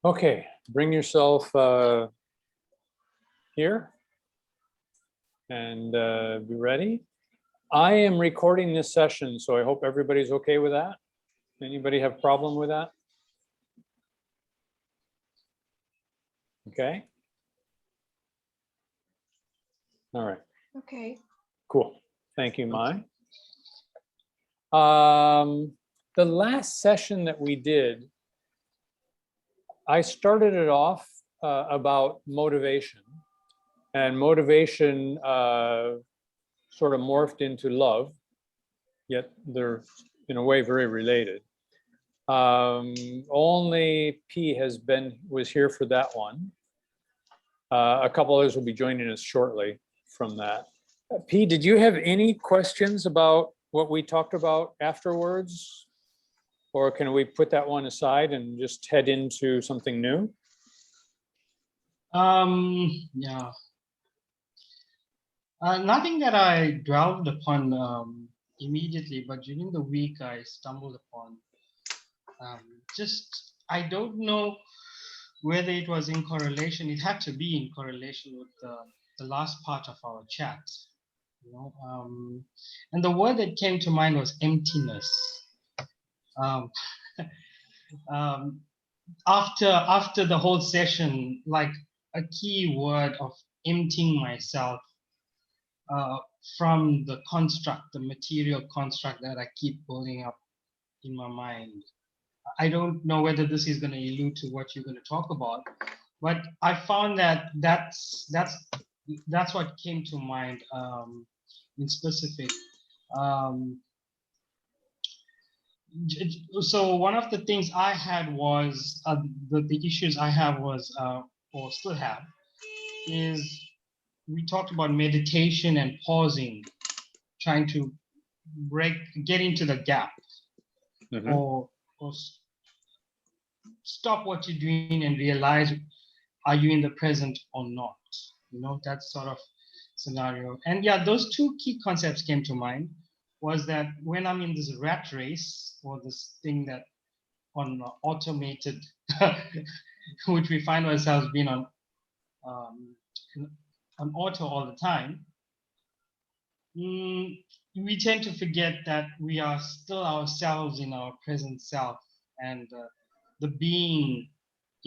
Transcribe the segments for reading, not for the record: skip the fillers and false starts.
Okay, bring yourself here and be ready. I am recording this session, so I hope everybody's okay with that. Anybody have problem with that? Okay. All right. Okay. Cool. Thank you, Mai. The last session that we did, I started it off about motivation, and motivation sort of morphed into love, yet they're in a way very related. Only P was here for that one. A couple others will be joining us shortly from that. P, did you have any questions about what we talked about afterwards? Or can we put that one aside and just head into something new? Yeah. Nothing that I dwelled upon immediately, but during the week I stumbled upon. I don't know whether it was in correlation. It had to be in correlation with the last part of our chat. You know, and the word that came to mind was emptiness. After the whole session, like a key word of emptying myself from the construct, the material construct that I keep building up in my mind. I don't know whether this is going to allude to what you're going to talk about, but I found that that's what came to mind in specific. So one of the things I had was the issues I have was or still have is we talked about meditation and pausing, trying to get into the gap, or stop what you're doing and realize, are you in the present or not? You know, that sort of scenario. And yeah, those two key concepts came to mind. Was that when I'm in this rat race, or this thing that on automated, which we find ourselves being on auto all the time, we tend to forget that we are still ourselves in our present self, and the being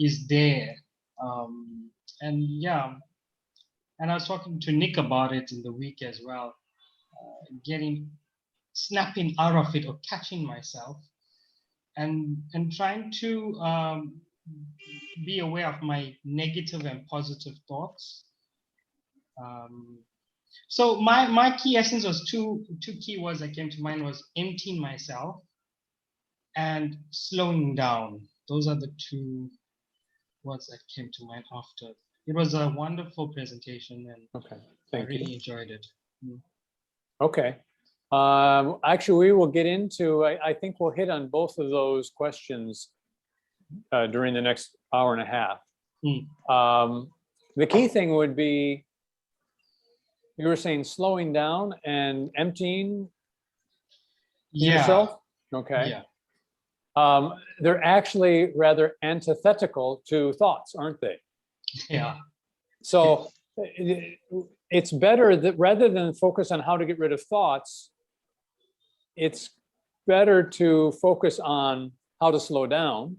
is there. And yeah, and I was talking to Nick about it in the week as well, snapping out of it or catching myself and trying to be aware of my negative and positive thoughts. So my key essence was two key words that came to mind was emptying myself and slowing down. Those are the two words that came to mind after. It was a wonderful presentation, and okay, I really enjoyed it. Okay. Actually, we will get into, I think we'll hit on both of those questions during the next hour and a half. The key thing would be, you were saying slowing down and emptying yourself? Okay. Yeah. They're actually rather antithetical to thoughts, aren't they? Yeah. So it's better that rather than focus on how to get rid of thoughts, it's better to focus on how to slow down,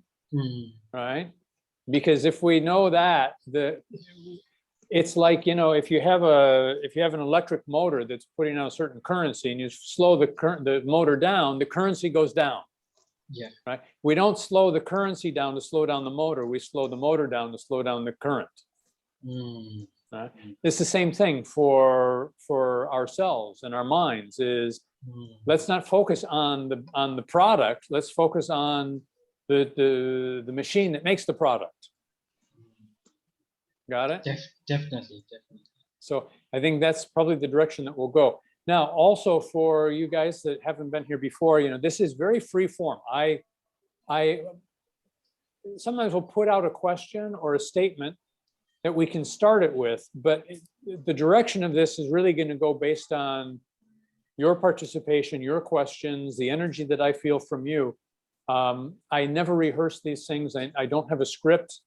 right? Because if we know that, it's like, you know, if you have an electric motor that's putting out a certain currency and you slow the motor down, the currency goes down. Yeah. Right. We don't slow the currency down to slow down the motor. We slow the motor down to slow down the current. Right? It's the same thing for ourselves and our minds. Is let's not focus on the product. Let's focus on the machine that makes the product. Got it? Definitely. So I think that's probably the direction that we'll go. Now, also for you guys that haven't been here before, you know, this is very free form. I sometimes will put out a question or a statement that we can start it with, but the direction of this is really going to go based on your participation, your questions, the energy that I feel from you. I never rehearse these things. I don't have a script.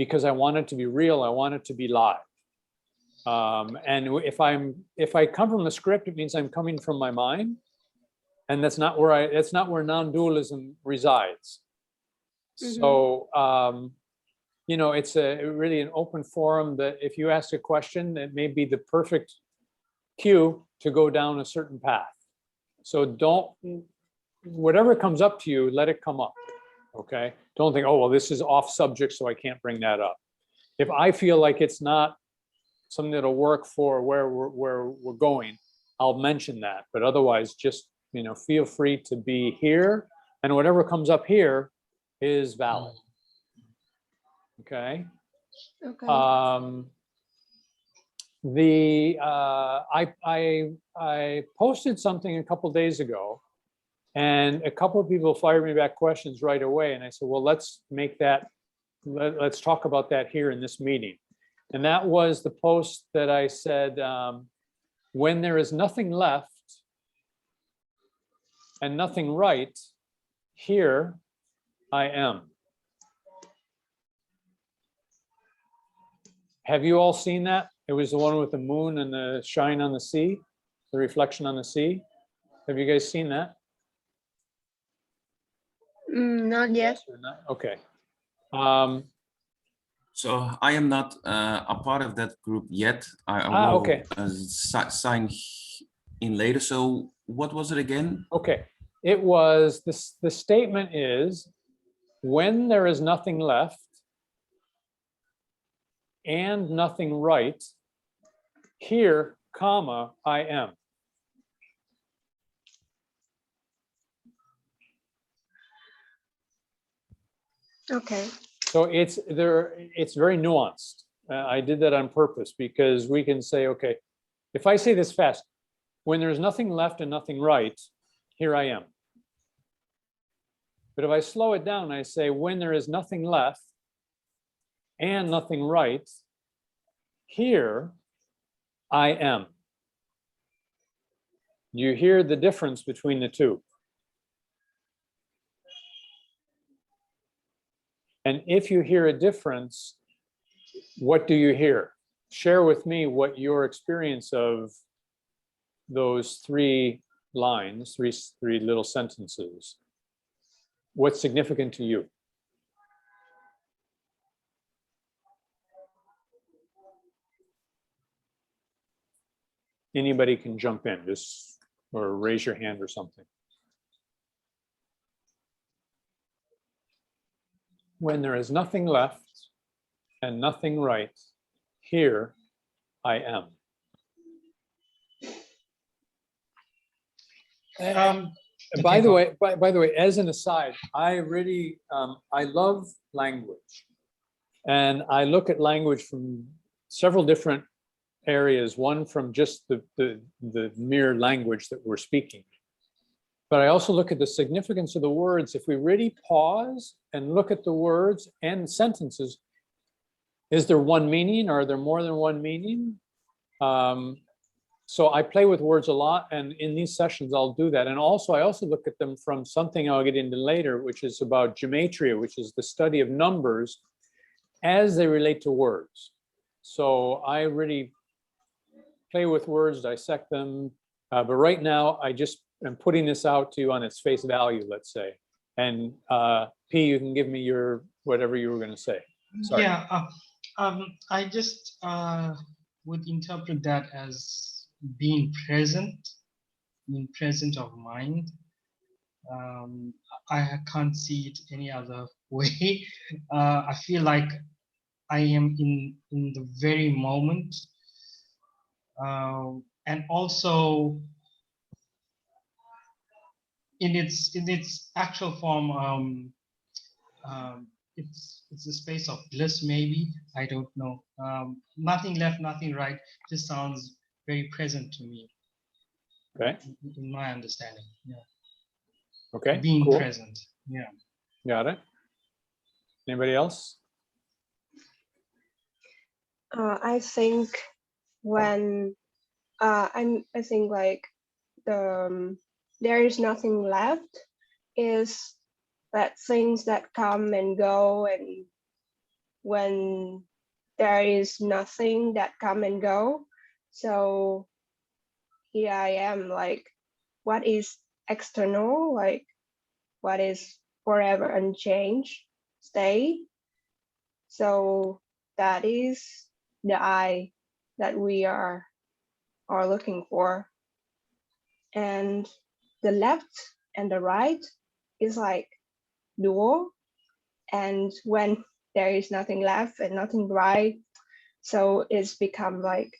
because I want it to be real. I want it to be live. And if I come from a script, it means I'm coming from my mind, and that's not where non-dualism resides. So, you know, it's really an open forum that if you ask a question, it may be the perfect cue to go down a certain path. So whatever comes up to you, let it come up. Okay. Don't think, oh, well, this is off subject, so I can't bring that up. If I feel like it's not something that'll work for where we're going, I'll mention that. But otherwise, just, you know, feel free to be here, and whatever comes up here is valid. Okay. Okay. I posted something a couple days ago, and a couple of people fired me back questions right away, and I said, well, let's talk about that here in this meeting. And that was the post that I said, when there is nothing left and nothing right, here I am. Have you all seen that? It was the one with the moon and the shine on the sea, the reflection on the sea. Have you guys seen that? Not yet. Okay. So I am not a part of that group yet. I will okay. Sign in later. So what was it again? Okay. It was this. The statement is, when there is nothing left and nothing right, here, comma, I am. Okay. So it's very nuanced. I did that on purpose because we can say, okay, if I say this fast, when there's nothing left and nothing right, here I am. But if I slow it down, I say, when there is nothing left and nothing right, here I am. You hear the difference between the two. And if you hear a difference, what do you hear? Share with me what your experience of those three lines, three little sentences. What's significant to you? Anybody can jump in, just or raise your hand or something. When there is nothing left and nothing right, here I am. By the way, as an aside, I really I love language, and I look at language from several different areas. One from just the mere language that we're speaking, but I also look at the significance of the words. If we really pause and look at the words and sentences, is there one meaning? Are there more than one meaning? So I play with words a lot, and in these sessions I'll do that. And also I also look at them from something I'll get into later, which is about gematria, which is the study of numbers as they relate to words. So I really play with words, dissect them. But right now I just am putting this out to you on its face value, let's say. And P, you can give me your whatever you were going to say. Sorry. Yeah, I just would interpret that as being present of mind. I can't see it any other way. I feel like I am in the very moment, and also in its actual form. It's a space of bliss, maybe. I don't know. Nothing left, nothing right. Just sounds very present to me. Okay. In my understanding, yeah. Okay. Being cool. present, yeah. Got it. Anybody else? I think when I think like there is nothing left is that things that come and go and when there is nothing that come and go. So here I am, like, what is external, like what is forever unchanged, stay. So that is the I that we are looking for. And the left and the right is like dual. And when there is nothing left and nothing right, so it's become like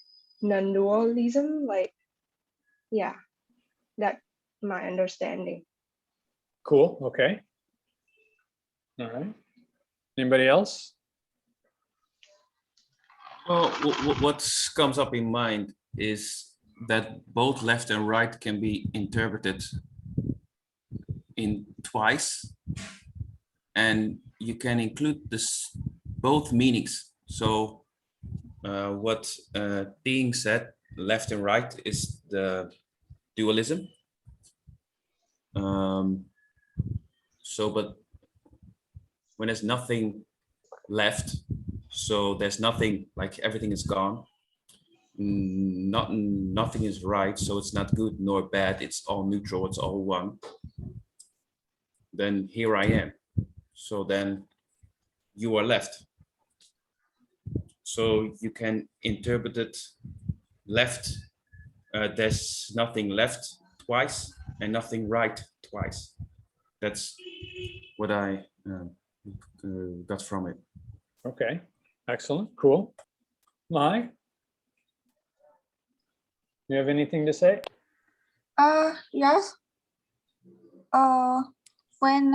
non-dualism, like, yeah, that's my understanding. Cool. Okay. All right. Anybody else? Well, what comes up in mind is that both left and right can be interpreted in twice, and you can include this both meanings. So what Ting said, left and right, is the dualism. But when there's nothing left, so there's nothing, like everything is gone. Nothing is right, so it's not good nor bad. It's all neutral. It's all one. Then here I am. So then you are left. So you can interpret it left. There's nothing left twice and nothing right twice. That's what I got from it. Okay. Excellent. Cool. Mai, you have anything to say? Yes. When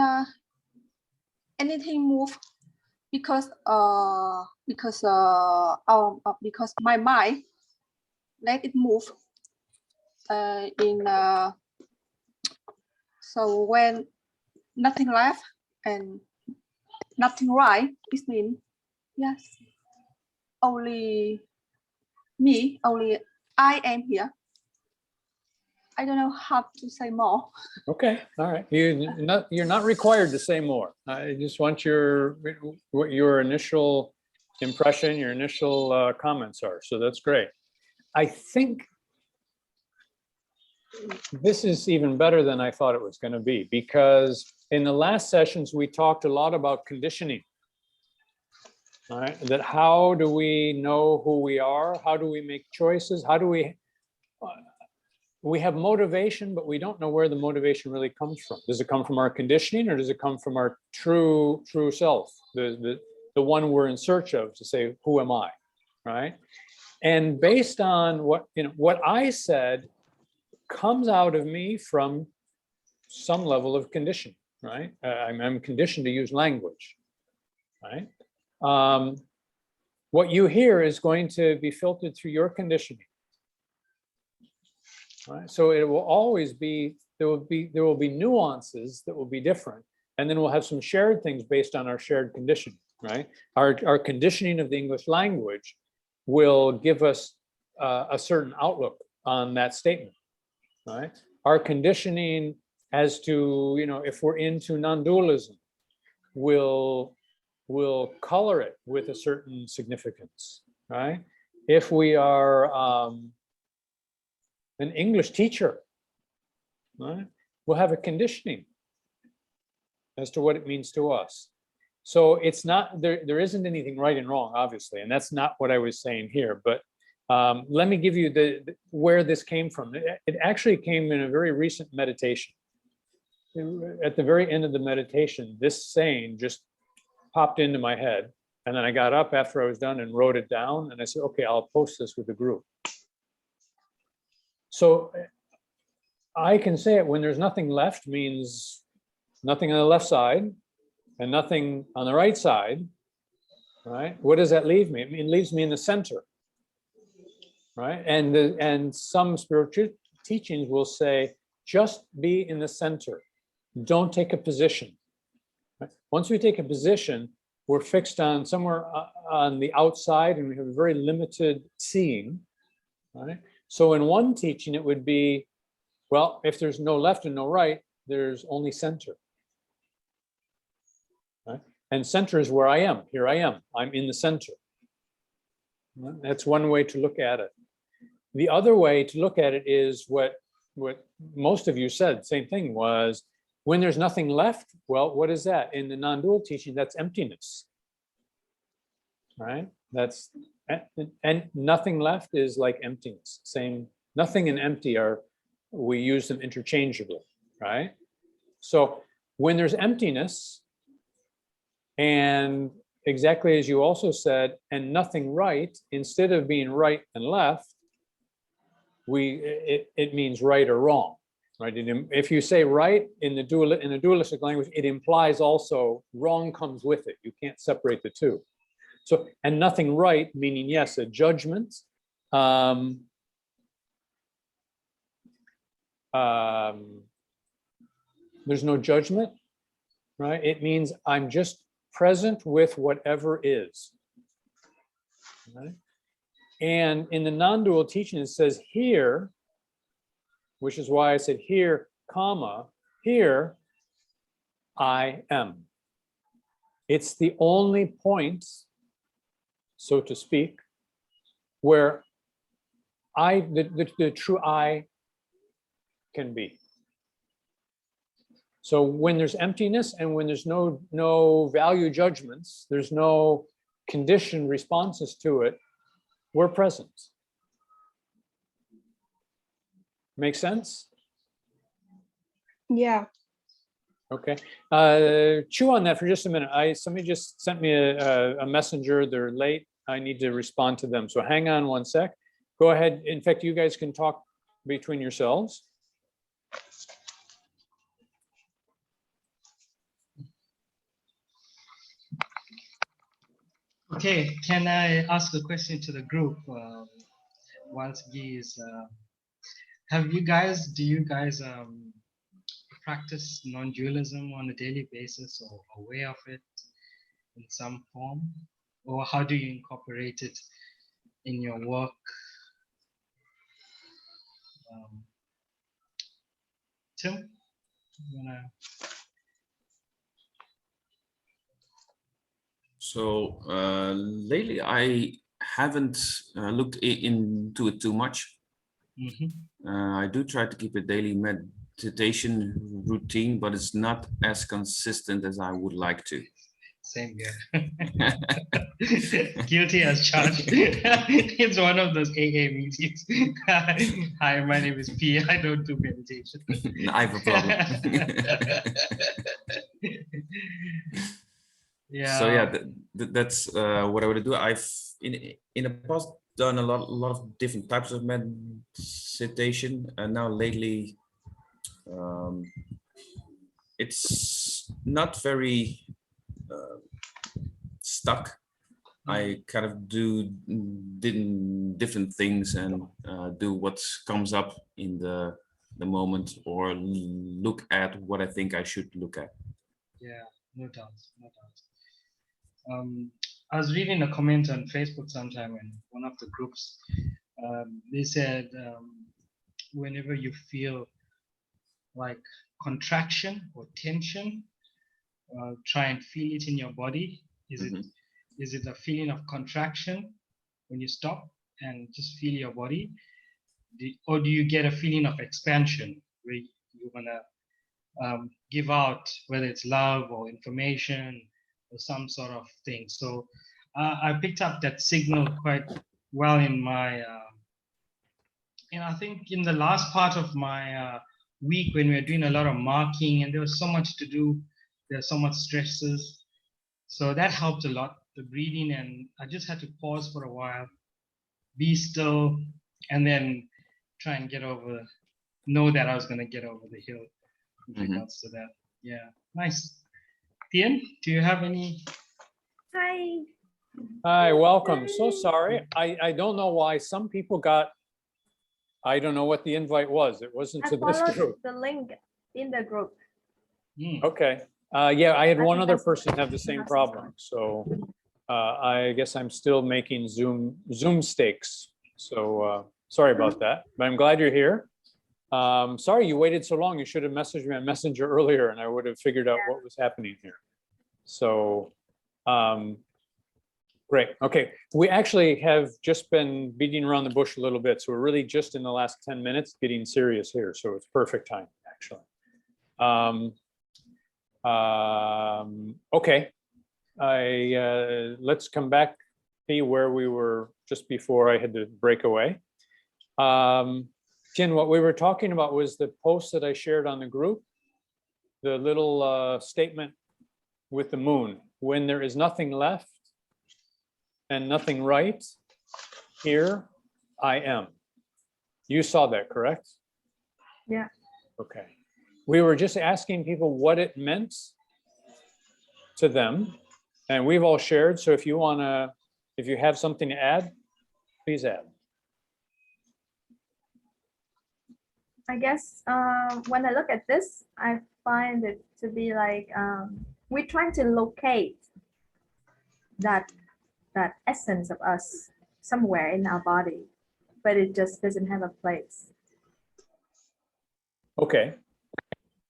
anything move, because my mind let it move. So when nothing left and nothing right, it means yes, only me, only I am here. I don't know how to say more. Okay. All right. You're not required to say more. I just want what your initial impression, your initial comments are. So that's great. I think this is even better than I thought it was going to be, because in the last sessions, we talked a lot about conditioning. All right. That how do we know who we are? How do we make choices? How do we have motivation, but we don't know where the motivation really comes from. Does it come from our conditioning, or does it come from our true self, the one we're in search of, to say, who am I, right? And based on what I said comes out of me from some level of condition, right? I'm conditioned to use language, right? What you hear is going to be filtered through your conditioning. Right? So it will always be, there will be nuances that will be different, and then we'll have some shared things based on our shared conditioning, right? Our conditioning of the English language will give us a certain outlook on that statement, right? Our conditioning as to, if we're into non-dualism will color it with a certain significance, right? If we are an English teacher, right, we'll have a conditioning as to what it means to us. So it's not, there isn't anything right and wrong, obviously, and that's not what I was saying here, but let me give you where this came from. It actually came in a very recent meditation. At the very end of the meditation, this saying just popped into my head, and then I got up after I was done and wrote it down, and I said, okay, I'll post this with the group. So I can say it when there's nothing left means nothing on the left side and nothing on the right side, right? What does that leave me? It leaves me in the center, right? And some spiritual teachings will say, just be in the center. Don't take a position. Right? Once we take a position, we're fixed on somewhere on the outside, and we have a very limited seeing, right? So in one teaching, it would be, well, if there's no left and no right, there's only center. Right? And center is where I am. Here I am. I'm in the center. That's one way to look at it. The other way to look at it is what most of you said, same thing, was when there's nothing left, well, what is that? In the non-dual teaching, that's emptiness. Right? That's, and nothing left is like emptiness. Same, nothing and empty are, we use them interchangeably, right? So when there's emptiness, and exactly as you also said, and nothing right, instead of being right and left, it means right or wrong, right? If you say right in the dualistic language, it implies also wrong comes with it. You can't separate the two. So, and nothing right, meaning yes, a judgment. There's no judgment, right? It means I'm just present with whatever is, right? And in the non-dual teaching, it says here, which is why I said here, comma, here, I am. It's the only point, so to speak, where the true I can be. So when there's emptiness and when there's no value judgments, there's no conditioned responses to it, we're present. Make sense? Yeah. Okay. Chew on that for just a minute. Somebody just sent me a messenger. They're late. I need to respond to them. So hang on one sec. Go ahead. In fact, you guys can talk between yourselves. Okay, can I ask a question to the group? Once Guy is, do you guys practice non-dualism on a daily basis or aware of it in some form? Or how do you incorporate it in your work? Tim, you wanna? So lately I haven't looked into it too much. Mm-hmm. I do try to keep a daily meditation routine, but it's not as consistent as I would like to. Same here. Guilty as charged. It's one of those AA meetings. Hi, my name is P. I don't do meditation. I have a problem. Yeah. So yeah, that's what I would do. I've in the past done a lot of different types of meditation, and now lately, it's not very stuck. I kind of do different things and do what comes up in the moment, or look at what I think I should look at. Yeah, no doubt, no doubt. I was reading a comment on Facebook sometime in one of the groups. They said, whenever you feel like contraction or tension, try and feel it in your body. Is it a feeling of contraction when you stop and just feel your body? Or do you get a feeling of expansion where you want to give out, whether it's love or information or some sort of thing? So I picked up that signal quite well in my, and I think in the last part of my week when we were doing a lot of marking and there was so much to do, there's so much stresses. So that helped a lot, the breathing, and I just had to pause for a while, be still, and then try and know that I was going to get over the hill with regards to that. Yeah, nice. Tien, do you have any? Hi. Hi, welcome. So sorry. I don't know why some people got, I don't know what the invite was. It wasn't I to this followed group. the link in the group. Okay. Yeah, I had I one think other that's- person have the same that's problem. So I guess I'm still making Zoom stakes. So sorry about that, but I'm glad you're here. Sorry you waited so long. You should have messaged me on Messenger earlier and I would have figured out what was happening here. So Great. Okay. We actually have just been beating around the bush a little bit. So we're really just in the last 10 minutes getting serious here. So it's perfect time, actually. Okay. Let's come back to where we were just before I had to break away. Jen, what we were talking about was the post that I shared on the group, the little statement with the moon. When there is nothing left and nothing right, here I am. You saw that, correct? Yeah. Okay. We were just asking people what it meant to them, and we've all shared. So if you have something to add, please add. I guess when I look at this, I find it to be like we're trying to locate that essence of us somewhere in our body, but it just doesn't have a place. Okay.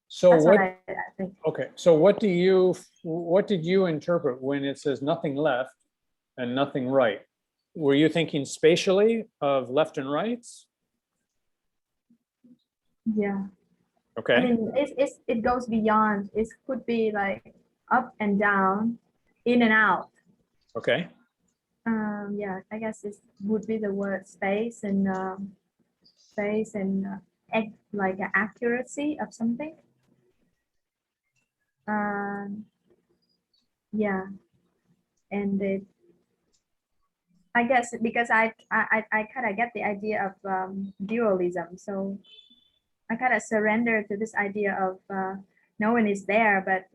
So That's what what, I think. okay. So what did you interpret when it says nothing left and nothing right? Were you thinking spatially of left and right? Yeah. I Okay. mean, it goes beyond. It could be like up and down, in and out. Okay. Yeah, I guess it would be the word space and like an accuracy of something. Yeah, and I guess because I kind of get the idea of dualism, so I kind of surrender to this idea of no one is there, but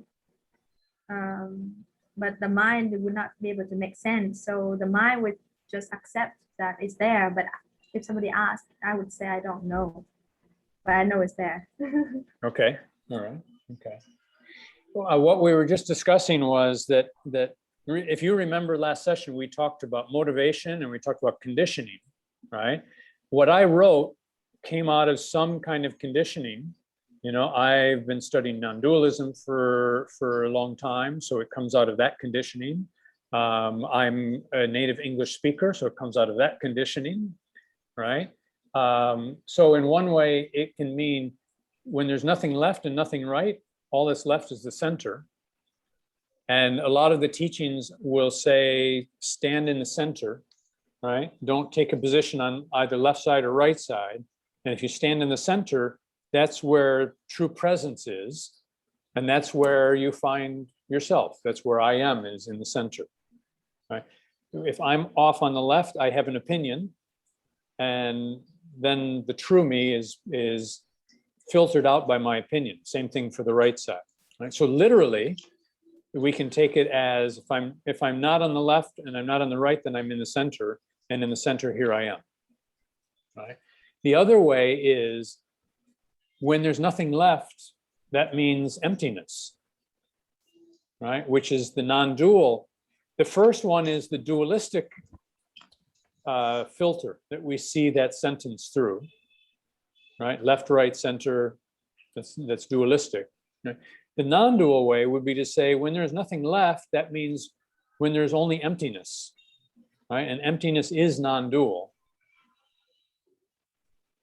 the mind would not be able to make sense. So the mind would just accept that it's there. But if somebody asked, I would say I don't know, but I know it's there. Okay. All right. Okay. Well, what we were just discussing was that if you remember last session, we talked about motivation and we talked about conditioning, right? What I wrote came out of some kind of conditioning. You know, I've been studying non-dualism for a long time, so it comes out of that conditioning. I'm a native English speaker, so it comes out of that conditioning, right? So in one way, it can mean when there's nothing left and nothing right, all that's left is the center. And a lot of the teachings will say, stand in the center, right? Don't take a position on either left side or right side. And if you stand in the center, that's where true presence is. And that's where you find yourself. That's where I am, is in the center, right? If I'm off on the left, I have an opinion. And then the true me is filtered out by my opinion. Same thing for the right side, right? So literally, we can take it as if I'm not on the left and I'm not on the right, then I'm in the center, and in the center, here I am, right? The other way is when there's nothing left, that means emptiness, right? Which is the non-dual. The first one is the dualistic filter that we see that sentence through, right? Left, right, center, that's dualistic. Right? The non-dual way would be to say when there's nothing left, that means when there's only emptiness, right? And emptiness is non-dual.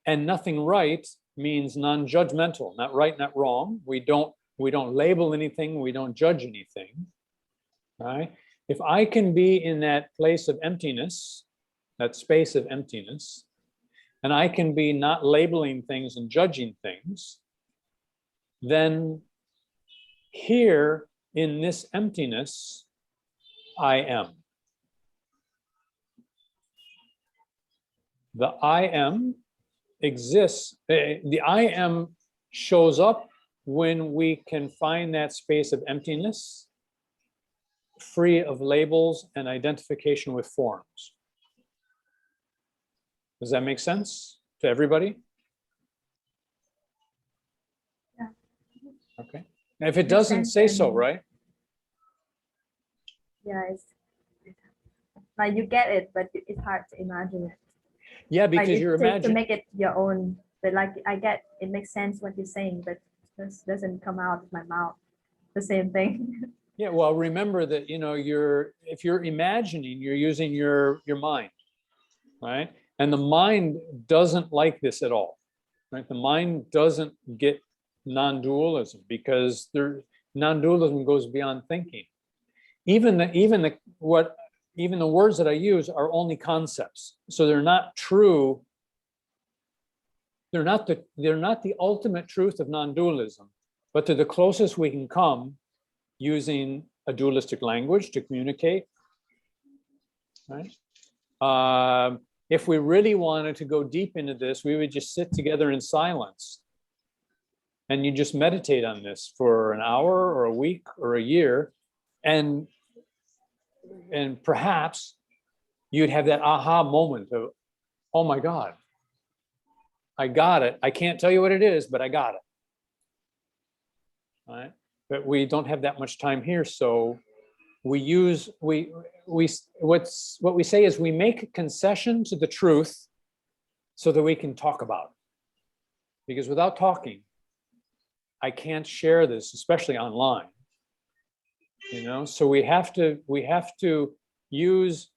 And nothing right means non-judgmental, not right, not wrong. We don't label anything, we don't judge anything, right? If I can be in that place of emptiness, that space of emptiness, and I can be not labeling things and judging things, then here in this emptiness, I am. The I am exists, the I am shows up when we can find that space of emptiness, free of labels and identification with forms. Does that make sense to everybody? Yeah. Okay. If it doesn't, say so, right? Yeah, it's like you get it, but it's hard to imagine it. Yeah, because like you're to imagining. make it your own. But like I get, it makes sense what you're saying, but this doesn't come out of my mouth. The same thing. Yeah, well, remember that, if you're imagining, you're using your mind, right? And the mind doesn't like this at all, right? The mind doesn't get non-dualism because non-dualism goes beyond thinking. Even the words that I use are only concepts, so they're not true. They're not the ultimate truth of non-dualism, but they're the closest we can come using a dualistic language to communicate, right? If we really wanted to go deep into this, we would just sit together in silence and you just meditate on this for an hour or a week or a year, and perhaps you'd have that aha moment of, oh my God, I got it. I can't tell you what it is, but I got it. All right? But we don't have that much time here, so what we say is we make a concession to the truth so that we can talk about it. Because without talking, I can't share this, especially online. So we have to use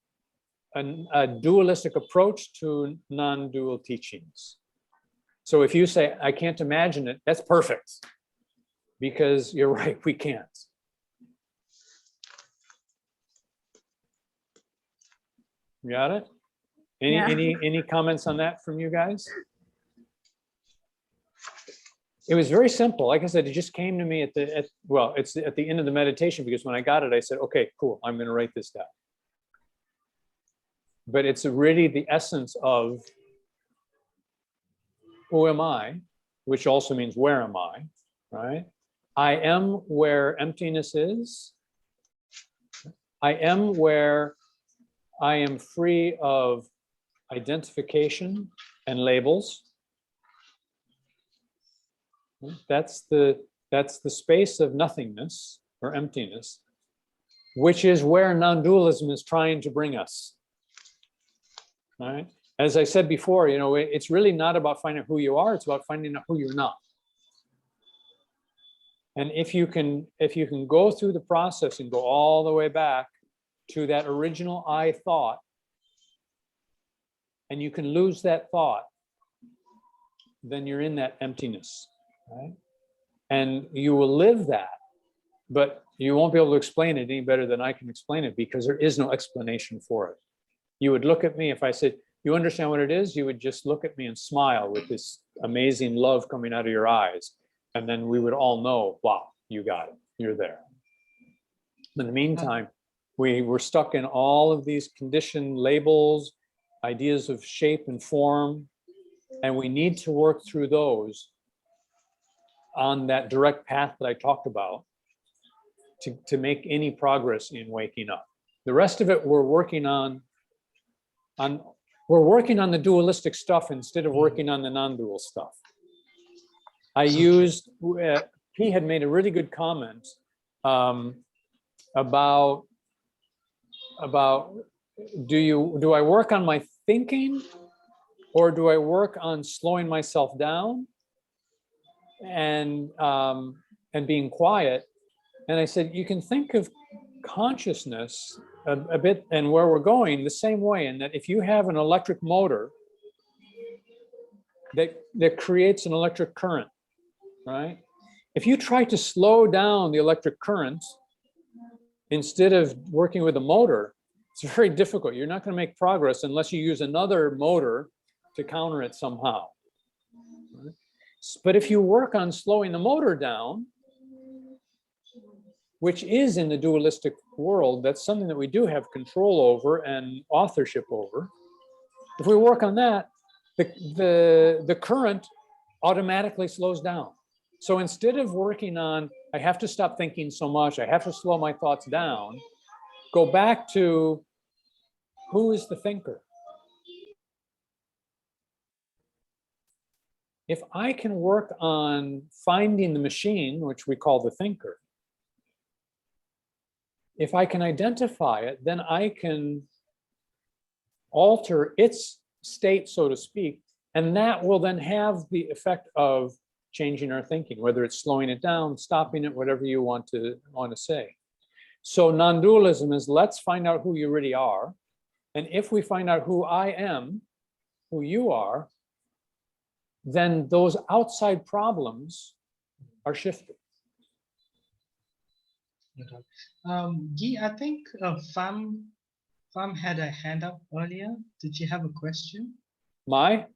a dualistic approach to non-dual teachings. So if you say, I can't imagine it, that's perfect. Because you're right, we can't. Got it? Any comments on that from you guys? It was very simple. Like I said, it just came to me it's at the end of the meditation, because when I got it, I said, okay, cool, I'm going to write this down. But it's really the essence of who am I, which also means where am I, right? I am where emptiness is. I am where I am free of identification and labels. That's the space of nothingness or emptiness, which is where non-dualism is trying to bring us. All right. As I said before, it's really not about finding out who you are, it's about finding out who you're not. And if you can go through the process and go all the way back to that original I thought, and you can lose that thought, then you're in that emptiness, right? And you will live that, but you won't be able to explain it any better than I can explain it, because there is no explanation for it. You would look at me, if I said, you understand what it is? You would just look at me and smile with this amazing love coming out of your eyes. And then we would all know, wow, you got it, you're there. In the meantime, we were stuck in all of these conditioned labels, ideas of shape and form, and we need to work through those on that direct path that I talked about to make any progress in waking up. The rest of it, we're working on the dualistic stuff instead of working on the non-dual stuff. He had made a really good comment about do I work on my thinking, or do I work on slowing myself down and being quiet? And I said, you can think of consciousness a bit and where we're going the same way, in that if you have an electric motor that creates an electric current, right? If you try to slow down the electric current instead of working with a motor, it's very difficult. You're not going to make progress unless you use another motor to counter it somehow. Right? But if you work on slowing the motor down, which is in the dualistic world, that's something that we do have control over and authorship over. If we work on that, the current automatically slows down. So instead of working on, I have to stop thinking so much, I have to slow my thoughts down, go back to who is the thinker? If I can work on finding the machine, which we call the thinker, if I can identify it, then I can alter its state, so to speak, and that will then have the effect of changing our thinking, whether it's slowing it down, stopping it, whatever you want to say. So non-dualism is, let's find out who you really are. And if we find out who I am, who you are, then those outside problems are shifted. Guy, I think Pham had a hand up earlier. Did you have a question? Mai,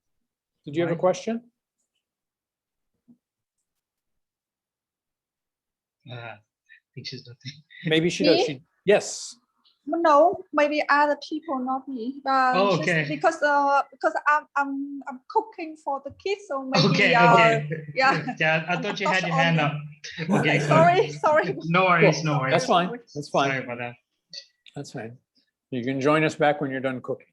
did you have a Mai? question? I think she's nothing. Maybe she does. Me? Yes. No, maybe other people, not me. But Oh, just okay. because I'm cooking for the kids, so maybe Okay, yeah. Yeah, I thought you had your hand up. Okay, Sorry. No worries, no Cool. worries. That's fine. That's fine. Sorry about that. That's fine. You can join us back when you're done cooking.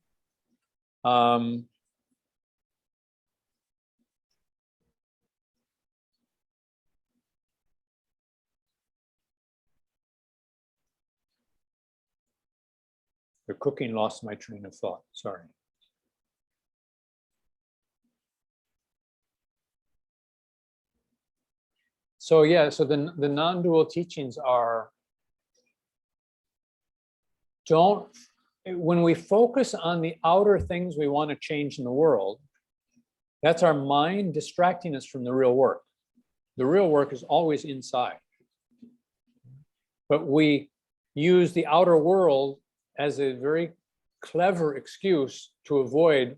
The cooking lost my train of thought. Sorry. So yeah, so the non-dual teachings are, when we focus on the outer things we want to change in the world, that's our mind distracting us from the real work. The real work is always inside. But we use the outer world as a very clever excuse to avoid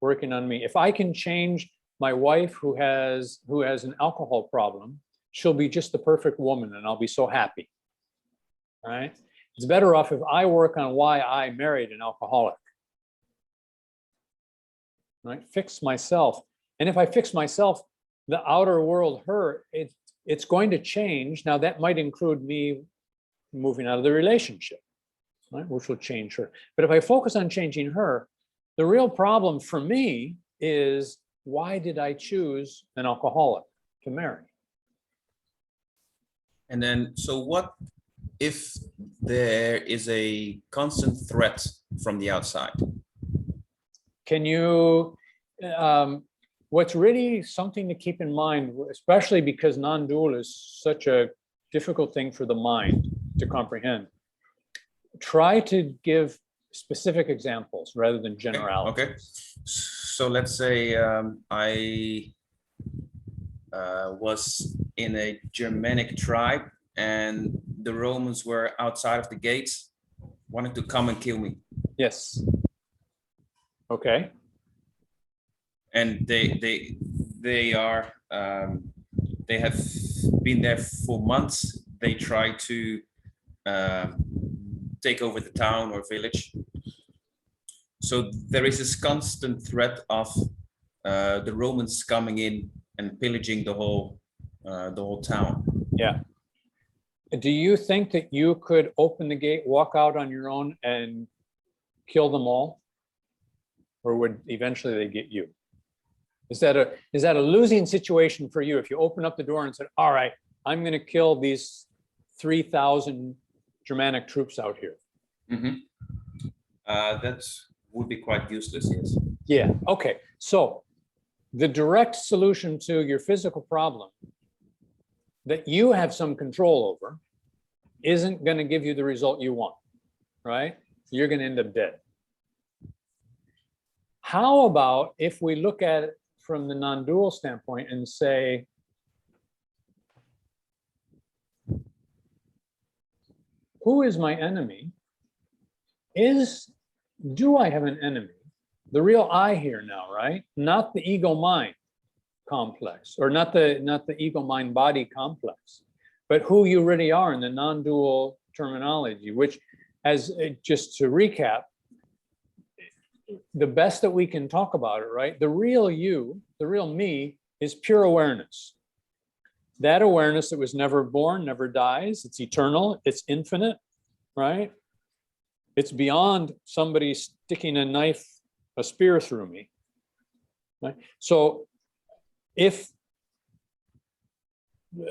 working on me. If I can change my wife who has an alcohol problem, she'll be just the perfect woman and I'll be so happy. Right? It's better off if I work on why I married an alcoholic. Right? Fix myself. And if I fix myself, the outer world, it's going to change. Now that might include me moving out of the relationship, right? Which will change her. But if I focus on changing her, the real problem for me is, why did I choose an alcoholic to marry? And then, so what if there is a constant threat from the outside? Can you, what's really something to keep in mind, especially because non-dual is such a difficult thing for the mind to comprehend, try to give specific examples rather than generalities. Okay. So let's say I was in a Germanic tribe and the Romans were outside of the gates, wanting to come and kill me. Yes. Okay. And they have been there for months. They try to take over the town or village. So there is this constant threat of the Romans coming in and pillaging the whole town. Yeah. Do you think that you could open the gate, walk out on your own and kill them all? Or would eventually they get you? Is that a losing situation for you if you open up the door and said, all right, I'm going to kill these 3,000 Germanic troops out here? Mm-hmm. That would be quite useless, yes. Yeah, okay. So the direct solution to your physical problem that you have some control over isn't going to give you the result you want, right? You're going to end up dead. How about if we look at it from the non-dual standpoint and say, who is my enemy? Do I have an enemy? The real I here now, right? Not the ego-mind complex, or not the ego-mind-body complex, but who you really are in the non-dual terminology, which, as just to recap, the best that we can talk about it, right? The real you, the real me, is pure awareness. That awareness that was never born, never dies, it's eternal, it's infinite, right? It's beyond somebody sticking a spear through me, right? So if,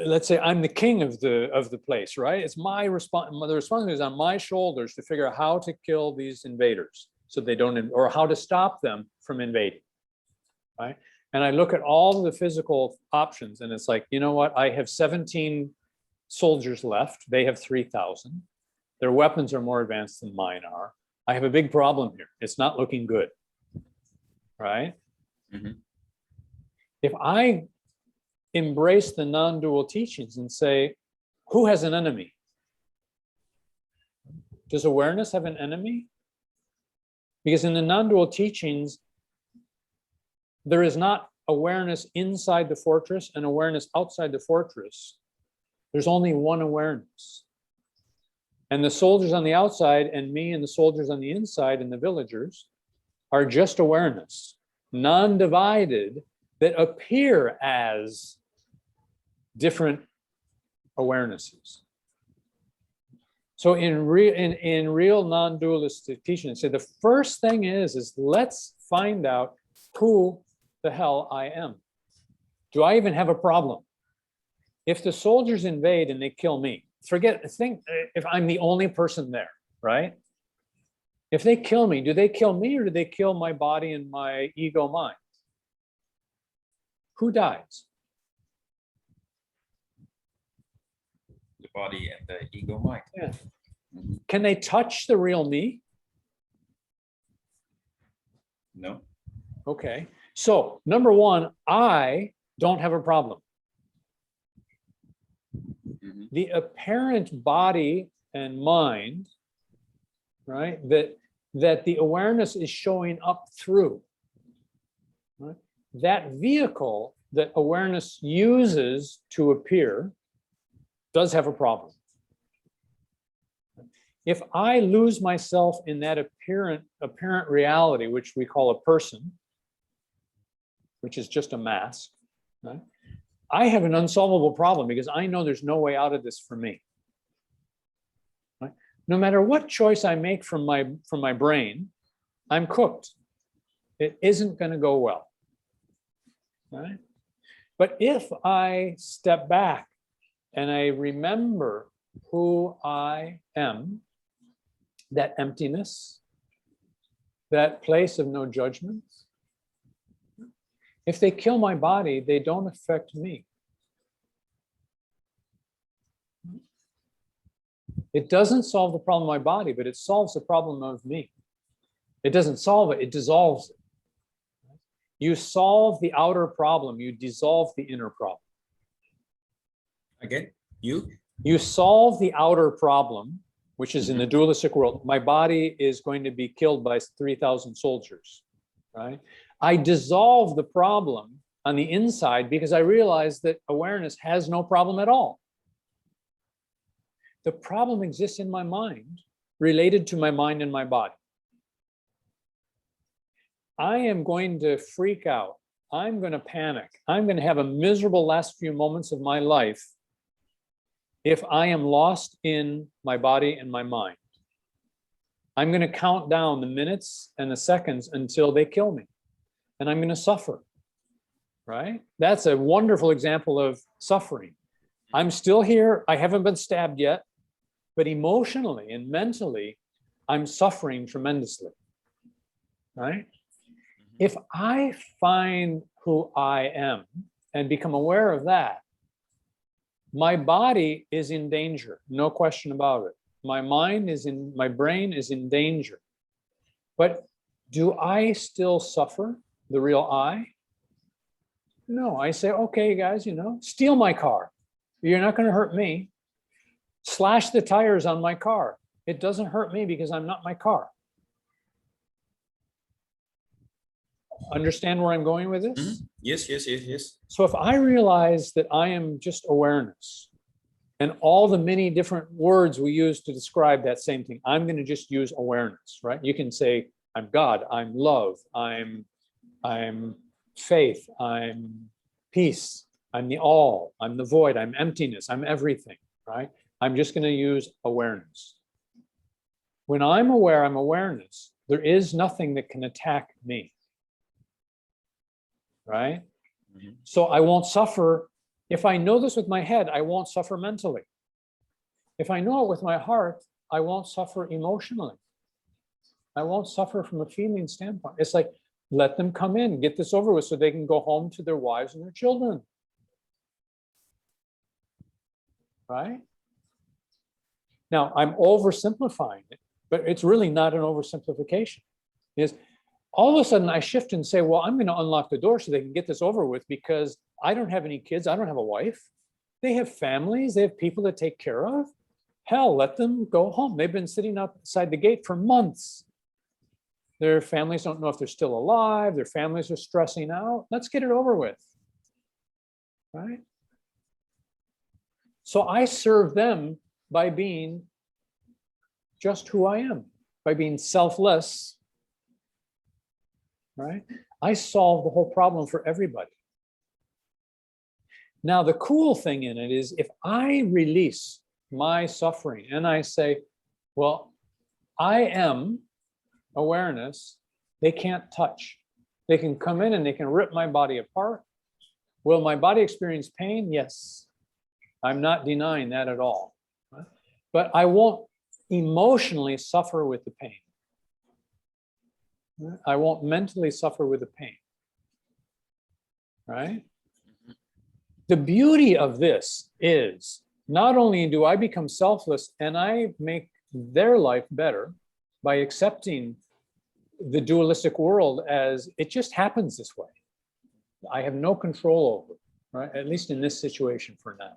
let's say I'm the king of the place, right? It's my the responsibility is on my shoulders to figure out how to kill these invaders so they don't, or how to stop them from invading, right? And I look at all the physical options and it's like, you know what? I have 17 soldiers left. They have 3,000. Their weapons are more advanced than mine are. I have a big problem here. It's not looking good, right? Mhm. If I embrace the non-dual teachings and say, who has an enemy? Does awareness have an enemy? Because in the non-dual teachings, there is not awareness inside the fortress and awareness outside the fortress. There's only one awareness. And the soldiers on the outside and me and the soldiers on the inside and the villagers are just awareness, non-divided, that appear as different awarenesses. So in real non-dualistic teaching, say the first thing is let's find out who the hell I am. Do I even have a problem? If the soldiers invade and they kill me, think if I'm the only person there, right? If they kill me, do they kill me or do they kill my body and my ego mind? Who dies? The body and the ego mind. Yeah. Mhm. Can they touch the real me? No. Okay. So number one, I don't have a problem. Mhm. The apparent body and mind, right, that the awareness is showing up through, right? That vehicle that awareness uses to appear does have a problem. If I lose myself in that apparent reality, which we call a person, which is just a mask, right? I have an unsolvable problem because I know there's no way out of this for me. Right? No matter what choice I make from my brain, I'm cooked. It isn't going to go well. Right? But if I step back and I remember who I am, that emptiness, that place of no judgment, if they kill my body, they don't affect me. It doesn't solve the problem of my body, but it solves the problem of me. It doesn't solve it, it dissolves it. You solve the outer problem, you dissolve the inner problem. Again, you? You solve the outer problem, which is in the dualistic world. My body is going to be killed by 3,000 soldiers, right? I dissolve the problem on the inside because I realize that awareness has no problem at all. The problem exists in my mind, related to my mind and my body. I am going to freak out. I'm going to panic. I'm going to have a miserable last few moments of my life if I am lost in my body and my mind. I'm going to count down the minutes and the seconds until they kill me. And I'm going to suffer, right? That's a wonderful example of suffering. I'm still here. I haven't been stabbed yet, but emotionally and mentally, I'm suffering tremendously, right? If I find who I am and become aware of that, my body is in danger, no question about it. My brain is in danger. But do I still suffer the real I? No, I say, okay, guys, steal my car. You're not going to hurt me. Slash the tires on my car. It doesn't hurt me because I'm not my car. Understand where I'm going with this? Mhm. Yes. So if I realize that I am just awareness and all the many different words we use to describe that same thing, I'm going to just use awareness, right? You can say, I'm God, I'm love, I'm faith, I'm peace, I'm the all, I'm the void, I'm emptiness, I'm everything, right? I'm just going to use awareness. When I'm aware, I'm awareness. There is nothing that can attack me. Right? Mhm. So I won't suffer. If I know this with my head, I won't suffer mentally. If I know it with my heart, I won't suffer emotionally. I won't suffer from a feeling standpoint. It's like, let them come in, get this over with so they can go home to their wives and their children. right? Now, I'm oversimplifying it, but it's really not an oversimplification. Is all of a sudden I shift and say, well, I'm going to unlock the door so they can get this over with, because I don't have any kids. I don't have a wife. They have families. They have people to take care of. Hell, let them go home. They've been sitting outside the gate for months. Their families don't know if they're still alive. Their families are stressing out. Let's get it over with, right? So I serve them by being just who I am, by being selfless, right? I solve the whole problem for everybody. Now, the cool thing in it is if I release my suffering and I say, well, I am awareness, they can't touch. They can come in and they can rip my body apart. Will my body experience pain? Yes. I'm not denying that at all. But I won't emotionally suffer with the pain. I won't mentally suffer with the pain. Right? The beauty of this is not only do I become selfless and I make their life better by accepting the dualistic world as it just happens this way. I have no control over it, right? At least in this situation for now.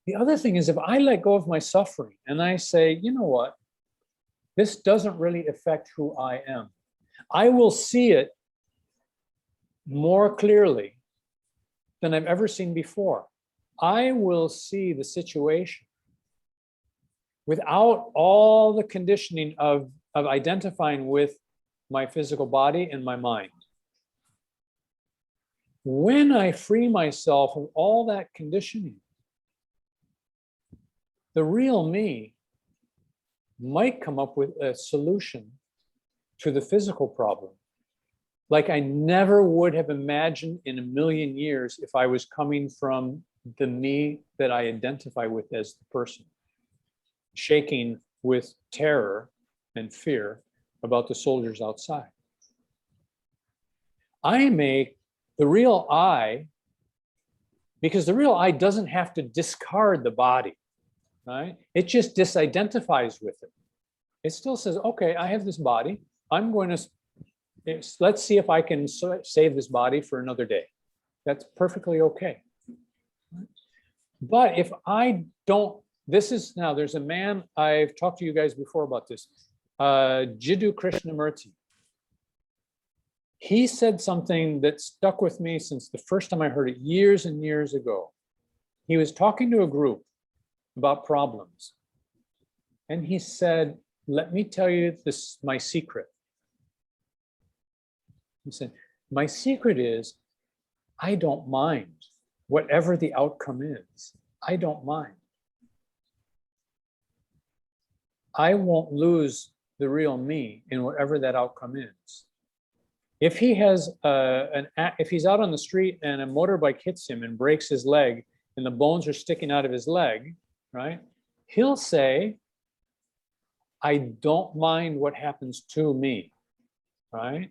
The other thing is if I let go of my suffering and I say, you know what, this doesn't really affect who I am. I will see it more clearly than I've ever seen before. I will see the situation without all the conditioning of identifying with my physical body and my mind. When I free myself of all that conditioning, the real me might come up with a solution to the physical problem, like I never would have imagined in a million years if I was coming from the me that I identify with as the person, shaking with terror and fear about the soldiers outside. I make the real I, because the real I doesn't have to discard the body, right? It just disidentifies with it. It still says, okay, I have this body. I'm going to, let's see if I can save this body for another day. That's perfectly okay. But if I don't, this is now, there's a man, I've talked to you guys before about this, Jiddu Krishnamurti. He said something that stuck with me since the first time I heard it years and years ago. He was talking to a group about problems. And he said, let me tell you this, my secret. He said, my secret is I don't mind whatever the outcome is. I don't mind. I won't lose the real me in whatever that outcome is. If he has if he's out on the street and a motorbike hits him and breaks his leg and the bones are sticking out of his leg, right? He'll say, I don't mind what happens to me, right?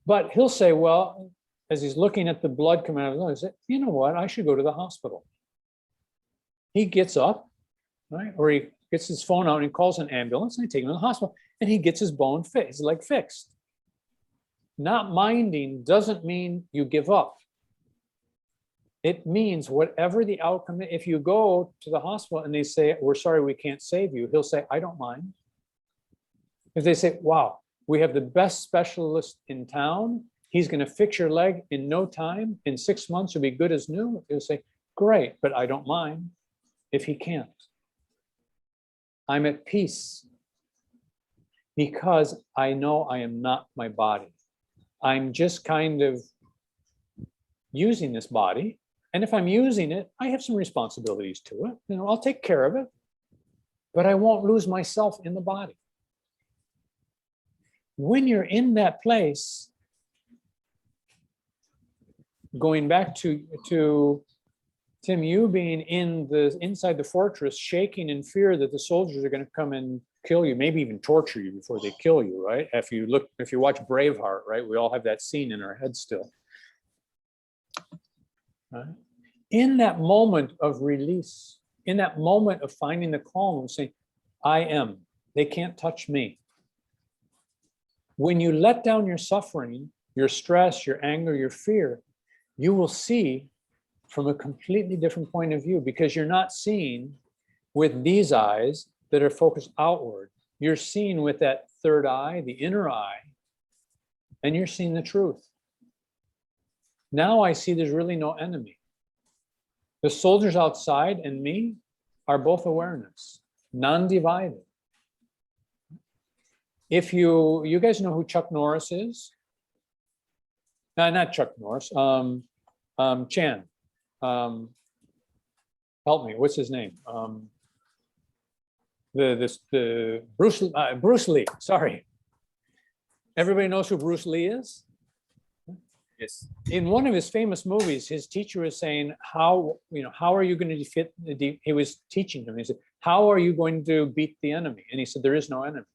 But he'll say, well, as he's looking at the blood coming out of his nose, he'll say, you know what, I should go to the hospital. He gets up, right? Or he gets his phone out and he calls an ambulance and they take him to the hospital and he gets his bone fixed, his leg fixed. Not minding doesn't mean you give up. It means whatever the outcome, if you go to the hospital and they say, we're sorry, we can't save you, he'll say, I don't mind. If they say, wow, we have the best specialist in town, he's going to fix your leg in no time, in 6 months you'll be good as new, he'll say, great, but I don't mind if he can't. I'm at peace because I know I am not my body. I'm just kind of using this body. And if I'm using it, I have some responsibilities to it. You know, I'll take care of it, but I won't lose myself in the body. When you're in that place, going back to Tim, you being inside the fortress, shaking in fear that the soldiers are going to come and kill you, maybe even torture you before they kill you, right? If you watch Braveheart, right? We all have that scene in our head still. Right? In that moment of release, in that moment of finding the calm and saying, I am, they can't touch me. When you let down your suffering, your stress, your anger, your fear, you will see from a completely different point of view, because you're not seeing with these eyes that are focused outward. You're seeing with that third eye, the inner eye, and you're seeing the truth. Now I see there's really no enemy. The soldiers outside and me are both awareness, non-divided. If you guys know who Chuck Norris is? No, not Chuck Norris. Chan. Help me. What's his name? The Bruce Lee. Sorry. Everybody knows who Bruce Lee is? Yes. In one of his famous movies, his teacher was saying, how are you going to defeat he was teaching him. He said, how are you going to beat the enemy? And he said, there is no enemy.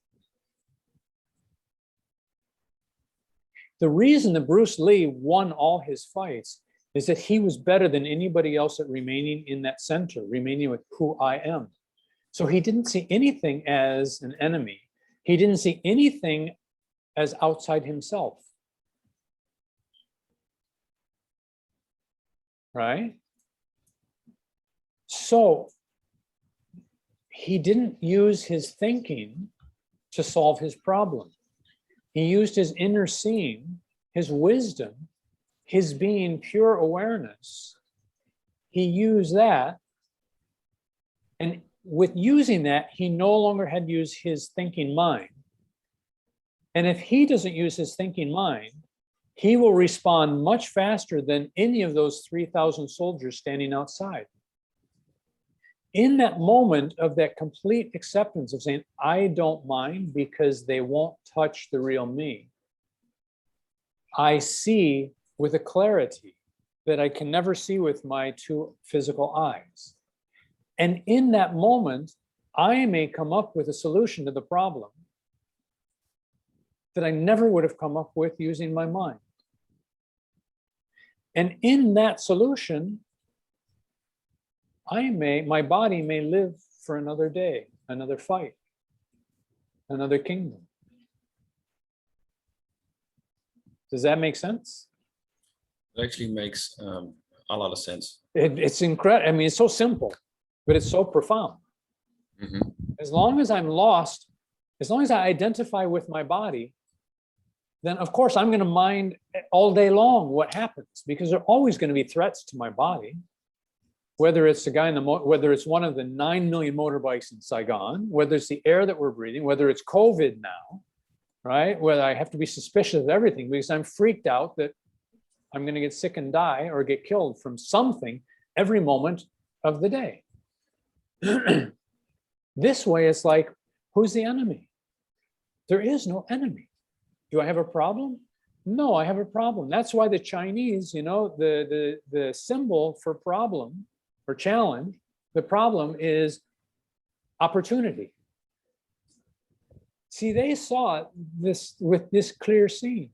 The reason that Bruce Lee won all his fights is that he was better than anybody else at remaining in that center, remaining with who I am. So he didn't see anything as an enemy. He didn't see anything as outside himself. Right? So he didn't use his thinking to solve his problem. He used his inner seeing, his wisdom, his being pure awareness. He used that, and with using that, he no longer had to use his thinking mind. And if he doesn't use his thinking mind, he will respond much faster than any of those 3,000 soldiers standing outside. In that moment of that complete acceptance of saying, I don't mind because they won't touch the real me, I see with a clarity that I can never see with my two physical eyes. And in that moment, I may come up with a solution to the problem that I never would have come up with using my mind. And in that solution, my body may live for another day, another fight, another kingdom. Does that make sense? It actually makes a lot of sense. It's incredible. I mean, it's so simple, but it's so profound. Mm-hmm. As long as I'm lost, as long as I identify with my body, then of course I'm going to mind all day long what happens, because there are always going to be threats to my body. Whether it's the guy in the whether it's one of the 9 million motorbikes in Saigon, whether it's the air that we're breathing, whether it's COVID now, right? Whether I have to be suspicious of everything because I'm freaked out that I'm going to get sick and die or get killed from something every moment of the day. This way, it's like, who's the enemy? There is no enemy. Do I have a problem? No, I have a problem. That's why the Chinese, the symbol for problem or challenge, the problem is opportunity. See, they saw this with this clear seeing.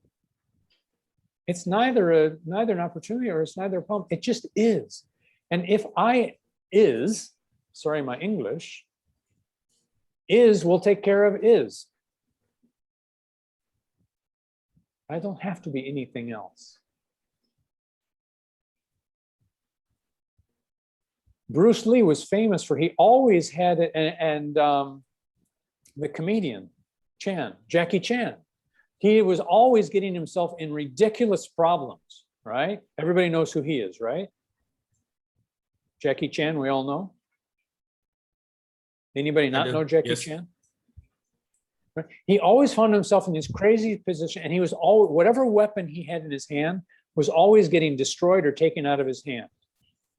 It's neither an opportunity or it's neither a problem. It just is. And if I is, sorry, my English, is will take care of is. I don't have to be anything else. Bruce Lee was famous for, he always had it, and the comedian, Jackie Chan, he was always getting himself in ridiculous problems, right? Everybody knows who he is, right? Jackie Chan, we all know. Anybody not know Jackie Chan? Right? He always found himself in this crazy position, and he was always, whatever weapon he had in his hand was always getting destroyed or taken out of his hand,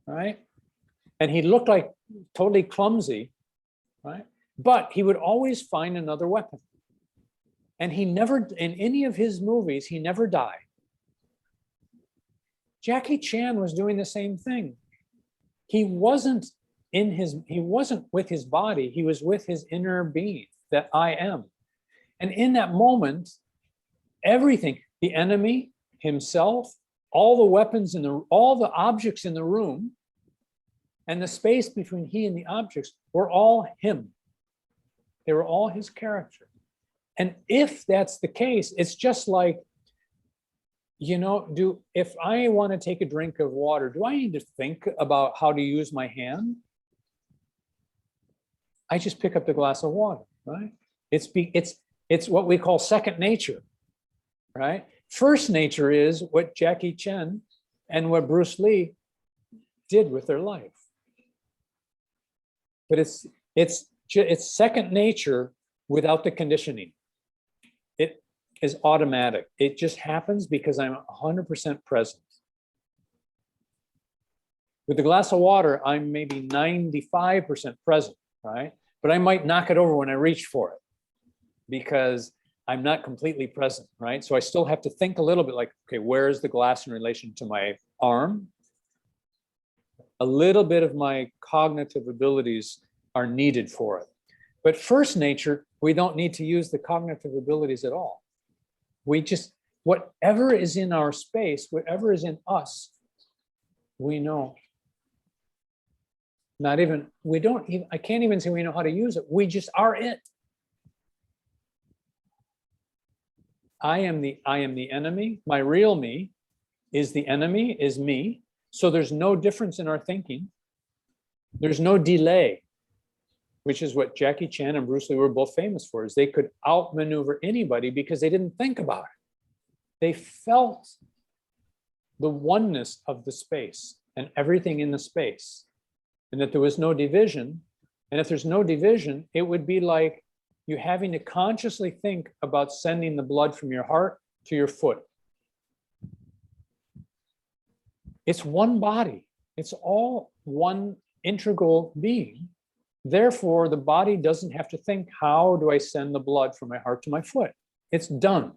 right? And he looked like totally clumsy, right? But he would always find another weapon. And he never, in any of his movies, he never died. Jackie Chan was doing the same thing. He wasn't with his body, he was with his inner being, that I am. And in that moment, everything, the enemy, himself, all the weapons all the objects in the room And the space between he and the objects were all him. They were all his character. And if that's the case, it's just like, you know, if I want to take a drink of water, do I need to think about how to use my hand? I just pick up the glass of water, right? It's what we call second nature, right? First nature is what Jackie Chan and what Bruce Lee did with their life. But it's second nature without the conditioning. It is automatic. It just happens because I'm 100% present. With a glass of water, I'm maybe 95% present, right? But I might knock it over when I reach for it because I'm not completely present, right? So I still have to think a little bit like, okay, where is the glass in relation to my arm? A little bit of my cognitive abilities are needed for it. But first nature, we don't need to use the cognitive abilities at all. We just, whatever is in our space, whatever is in us, we know. Not even, we don't even, I can't even say we know how to use it. We just are it. I am the enemy. My real me is the enemy, is me. So there's no difference in our thinking. There's no delay, which is what Jackie Chan and Bruce Lee were both famous for, is they could outmaneuver anybody because they didn't think about it. They felt the oneness of the space and everything in the space, and that there was no division. And if there's no division, it would be like you having to consciously think about sending the blood from your heart to your foot. It's one body. It's all one integral being. Therefore, the body doesn't have to think, how do I send the blood from my heart to my foot? It's done.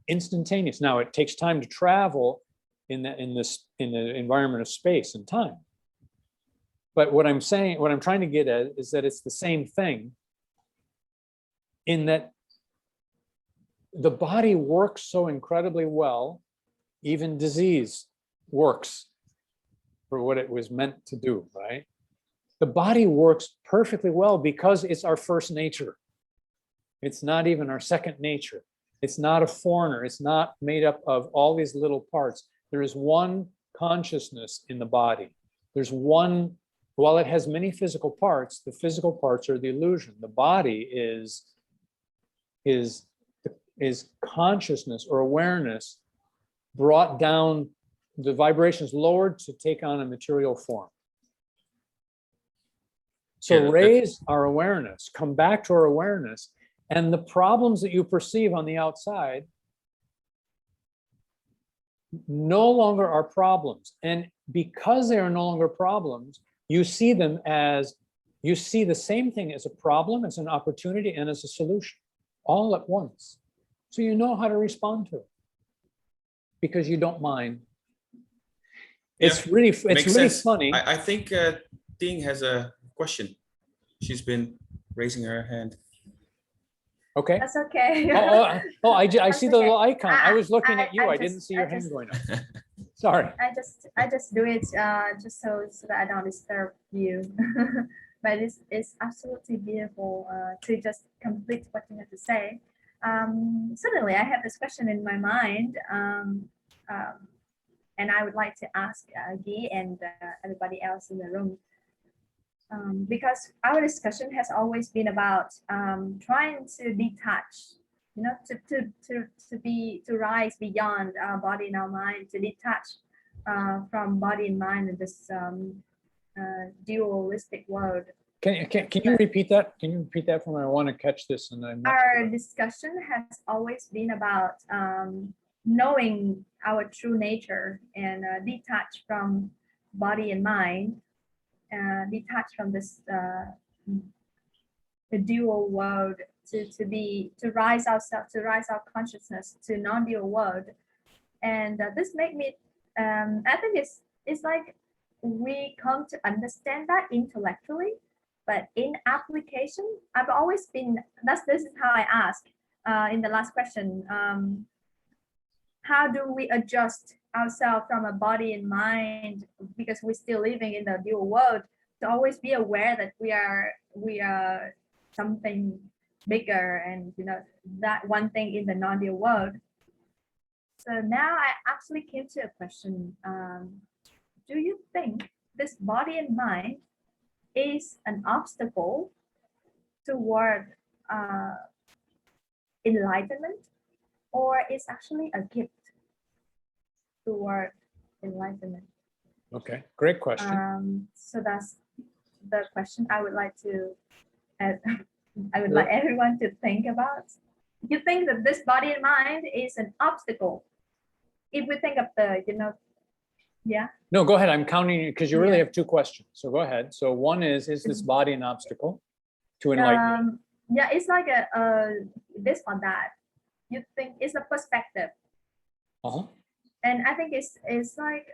Instantaneous. Now, it takes time to travel in the environment of space and time. But what I'm saying, what I'm trying to get at is that it's the same thing in that the body works so incredibly well, even disease works for what it was meant to do, right? The body works perfectly well because it's our first nature. It's not even our second nature. It's not a foreigner. It's not made up of all these little parts. There is one consciousness in the body. There's one, while it has many physical parts, the physical parts are the illusion. The body is consciousness or awareness brought down, the vibrations lowered to take on a material form. So Yeah, raise our awareness, come back to our awareness, and the problems that you perceive on the outside no longer are problems. And because they are no longer problems, you see them as, you see the same thing as a problem, as an opportunity, and as a solution, all at once. So you know how to respond to it because you don't mind. It's Yeah, really sense. funny. I think Ting has a question. She's been raising her hand. Okay. That's okay. I see That's the okay. little icon. I was looking at you. I just- didn't see your I hand just- going up. Sorry. I just do it just so that I don't disturb you. But it's absolutely beautiful to just complete what you have to say. Suddenly, I have this question in my mind, and I would like to ask Guy and everybody else in the room. Because our discussion has always been about trying to detach, you know, to rise beyond our body and our mind, to detach from body and mind in this dualistic world. Can you repeat that? Can you repeat that for me? I want to catch this. And I'm not Our sure. discussion has always been about knowing our true nature and detach from body and mind, detach from this the dual world, to rise ourselves, to rise our consciousness to non-dual world. And this made me I think it's like we come to understand that intellectually, but in application, I've always been, this is how I ask in the last question, how do we adjust ourselves from a body and mind, because we're still living in the dual world, to always be aware that we are something bigger, and that one thing in the non-dual world. So now I actually came to a question. Do you think this body and mind is an obstacle toward enlightenment, or is actually a gift toward enlightenment? Okay, great question. So that's the question I would like to I would like everyone to think about. You think that this body and mind is an obstacle? If we think of the, yeah. No, go ahead. I'm counting you because you really Yeah. have two questions. So go ahead. So one is this body an obstacle to enlightenment? Yeah, it's like this or that. You think it's a perspective. Uh-huh. And I think it's like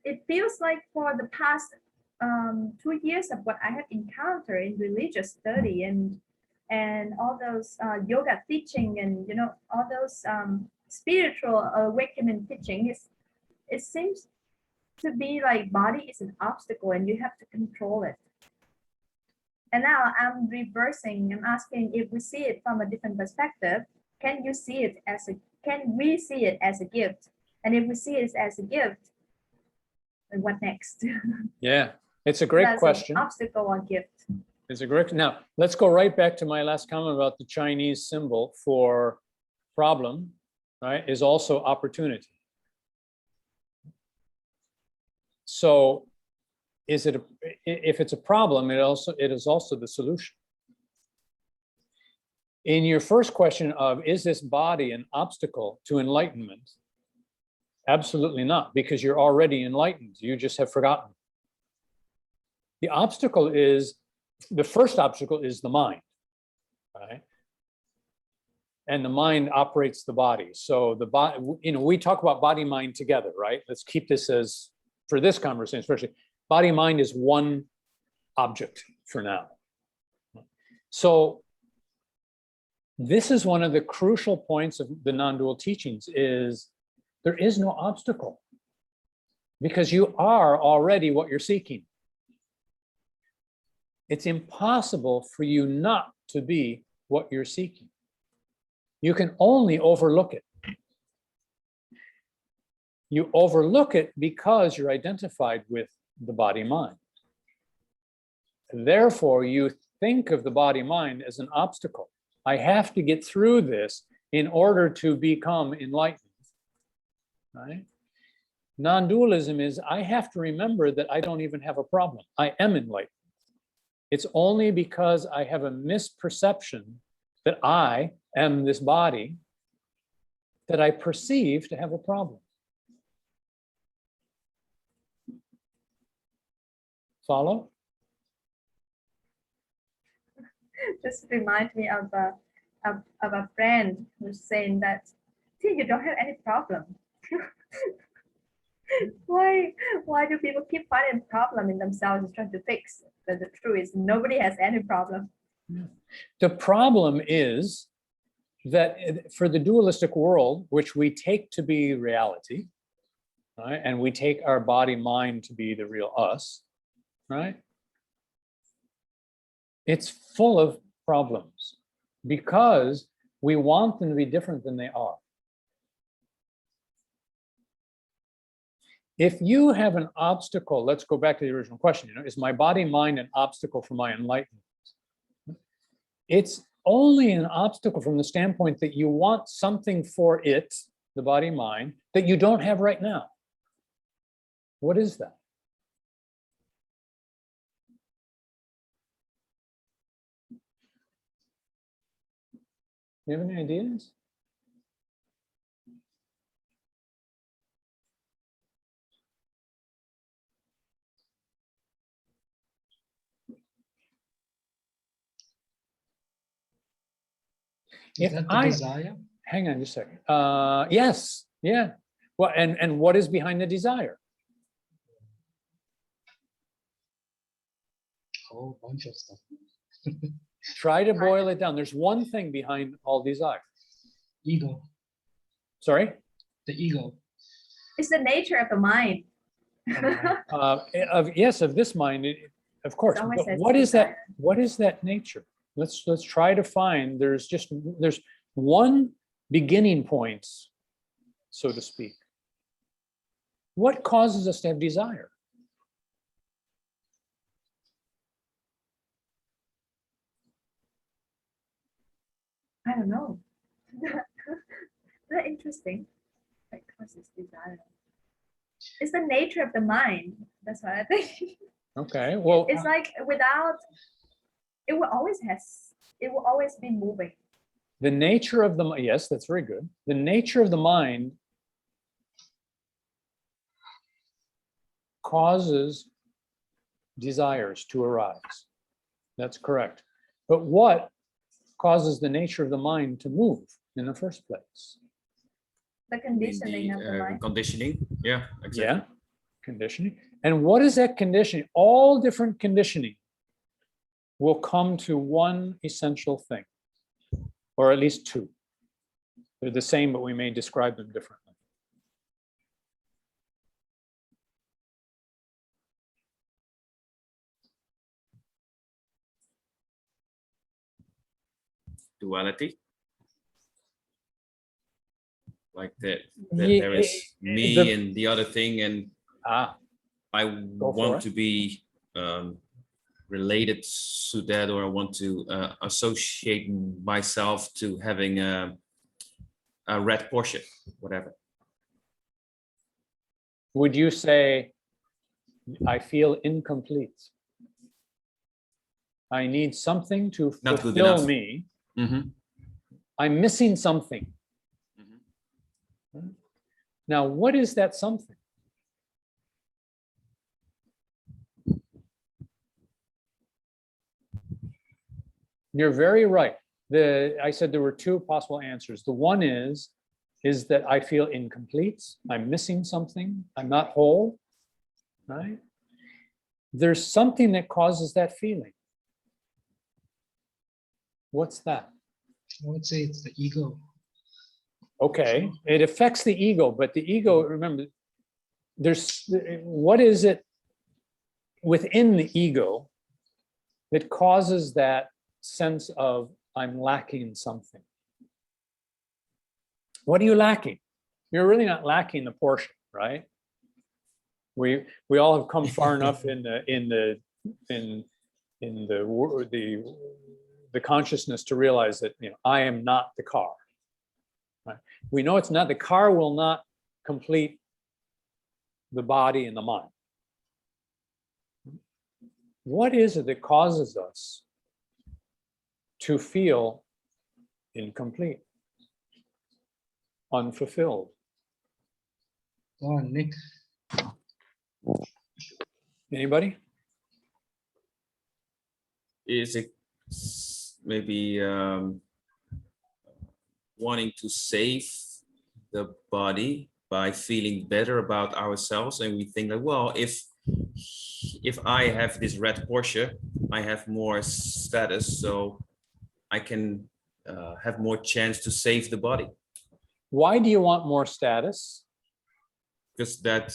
it feels like for the past 2 years of what I have encountered in religious study and all those yoga teaching, and all those spiritual awakening teaching, it seems to be like body is an obstacle and you have to control it. And now I'm reversing. I'm asking, if we see it from a different perspective, can we see it as a gift? And if we see it as a gift, then what next? Yeah, it's a great That's question. an obstacle or gift. It's a great. Now, let's go right back to my last comment about the Chinese symbol for problem, right, is also opportunity. So if it's a problem, it is also the solution. In your first question of, is this body an obstacle to enlightenment? Absolutely not, because you're already enlightened. You just have forgotten. The first obstacle is the mind, right? And the mind operates the body. So the body, we talk about body mind together, right? Let's keep this as, for this conversation especially, body mind is one object for now. So this is one of the crucial points of the non-dual teachings, is there is no obstacle, because you are already what you're seeking. It's impossible for you not to be what you're seeking. You can only overlook it. You overlook it because you're identified with the body-mind. Therefore, you think of the body-mind as an obstacle. I have to get through this in order to become enlightened, right? Non-dualism is, I have to remember that I don't even have a problem. I am enlightened. It's only because I have a misperception that I am this body that I perceive to have a problem. Follow? Just remind me of a friend who's saying that, see, you don't have any problem. Why do people keep finding a problem in themselves and trying to fix? But the truth is, nobody has any problem. The problem is that for the dualistic world, which we take to be reality, right, and we take our body mind to be the real us, right, it's full of problems because we want them to be different than they are. If you have an obstacle, let's go back to the original question, is my body mind an obstacle for my enlightenment? It's only an obstacle from the standpoint that you want something for it, the body mind, that you don't have right now. What is that? Do you have any ideas? Is that the desire? Hang on just a second. Yes, yeah. Well, and what is behind the desire? A whole bunch of stuff. Try to boil it down. There's one thing behind all desire. Ego. Sorry? The ego. It's the nature of the mind. Yes, of this mind, of course. always But has what is that? desire. What is that nature? Let's try to find. There's one beginning point, so to speak. What causes us to have desire? I don't know. Very interesting. What causes desire? It's the nature of the mind. That's what I think. Okay, well, It's like without, it will always be moving. the nature of the, yes, that's very good. The nature of the mind causes desires to arise. That's correct. But what causes the nature of the mind to move in the first place? The I mean, conditioning of the mind. conditioning. Yeah, exactly. Yeah, conditioning. And what is that conditioning? All different conditioning will come to one essential thing, or at least two. They're the same, but we may describe them differently. Duality. Like that Ye- there is me the- and the other thing, and Ah, I for want it. to be related to that, or I want to associate myself to having a red Porsche, whatever. would you say, I feel incomplete? I need something to Not good fulfill enough. me. Mm-hmm. I'm missing something. Now, what is that something? You're very right. I said there were two possible answers. The one is that I feel incomplete. I'm missing something. I'm not whole, right? There's something that causes that feeling. What's that? I would say it's the ego. Okay, it affects the ego, but the ego, remember, what is it within the ego that causes that sense of I'm lacking something? What are you lacking? You're really not lacking the Porsche, right? We all have come far enough in the consciousness to realize that, you know, I am not the car. Right? We know it's not, the car will not complete the body and the mind. What is it that causes us to feel incomplete, unfulfilled? Go on, Nick. Anybody? Is it maybe wanting to save the body by feeling better about ourselves, and we think like, well, if I have this red Porsche, I have more status, so I can have more chance to save the body, Why do you want more status? because that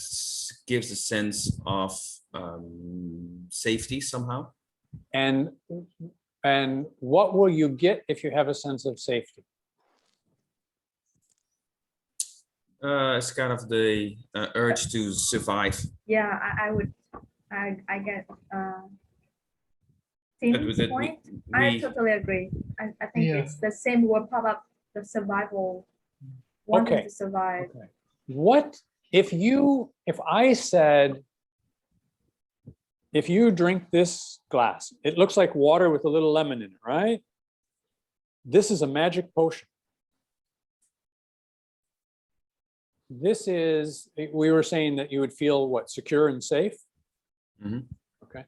gives a sense of safety somehow. And what will you get if you have a sense of safety? It's kind of the urge to survive. Yeah, I get Tim's that point. I totally agree. I think Yeah. it's the same word pop up, the survival, wanting Okay. to survive. Okay. What if I said, if you drink this glass, it looks like water with a little lemon in it, right? This is a magic potion. This is, we were saying that you would feel what, secure and safe? Mhm. Okay.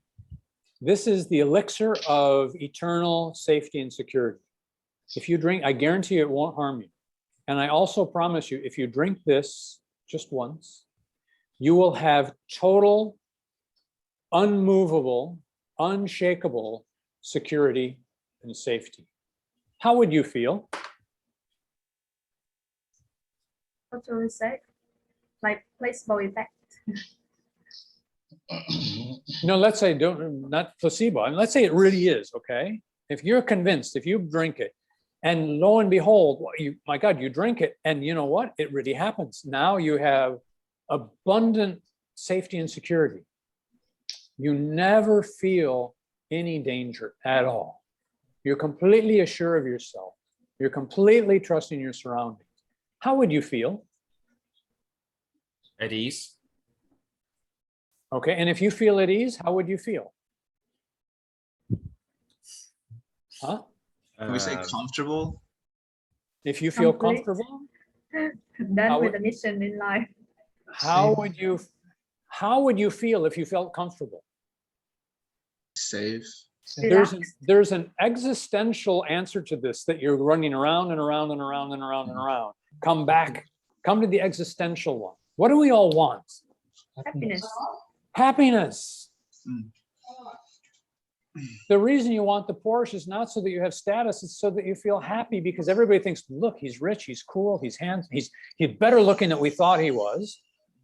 This is the elixir of eternal safety and security. If you drink, I guarantee you it won't harm you. And I also promise you, if you drink this just once, you will have total, unmovable, unshakable security and safety. How would you feel? Totally safe. like placebo effect. No, let's say not placebo, and let's say it really is, okay? If you're convinced, if you drink it, and lo and behold, my God, you drink it, and you know what? It really happens. Now you have abundant safety and security. You never feel any danger at all. You're completely assured of yourself. You're completely trusting your surroundings. How would you feel? At ease. Okay, and if you feel at ease, how would you feel? Huh? Can we say Um, comfortable? If you feel Complete. comfortable, Done How with would- the mission in life. how Safe. would you feel if you felt comfortable? Safe. There's an existential answer to this that you're running around and around and around and around and around. Come back, come to the existential one. What do we all want? Happiness. Happiness. Mm. The reason you want the Porsche is not so that you have status, it's so that you feel happy because everybody thinks, look, he's rich, he's cool, he's handsome, he's better looking than we thought he was,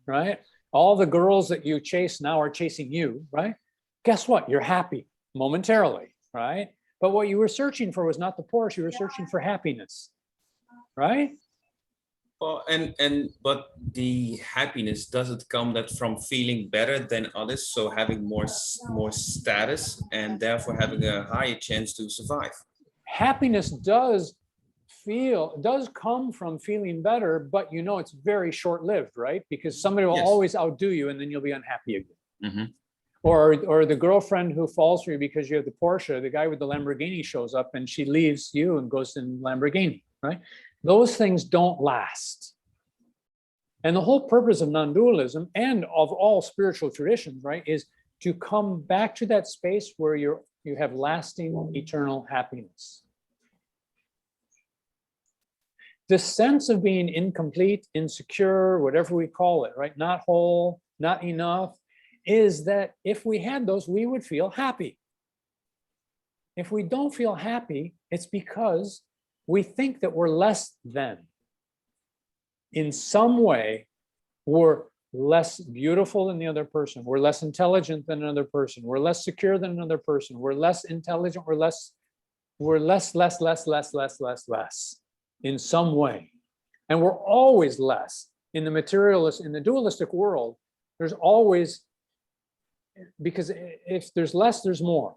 right? All the girls that you chase now are chasing you, right? Guess what? You're happy momentarily, right? But what you were searching for was not the Porsche, you were searching for happiness, right? Well, but the happiness, does it come that from feeling better than others, so having more status and therefore having a higher chance to survive? Happiness does come from feeling better, but you know it's very short-lived, right? Because somebody will Yes. always outdo you and then you'll be unhappy again. Mhm. Or the girlfriend who falls for you because you have the Porsche, the guy with the Lamborghini shows up and she leaves you and goes in Lamborghini, right? Those things don't last. And the whole purpose of non-dualism and of all spiritual traditions, right, is to come back to that space where you have lasting eternal happiness. The sense of being incomplete, insecure, whatever we call it, right, not whole, not enough, is that if we had those, we would feel happy. If we don't feel happy, it's because we think that we're less than. In some way, we're less beautiful than the other person. We're less intelligent than another person. We're less secure than another person. We're less intelligent. We're less in some way. And we're always less. In the materialist, in the dualistic world, there's always, because if there's less, there's more.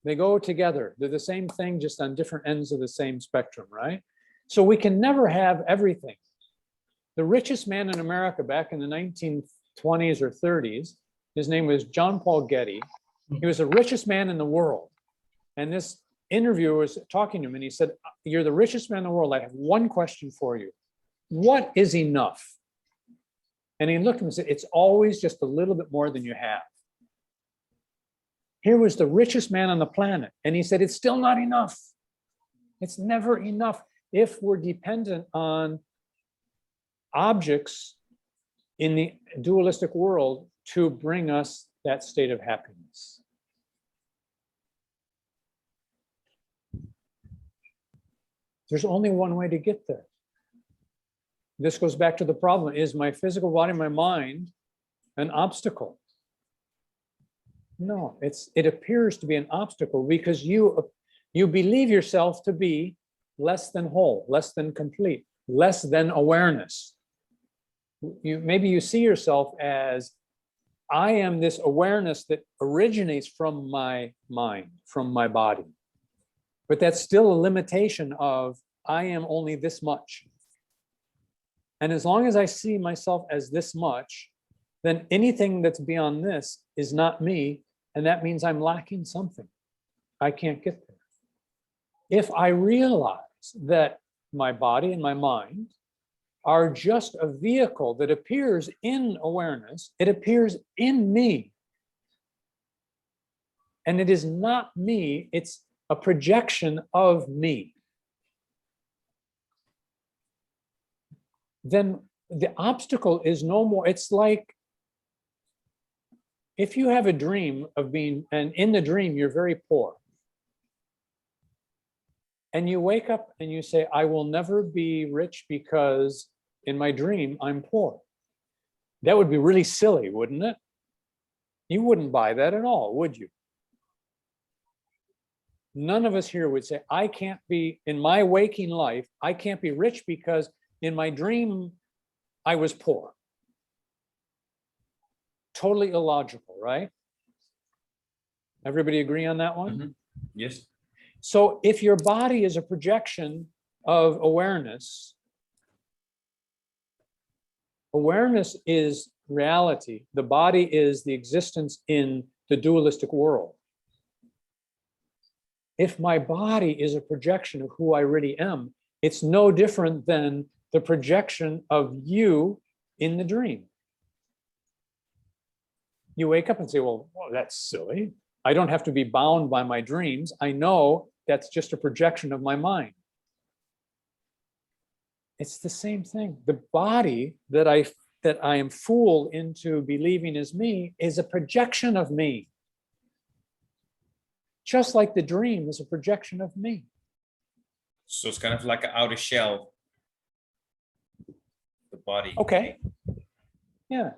They go together. They're the same thing, just on different ends of the same spectrum, right? So we can never have everything. The richest man in America back in the 1920s or 30s, his name was John Paul Getty. He was the richest man in the world. And this interviewer was talking to him and he said, you're the richest man in the world. I have one question for you. What is enough? And he looked at him and said, it's always just a little bit more than you have. Here was the richest man on the planet. And he said, it's still not enough. It's never enough if we're dependent on objects in the dualistic world to bring us that state of happiness. There's only one way to get there. This goes back to the problem, is my physical body, my mind, an obstacle? No, it appears to be an obstacle because you believe yourself to be less than whole, less than complete, less than awareness. Maybe you see yourself as, I am this awareness that originates from my mind, from my body. But that's still a limitation of, I am only this much. And as long as I see myself as this much, then anything that's beyond this is not me, and that means I'm lacking something. I can't get there. If I realize that my body and my mind are just a vehicle that appears in awareness, it appears in me, and it is not me, it's a projection of me, then the obstacle is no more. It's like if you have a dream of being, and in the dream you're very poor, and you wake up and you say, I will never be rich because in my dream I'm poor. That would be really silly, wouldn't it? You wouldn't buy that at all, would you? None of us here would say, I can't be, in my waking life, I can't be rich because in my dream, I was poor. Totally illogical, right? Everybody agree on that one? Mhm. Yes. So if your body is a projection of awareness, awareness is reality. The body is the existence in the dualistic world. If my body is a projection of who I really am, it's no different than the projection of you in the dream. You wake up and say, well, that's silly. I don't have to be bound by my dreams. I know that's just a projection of my mind. It's the same thing. The body that I am fooled into believing is me is a projection of me. Just like the dream is a projection of me. So it's kind of like an outer shell. The body. Okay. Yeah.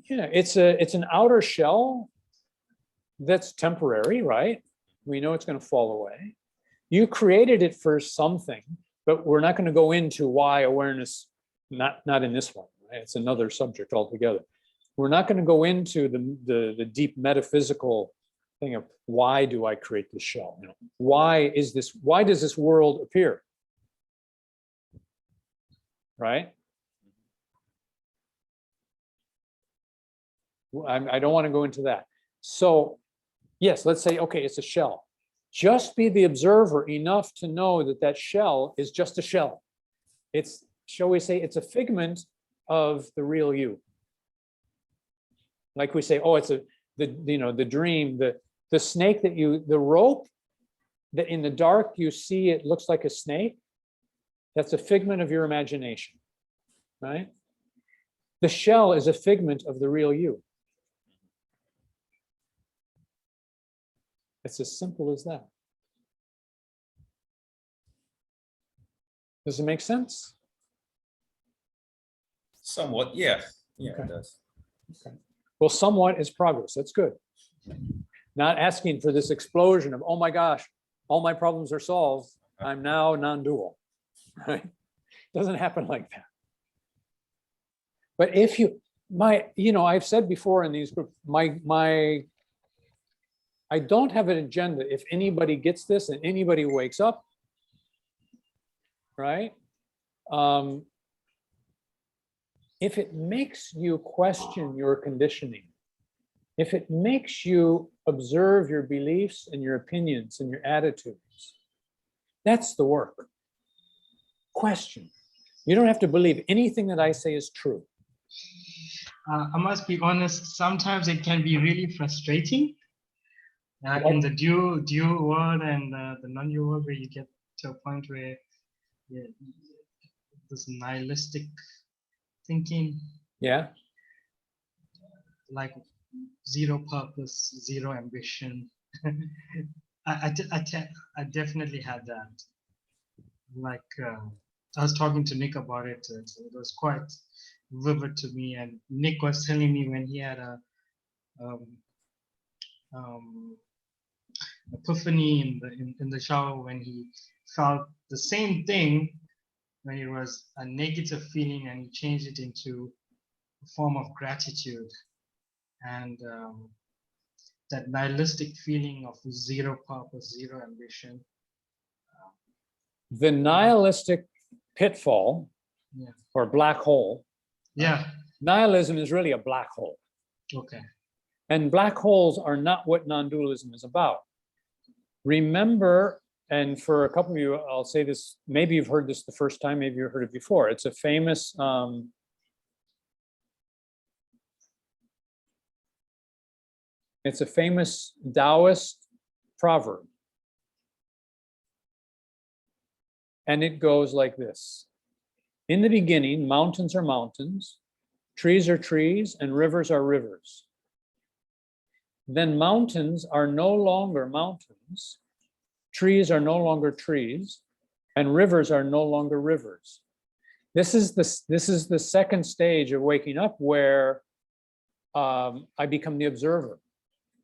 Yeah. It's an outer shell that's temporary, right? We know it's going to fall away. You created it for something, but we're not going to go into why awareness, not in this one, right? It's another subject altogether. We're not going to go into the deep metaphysical thing of why do I create this shell? You know, why does this world appear? Right? I don't want to go into that. So yes, let's say, okay, it's a shell. Just be the observer enough to know that that shell is just a shell. It's, shall we say, it's a figment of the real you. Like we say, oh, it's the dream, the snake that the rope that in the dark you see, it looks like a snake. That's a figment of your imagination, right? The shell is a figment of the real you. It's as simple as that. Does it make sense? Somewhat, yeah. Yeah, Okay. it does. Okay. Well, somewhat is progress. That's good. Not asking for this explosion of, oh my gosh, all my problems are solved. I'm now non-dual. Right? Doesn't happen like that. But if I've said before in these groups, I don't have an agenda. If anybody gets this and anybody wakes up, right? If it makes you question your conditioning, if it makes you observe your beliefs and your opinions and your attitudes, that's the work. Question. You don't have to believe anything that I say is true. I must be honest, sometimes it can be really frustrating in the dual world and the non-dual world, where you get to a point where this nihilistic thinking, Yeah. like zero purpose, zero ambition. I definitely had that. Like I was talking to Nick about it. It was quite vivid to me, and Nick was telling me when he had a epiphany in the shower, when he felt the same thing, when it was a negative feeling, and he changed it into a form of gratitude, and that nihilistic feeling of zero purpose, zero ambition. The nihilistic pitfall, Yeah. or black hole. Yeah. Nihilism is really a black hole. Okay. And black holes are not what non-dualism is about. Remember, and for a couple of you, I'll say this, maybe you've heard this the first time, maybe you've heard it before. It's a famous Taoist proverb. And it goes like this. In the beginning, mountains are mountains, trees are trees, and rivers are rivers. Then mountains are no longer mountains, trees are no longer trees, and rivers are no longer rivers. This is the second stage of waking up where I become the observer,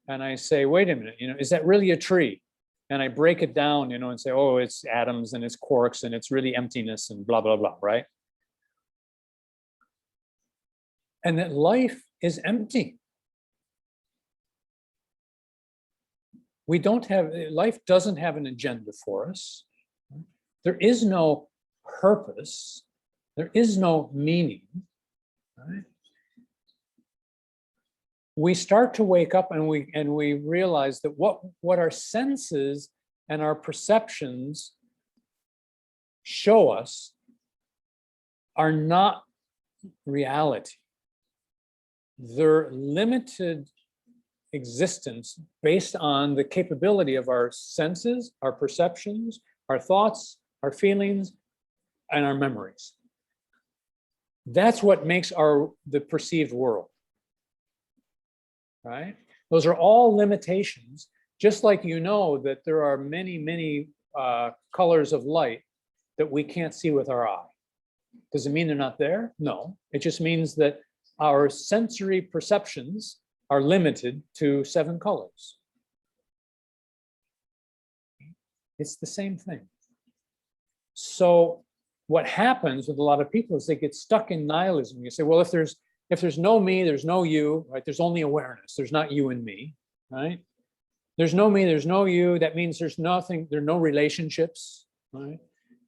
and I say, wait a minute, is that really a tree? And I break it down, and say, oh, it's atoms and it's quarks and it's really emptiness and blah, blah, blah, right? And that life is empty. Life doesn't have an agenda for us. There is no purpose. There is no meaning, right? We start to wake up and we realize that what our senses and our perceptions show us are not reality. They're limited existence based on the capability of our senses, our perceptions, our thoughts, our feelings, and our memories. That's what makes the perceived world, right? Those are all limitations, just like that there are many, many colors of light that we can't see with our eye. Does it mean they're not there? No, it just means that our sensory perceptions are limited to 7 colors. It's the same thing. So what happens with a lot of people is they get stuck in nihilism. You say, well, if there's no me, there's no you, right? There's only awareness. There's not you and me, right? There's no me, there's no you. That means there's nothing, there are no relationships, right?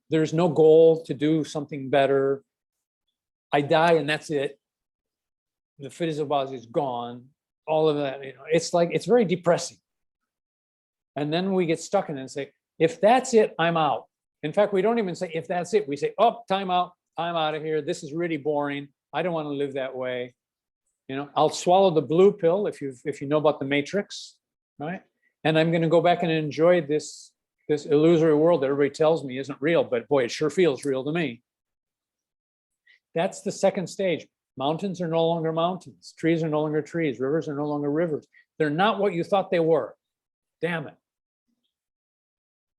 There's no goal to do something better. I die and that's it. The physical is gone. All of that, it's very depressing. And then we get stuck in it and say, if that's it, I'm out. In fact, we don't even say, if that's it, we say, oh, time out, I'm out of here. This is really boring. I don't want to live that way. I'll swallow the blue pill if you know about the Matrix, right? And I'm going to go back and enjoy this illusory world that everybody tells me isn't real, but boy, it sure feels real to me. That's the second stage. Mountains are no longer mountains. Trees are no longer trees. Rivers are no longer rivers. They're not what you thought they were. Damn it.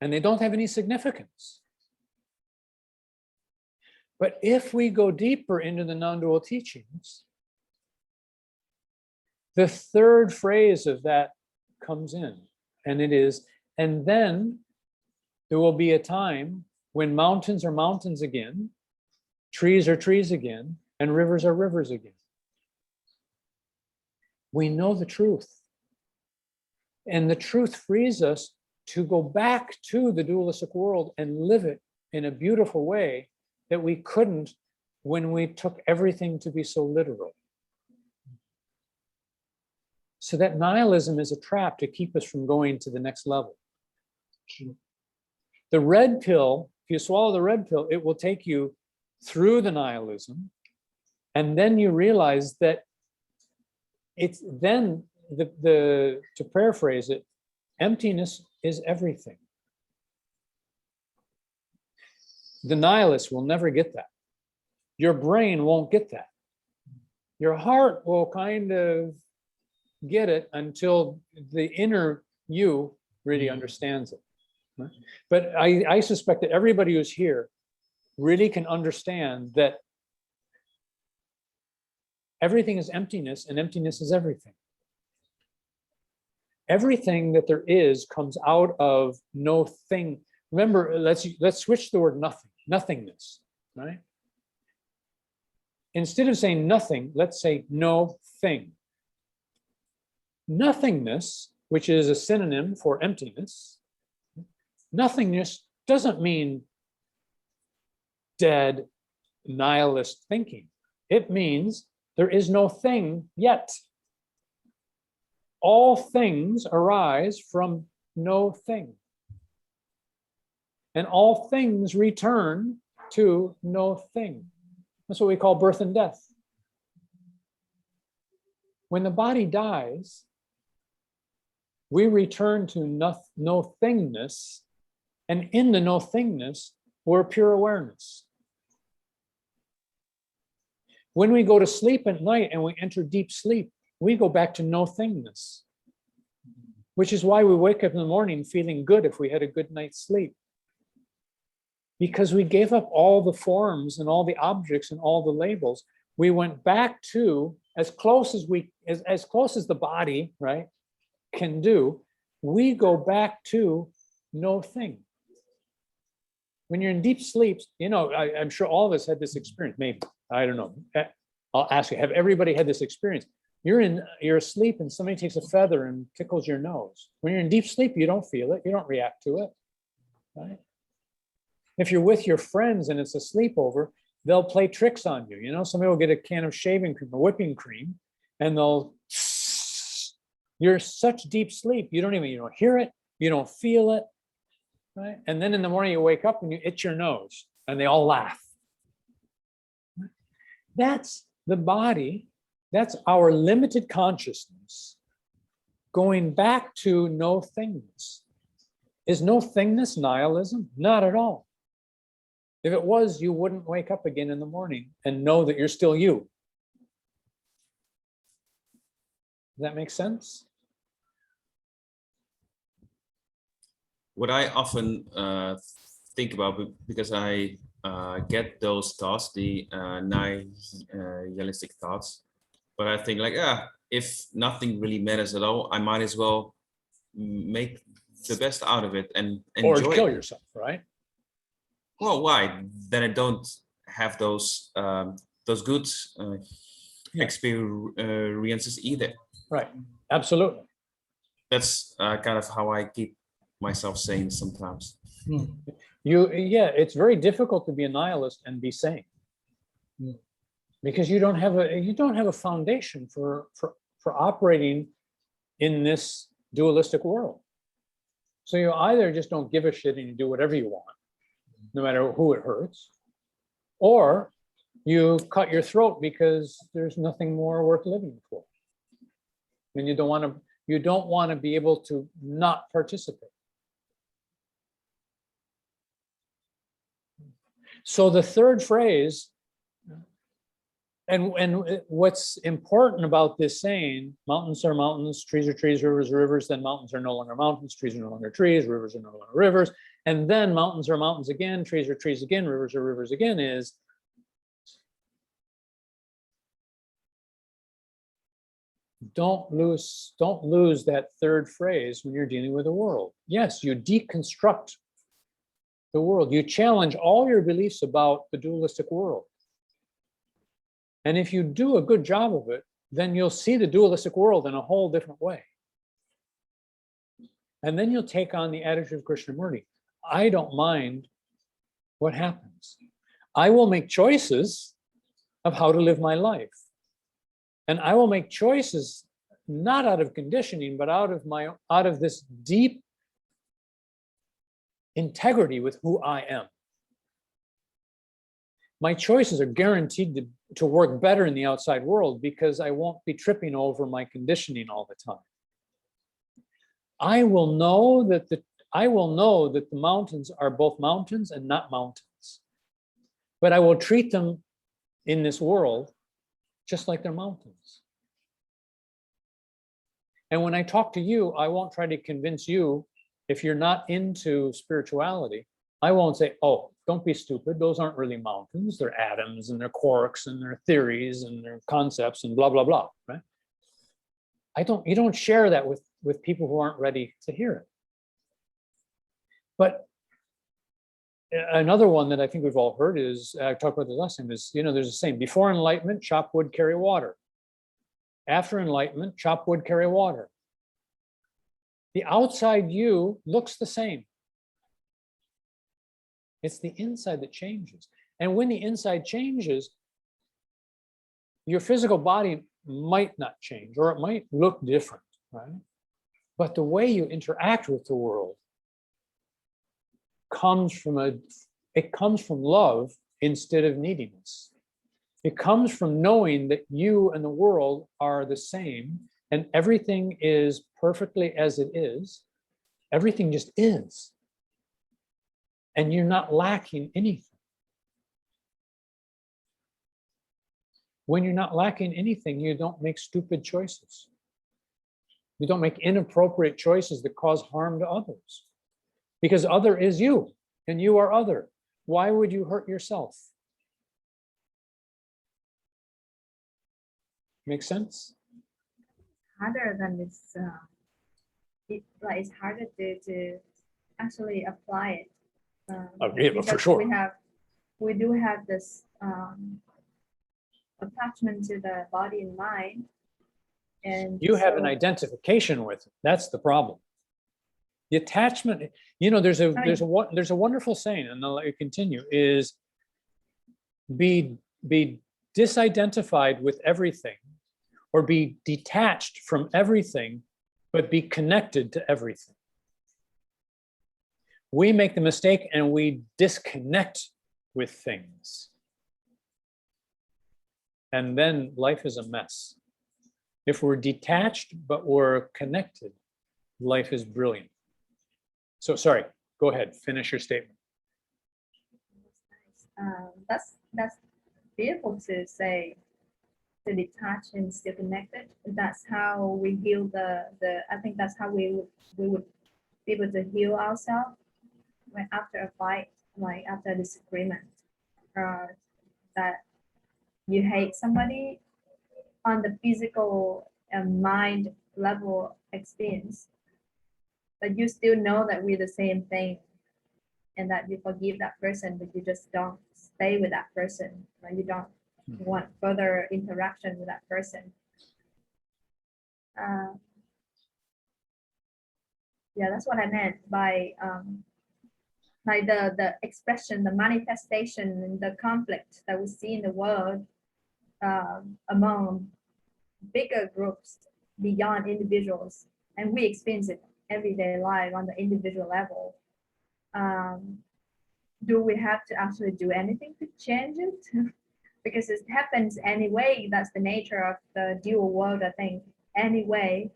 And they don't have any significance. But if we go deeper into the non-dual teachings, the third phrase of that comes in, and it is, and then there will be a time when mountains are mountains again, trees are trees again, and rivers are rivers again. We know the truth. And the truth frees us to go back to the dualistic world and live it in a beautiful way that we couldn't when we took everything to be so literal. So that nihilism is a trap to keep us from going to the next level. The red pill, if you swallow the red pill, it will take you through the nihilism. And then you realize that it's then, to paraphrase it, emptiness is everything. The nihilist will never get that. Your brain won't get that. Your heart will kind of get it until the inner you really understands it. Right? But I suspect that everybody who's here really can understand that everything is emptiness and emptiness is everything. Everything that there is comes out of no thing. Remember, let's switch the word nothing, nothingness, right? Instead of saying nothing, let's say no thing. Nothingness, which is a synonym for emptiness, nothingness doesn't mean dead, nihilist thinking. It means there is no thing yet. All things arise from no thing. And all things return to no thing. That's what we call birth and death. When the body dies, we return to no thingness, and in the no thingness, we're pure awareness. When we go to sleep at night and we enter deep sleep, we go back to no thingness, which is why we wake up in the morning feeling good if we had a good night's sleep. because we gave up all the forms and all the objects and all the labels. We went back to as close as the body, right, can do. We go back to no thing. When you're in deep sleep, I'm sure all of us had this experience. Maybe, I don't know. I'll ask you, have everybody had this experience? You're asleep and somebody takes a feather and tickles your nose. When you're in deep sleep, you don't feel it. You don't react to it, right? If you're with your friends and it's a sleepover, they'll play tricks on you. Somebody will get a can of shaving cream or whipping cream and you're such deep sleep. You don't hear it. You don't feel it, right? And then in the morning you wake up and you itch your nose and they all laugh. That's the body. That's our limited consciousness going back to no thingness. Is no thingness nihilism? Not at all. If it was, you wouldn't wake up again in the morning and know that you're still you. Does that make sense? What I often think about, because I get those thoughts, the nihilistic thoughts, but I think like, if nothing really matters at all, I might as well make the best out of it and enjoy or kill yourself, right? Well, why? Then I don't have those good experiences either. Right. Absolutely. That's kind of how I keep myself sane sometimes. It's very difficult to be a nihilist and be sane, because you don't have a foundation for operating in this dualistic world. So you either just don't give a shit and you do whatever you want, no matter who it hurts, or you cut your throat because there's nothing more worth living for, and you don't want to be able to not participate. So the third phrase, and what's important about this saying, mountains are mountains, trees are trees, rivers are rivers, then mountains are no longer mountains, trees are no longer trees, rivers are no longer rivers, and then mountains are mountains again, trees are trees again, rivers are rivers again, is don't lose that third phrase when you're dealing with the world. Yes, you deconstruct the world. You challenge all your beliefs about the dualistic world. And if you do a good job of it, then you'll see the dualistic world in a whole different way. And then you'll take on the attitude of Krishnamurti. I don't mind what happens. I will make choices of how to live my life. And I will make choices not out of conditioning, but out of this deep integrity with who I am. My choices are guaranteed to work better in the outside world because I won't be tripping over my conditioning all the time. I will know that the mountains are both mountains and not mountains, but I will treat them in this world just like they're mountains. And when I talk to you, I won't try to convince you, if you're not into spirituality, I won't say, oh, don't be stupid. Those aren't really mountains. They're atoms and they're quarks and they're theories and they're concepts and blah, blah, blah, right? You don't share that with people who aren't ready to hear it. But another one that I think we've all heard is, I talked about this last time, is, there's a saying, before enlightenment, chop wood, carry water. After enlightenment, chop wood, carry water. The outside you looks the same. It's the inside that changes. And when the inside changes, your physical body might not change, or it might look different, right? But the way you interact with the world comes from love instead of neediness. It comes from knowing that you and the world are the same and everything is perfectly as it is. Everything just is. And you're not lacking anything. When you're not lacking anything, you don't make stupid choices. You don't make inappropriate choices that cause harm to others. Because other is you, and you are other. why would you hurt yourself? Make sense? Harder than this. It's harder to actually apply it. Yeah, for Because sure. we do have this attachment to the body and mind, and You have an so- identification with it. That's the problem. The attachment, you know, there's a wonderful saying, and I'll let you continue, is be disidentified with everything, or be detached from everything, but be connected to everything. We make the mistake and we disconnect with things. And then life is a mess. If we're detached, but we're connected, life is brilliant. So sorry, go ahead, finish your statement. That's beautiful to say, to detach and still connected. That's how we heal I think that's how we would be able to heal ourselves when after a fight, like after a disagreement, that you hate somebody on the physical and mind level experience, but you still know that we're the same thing, and that you forgive that person, but you just don't stay with that person, like you don't want further interaction with that person. Yeah, that's what I meant by like the expression, the manifestation, and the conflict that we see in the world among bigger groups beyond individuals, and we experience it everyday life on the individual level. Do we have to actually do anything to change it? Because it happens anyway. That's the nature of the dual world, I think. Anyway,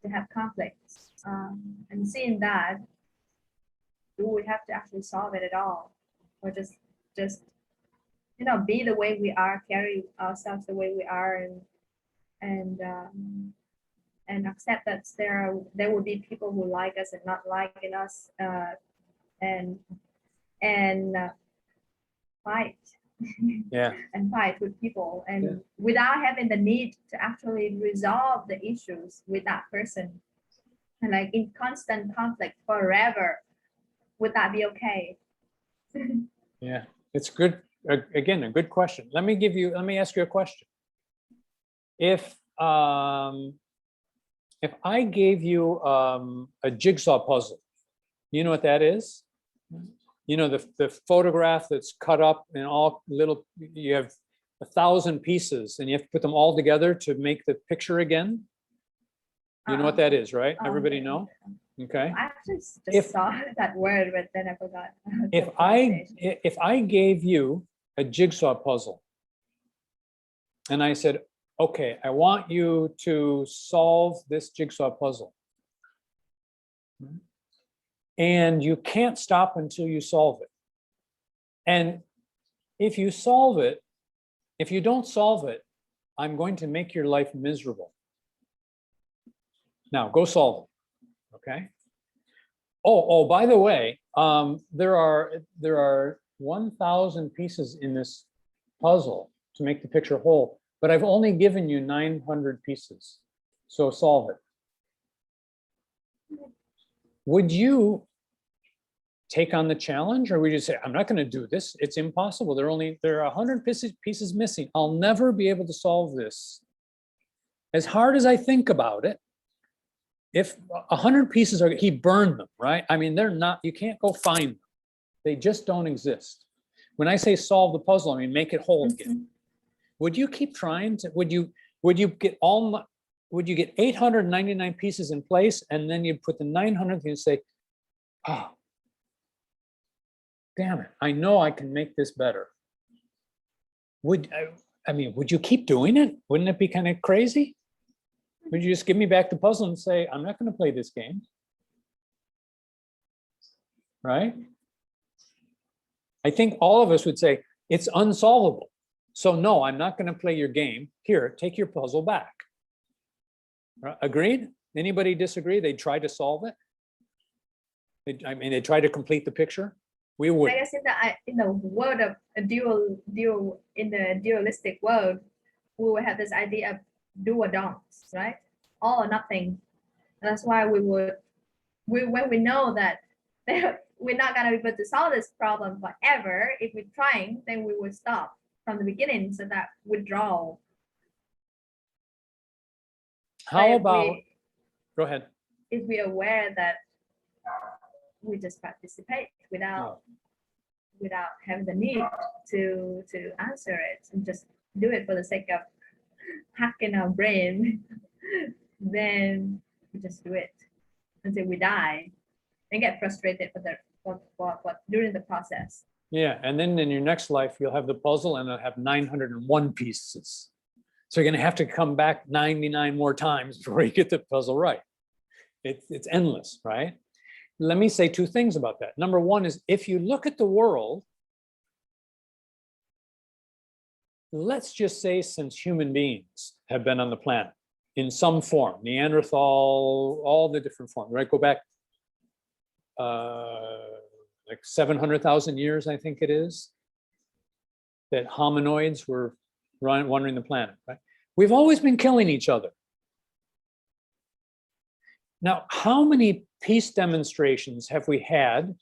to have conflicts, and seeing that, do we have to actually solve it at all, or just you know, be the way we are, carry ourselves the way we are, and accept that there will be people who like us and not liking us, and fight. Yeah. And fight with people, and without having the need to actually resolve the issues with that person, and like in constant conflict forever, would that be okay? Yeah, it's good. Again, a good question. Let me ask you a question. If I gave you a jigsaw puzzle, you know what that is? You know, the photograph that's cut up in all little, you have 1,000 pieces and you have to put them all together to make the picture again. You know what that is, right? Everybody know? Okay. I actually just saw that word, but then I forgot. If I gave you a jigsaw puzzle and I said, okay, I want you to solve this jigsaw puzzle, and you can't stop until you solve it. And if you solve it, if you don't solve it, I'm going to make your life miserable. Now go solve it, okay? Oh, by the way, there are 1,000 pieces in this puzzle to make the picture whole, but I've only given you 900 pieces. So solve it. Would you take on the challenge, or would you say, I'm not going to do this? It's impossible. There are 100 pieces missing. I'll never be able to solve this. As hard as I think about it, if 100 pieces are, he burned them, right? I mean, they're not, you can't go find them. They just don't exist. When I say solve the puzzle, I mean, make it whole again. Would you keep trying to, would you get 899 pieces in place, and then you'd put the 900th and say, oh, damn it, I know I can make this better. Would you keep doing it? Wouldn't it be kind of crazy? Would you just give me back the puzzle and say, I'm not going to play this game? Right? I think all of us would say, it's unsolvable. So no, I'm not going to play your game. Here, take your puzzle back. Agreed? Anybody disagree? They tried to solve it? They tried to complete the picture? We would. I guess in the world of a in the dualistic world, we will have this idea of do or don't, right? All or nothing. That's why when we know that we're not gonna be able to solve this problem forever, if we're trying, then we will stop from the beginning, so that withdrawal. How about, go ahead. If we're aware that we just participate without having the need to answer it, and just do it for the sake of hacking our brain, then we just do it until we die and get frustrated for during the process. Yeah, and then in your next life, you'll have the puzzle and it'll have 901 pieces. So you're gonna have to come back 99 more times before you get the puzzle right. It's endless, right? Let me say two things about that. Number one is, if you look at the world, let's just say since human beings have been on the planet in some form, Neanderthal, all the different forms, right? Go back like 700,000 years, I think it is, that hominoids were wandering the planet, right? We've always been killing each other. Now, how many peace demonstrations have we had,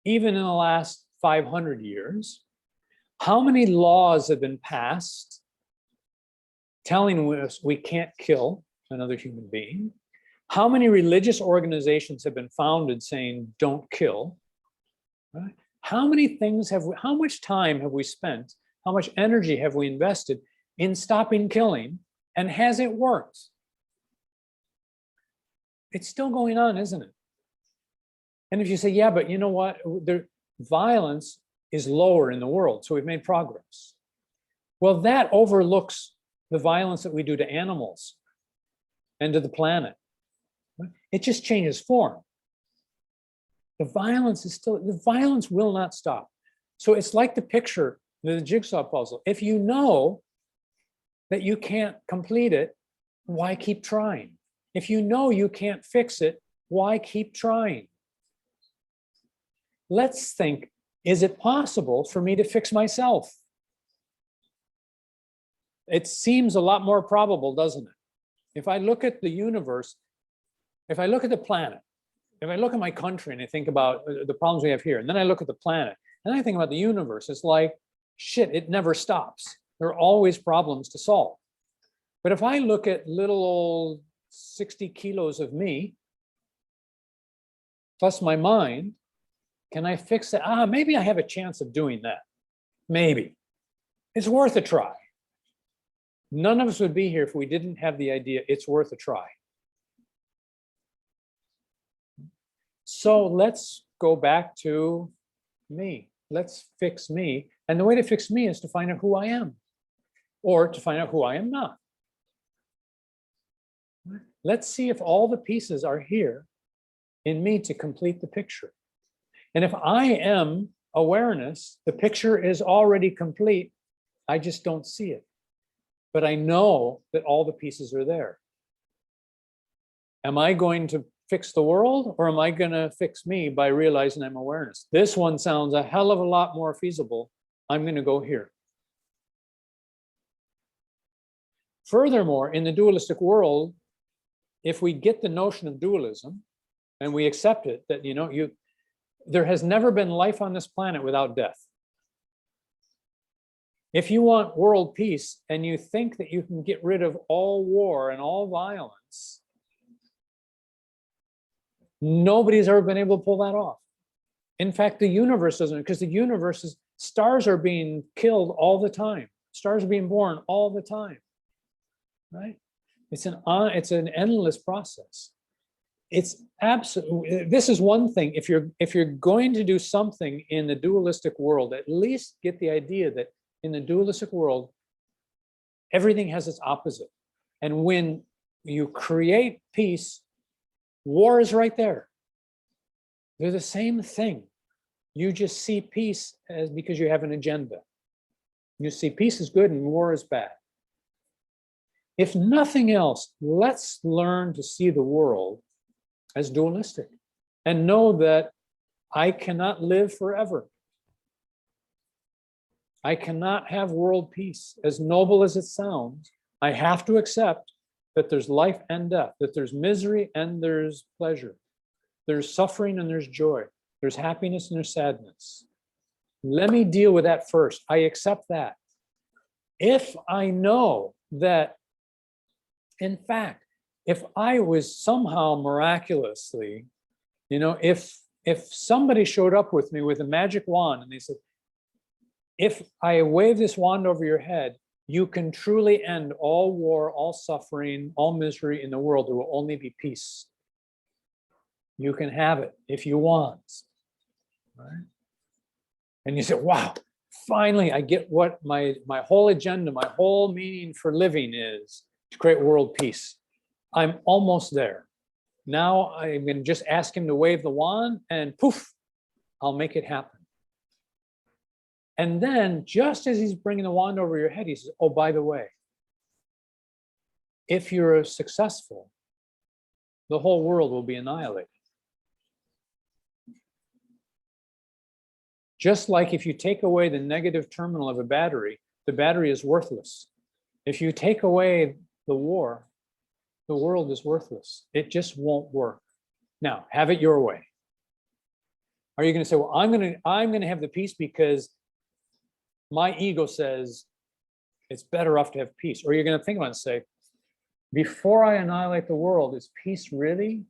even in the last 500 years? How many laws have been passed telling us we can't kill another human being? How many religious organizations have been founded saying don't kill? Right? How many things have we, how much time have we spent, how much energy have we invested in stopping killing, and has it worked? It's still going on, isn't it? And if you say, yeah, but you know what, violence is lower in the world, so we've made progress. Well, that overlooks the violence that we do to animals and to the planet. It just changes form. The violence is still, the violence will not stop. So it's like the picture, the jigsaw puzzle. If you know that you can't complete it, why keep trying? If you know you can't fix it, why keep trying? Let's think, is it possible for me to fix myself? It seems a lot more probable, doesn't it? If I look at the universe, if I look at the planet, if I look at my country and I think about the problems we have here, and then I look at the planet, and I think about the universe, it's like, shit, it never stops. There are always problems to solve. But if I look at little old 60 kilos of me, plus my mind, can I fix it? Maybe I have a chance of doing that. Maybe. It's worth a try. None of us would be here if we didn't have the idea it's worth a try. So let's go back to me. Let's fix me. And the way to fix me is to find out who I am, or to find out who I am not. Let's see if all the pieces are here in me to complete the picture. And if I am awareness, the picture is already complete. I just don't see it. But I know that all the pieces are there. Am I going to fix the world, or am I going to fix me by realizing I'm awareness? This one sounds a hell of a lot more feasible. I'm going to go here. Furthermore, in the dualistic world, if we get the notion of dualism and we accept it, that there has never been life on this planet without death. If you want world peace and you think that you can get rid of all war and all violence, nobody's ever been able to pull that off. In fact, the universe doesn't, because the universe is, stars are being killed all the time. Stars are being born all the time, right? It's an endless process. It's absolutely, this is one thing. If you're going to do something in the dualistic world, at least get the idea that in the dualistic world, everything has its opposite. And when you create peace, war is right there. They're the same thing. You just see peace as because you have an agenda. You see peace is good and war is bad. If nothing else, let's learn to see the world as dualistic and know that I cannot live forever. I cannot have world peace. As noble as it sounds, I have to accept that there's life and death, that there's misery and there's pleasure. There's suffering and there's joy. There's happiness and there's sadness. Let me deal with that first. I accept that. If I know that, in fact, if I was somehow miraculously, if somebody showed up with me with a magic wand and they said, if I wave this wand over your head, you can truly end all war, all suffering, all misery in the world. There will only be peace. You can have it if you want. Right? And you say, wow, finally I get what my whole agenda, my whole meaning for living is to create world peace. I'm almost there. Now I'm going to just ask him to wave the wand and poof, I'll make it happen. And then just as he's bringing the wand over your head, he says, oh, by the way, if you're successful, the whole world will be annihilated. Just like if you take away the negative terminal of a battery, the battery is worthless. If you take away the war, the world is worthless. It just won't work. Now, have it your way. Are you going to say, well, I'm going to have the peace because my ego says it's better off to have peace? Or you're going to think about it and say, before I annihilate the world, is peace really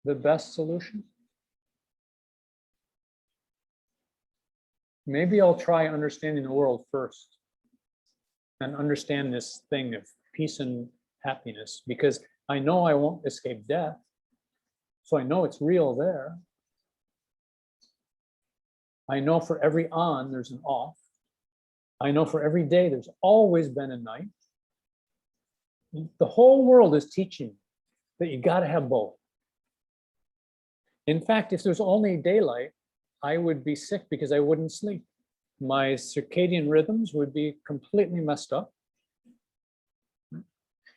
the best solution? Maybe I'll try understanding the world first and understand this thing of peace and happiness, because I know I won't escape death. So I know it's real there. I know for every on, there's an off. I know for every day, there's always been a night. The whole world is teaching that you got to have both. In fact, if there's only daylight, I would be sick because I wouldn't sleep. My circadian rhythms would be completely messed up.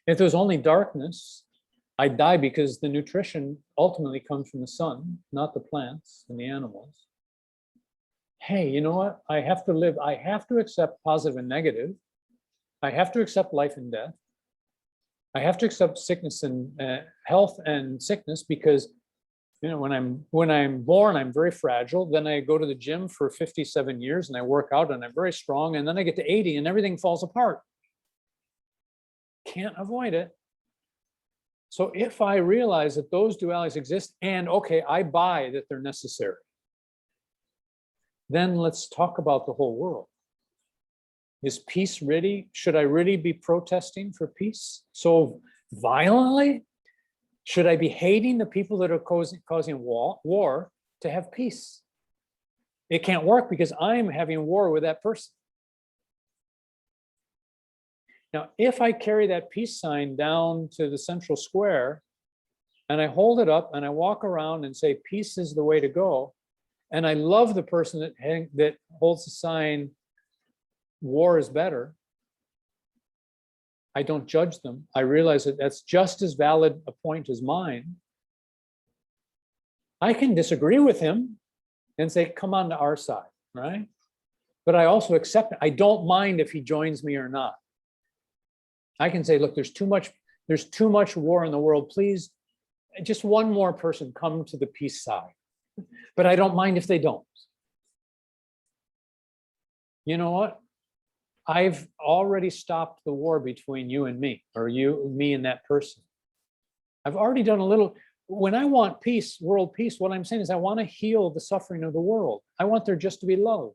If there's only darkness, I'd die because the nutrition ultimately comes from the sun, not the plants and the animals. Hey, you know what? I have to live. I have to accept positive and negative. I have to accept life and death. I have to accept sickness and health and sickness, because when I'm born, I'm very fragile. Then I go to the gym for 57 years and I work out and I'm very strong. And then I get to 80 and everything falls apart. Can't avoid it. So if I realize that those dualities exist and okay, I buy that they're necessary, then let's talk about the whole world. Is peace really, should I really be protesting for peace so violently? Should I be hating the people that are causing war to have peace? It can't work because I'm having war with that person. Now, if I carry that peace sign down to the central square and I hold it up and I walk around and say, peace is the way to go, and I love the person that holds the sign, war is better, I don't judge them. I realize that that's just as valid a point as mine. I can disagree with him and say, come on to our side, right? But I also accept it. I don't mind if he joins me or not. I can say, look, there's too much war in the world. Please, just one more person come to the peace side. But I don't mind if they don't. You know what? I've already stopped the war between you and me, or me and that person. I've already done a little. When I want peace, world peace, what I'm saying is I want to heal the suffering of the world. I want there just to be love.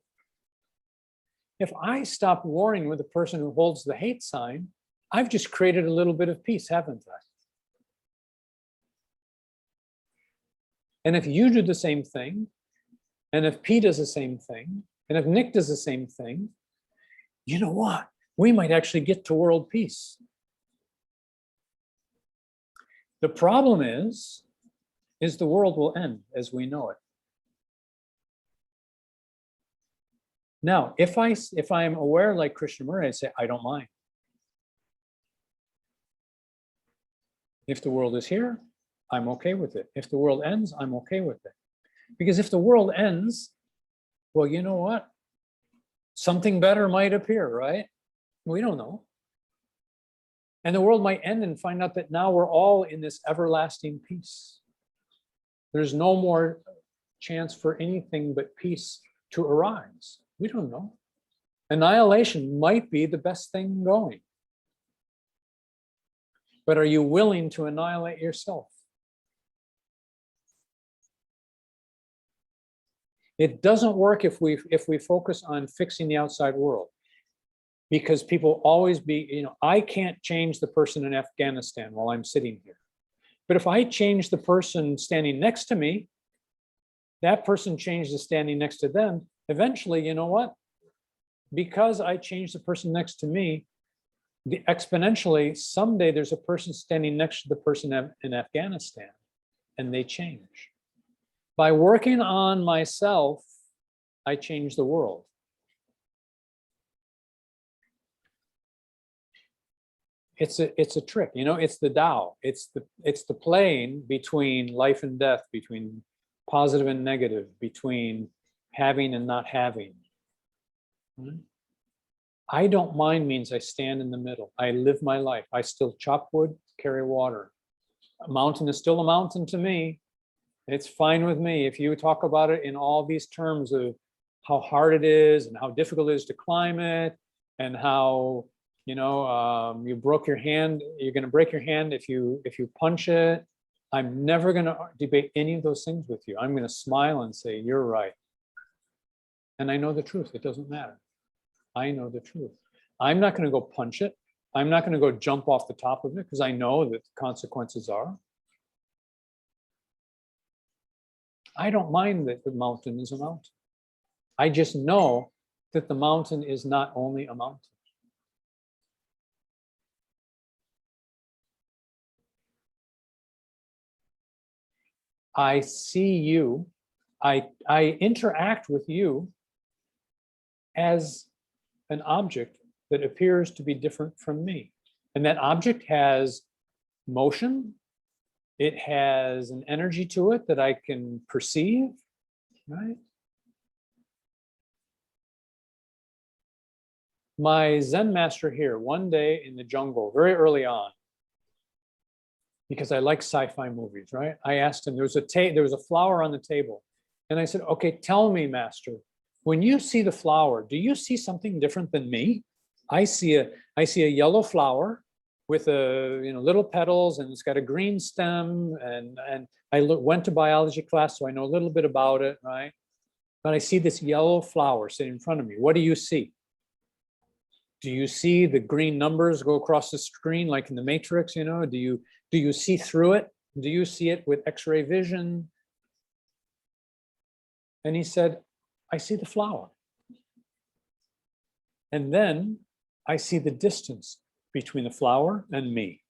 If I stop warring with the person who holds the hate sign, I've just created a little bit of peace, haven't I? And if you do the same thing, and if P does the same thing, and if Nick does the same thing, you know what? We might actually get to world peace. The problem is the world will end as we know it. Now, if I'm aware like Krishnamurti, I say, I don't mind. If the world is here, I'm okay with it. If the world ends, I'm okay with it. Because if the world ends, well, you know what? Something better might appear, right? We don't know. And the world might end and find out that now we're all in this everlasting peace. There's no more chance for anything but peace to arise. We don't know. Annihilation might be the best thing going. But are you willing to annihilate yourself? It doesn't work if we focus on fixing the outside world, because people always be, I can't change the person in Afghanistan while I'm sitting here. But if I change the person standing next to me, that person changes standing next to them. Eventually, you know what? Because I changed the person next to me, exponentially, someday there's a person standing next to the person in Afghanistan, and they change. By working on myself, I change the world. It's a trick, it's the Tao. It's the playing between life and death, between positive and negative, between having and not having. I don't mind means I stand in the middle. I live my life. I still chop wood, carry water. A mountain is still a mountain to me. It's fine with me. If you talk about it in all these terms of how hard it is and how difficult it is to climb it, and how you broke your hand, you're going to break your hand if you punch it. I'm never going to debate any of those things with you. I'm going to smile and say, you're right. And I know the truth. It doesn't matter. I know the truth. I'm not going to go punch it. I'm not going to go jump off the top of it, because I know that the consequences are. I don't mind that the mountain is a mountain. I just know that the mountain is not only a mountain. I see you, I interact with you as an object that appears to be different from me. And that object has motion, it has an energy to it that I can perceive, right? My Zen master here, one day in the jungle, very early on, because I like sci-fi movies, right? I asked him, there was a flower on the table. And I said, okay, tell me, master, when you see the flower, do you see something different than me? I see a yellow flower with little petals, and it's got a green stem, and I went to biology class, so I know a little bit about it, right? But I see this yellow flower sitting in front of me. What do you see? Do you see the green numbers go across the screen like in the Matrix? Do you see through it? Do you see it with X-ray vision? And he said, I see the flower. And then I see the distance between the flower and me.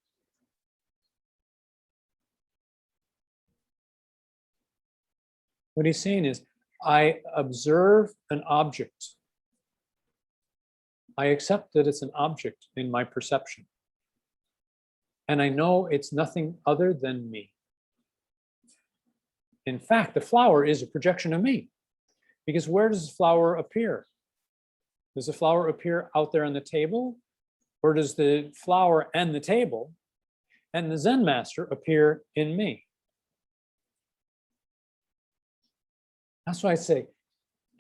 What he's saying is, I observe an object. I accept that it's an object in my perception. And I know it's nothing other than me. In fact, the flower is a projection of me. Because where does the flower appear? Does the flower appear out there on the table? Or does the flower and the table and the Zen master appear in me? That's why I say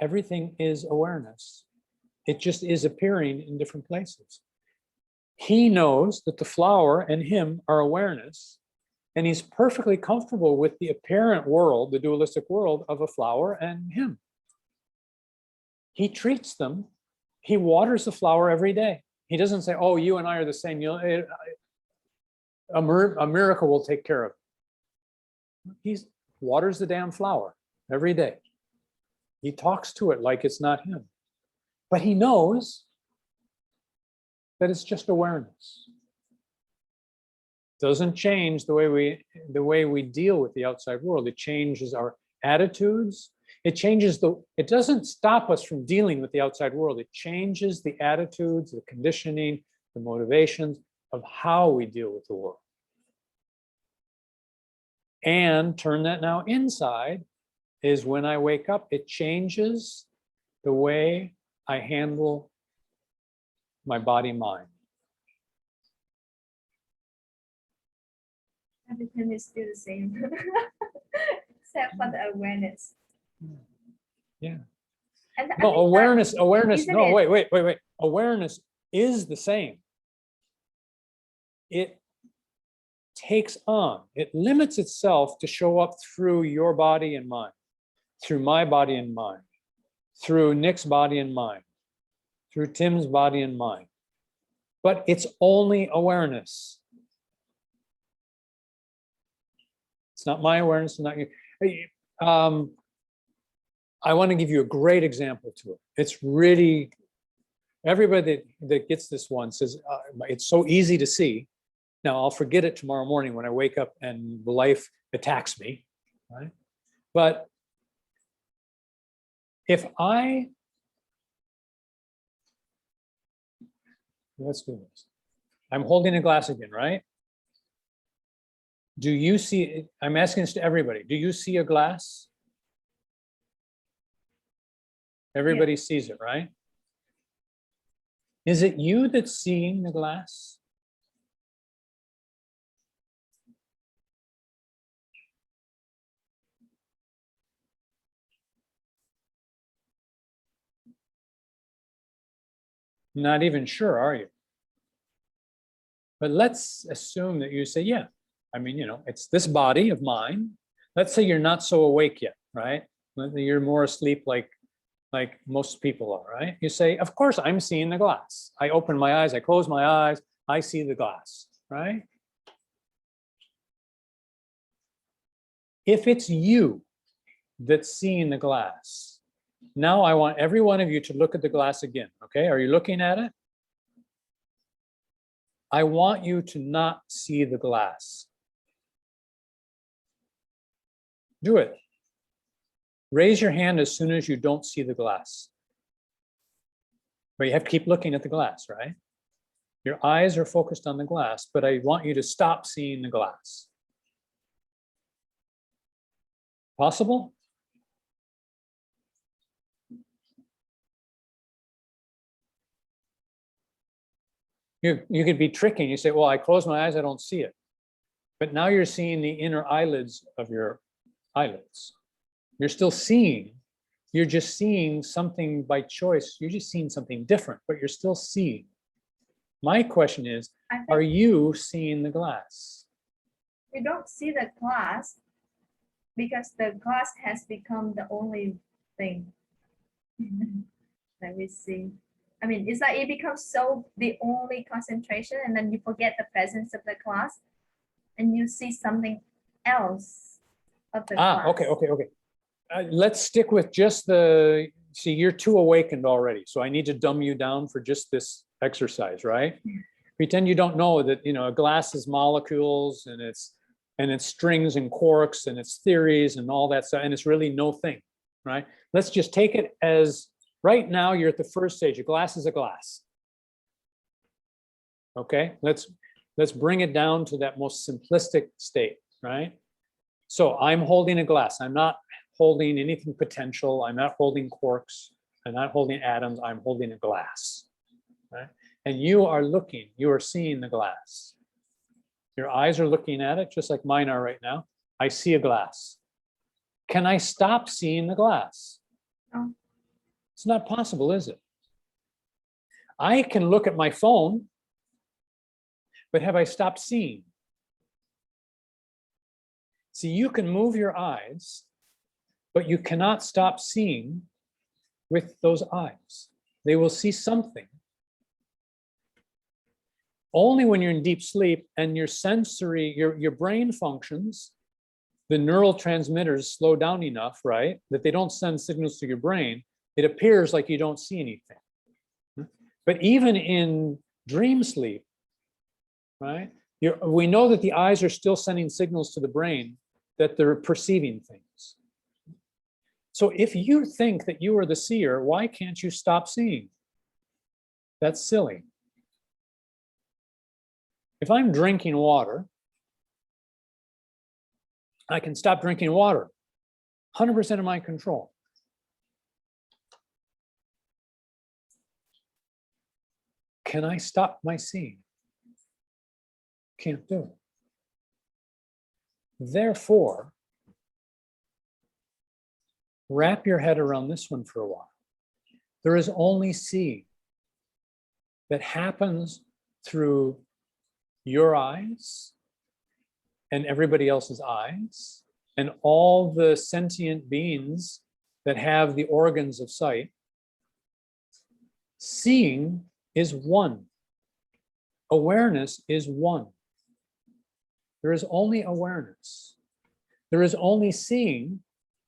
everything is awareness. It just is appearing in different places. He knows that the flower and him are awareness, and he's perfectly comfortable with the apparent world, the dualistic world of a flower and him. He treats them, he waters the flower every day. He doesn't say, oh, you and I are the same. A miracle will take care of it. He waters the damn flower every day. He talks to it like it's not him. But he knows that it's just awareness. Doesn't change the way we deal with the outside world. It changes our attitudes. It doesn't stop us from dealing with the outside world. It changes the attitudes, the conditioning, the motivations of how we deal with the world. And turn that now inside is when I wake up, it changes the way I handle my body mind. Everything is still the same, except for the awareness. Yeah. And I No, think awareness, isn't no, it- wait. Awareness is the same. It takes on, it limits itself to show up through your body and mind, through my body and mind, through Nick's body and mind, through Tim's body and mind. But it's only awareness. It's not my awareness, it's not you. I want to give you a great example to it. It's really, everybody that gets this one says, it's so easy to see. Now I'll forget it tomorrow morning when I wake up and life attacks me, right? But if let's do this. I'm holding a glass again, right? Do you see, I'm asking this to everybody. Do you see a glass? Everybody sees it, right? Is it you that's seeing the glass? Not even sure, are you? But let's assume that you say, yeah, I mean, it's this body of mine. Let's say you're not so awake yet, right? You're more asleep like most people are, right? You say, of course, I'm seeing the glass. I open my eyes, I close my eyes, I see the glass, right? If it's you that's seeing the glass, now I want every one of you to look at the glass again, okay? Are you looking at it? I want you to not see the glass. Do it. Raise your hand as soon as you don't see the glass. But you have to keep looking at the glass, right? Your eyes are focused on the glass, but I want you to stop seeing the glass. Possible? You could be tricking. You say, well, I close my eyes, I don't see it. But now you're seeing the inner eyelids of your eyelids. You're still seeing. You're just seeing something by choice. You're just seeing something different, but you're still seeing. My question is, are you seeing the glass? We don't see the glass because the glass has become the only thing that we see. I mean, it's like it becomes so the only concentration, and then you forget the presence of the glass, and you see something else of the glass. Okay. Let's stick with just see, you're too awakened already. So I need to dumb you down for just this exercise, right? Pretend you don't know that, a glass is molecules and it's strings and quarks and it's theories and all that stuff. And it's really no thing, right? Let's just take it as right now you're at the first stage. A glass is a glass. Okay, let's bring it down to that most simplistic state, right? So I'm holding a glass. I'm not holding anything potential. I'm not holding quarks. I'm not holding atoms. I'm holding a glass, right? And you are looking, you are seeing the glass. Your eyes are looking at it just like mine are right now. I see a glass. Can I stop seeing the glass? No. It's not possible, is it? I can look at my phone, but have I stopped seeing? See, you can move your eyes, but you cannot stop seeing with those eyes. They will see something. Only when you're in deep sleep and your sensory, your brain functions, the neural transmitters slow down enough, right, that they don't send signals to your brain, it appears like you don't see anything. But even in dream sleep, right, we know that the eyes are still sending signals to the brain that they're perceiving things. So if you think that you are the seer, why can't you stop seeing? That's silly. If I'm drinking water, I can stop drinking water. 100% of my control. Can I stop my seeing? Can't do it. Therefore, wrap your head around this one for a while. There is only seeing that happens through your eyes and everybody else's eyes and all the sentient beings that have the organs of sight. Seeing is one. Awareness is one. There is only awareness. There is only seeing,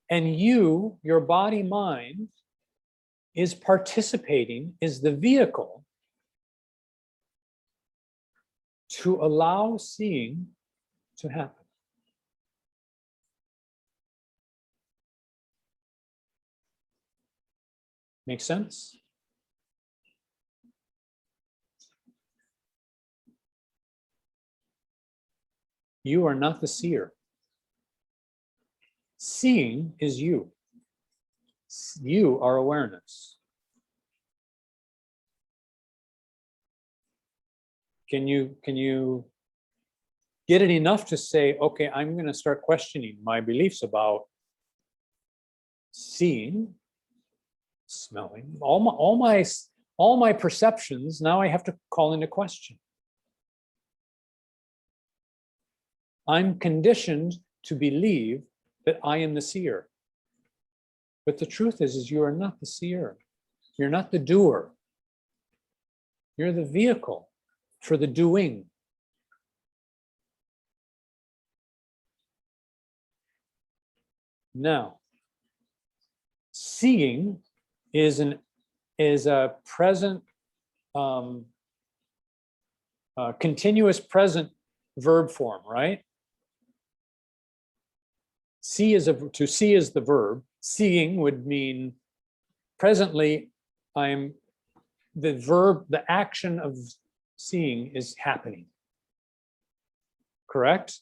and you, your body mind, is participating, is the vehicle to allow seeing to happen. Make sense? You are not the seer. Seeing is you. You are awareness. Can you get it enough to say, okay, I'm going to start questioning my beliefs about seeing, smelling, all my perceptions. Now I have to call into question. I'm conditioned to believe that I am the seer. But the truth is you are not the seer. You're not the doer. You're the vehicle for the doing. Now, seeing is a present, continuous present verb form, right? To see is the verb. Seeing would mean presently the verb, the action of seeing is happening. Correct?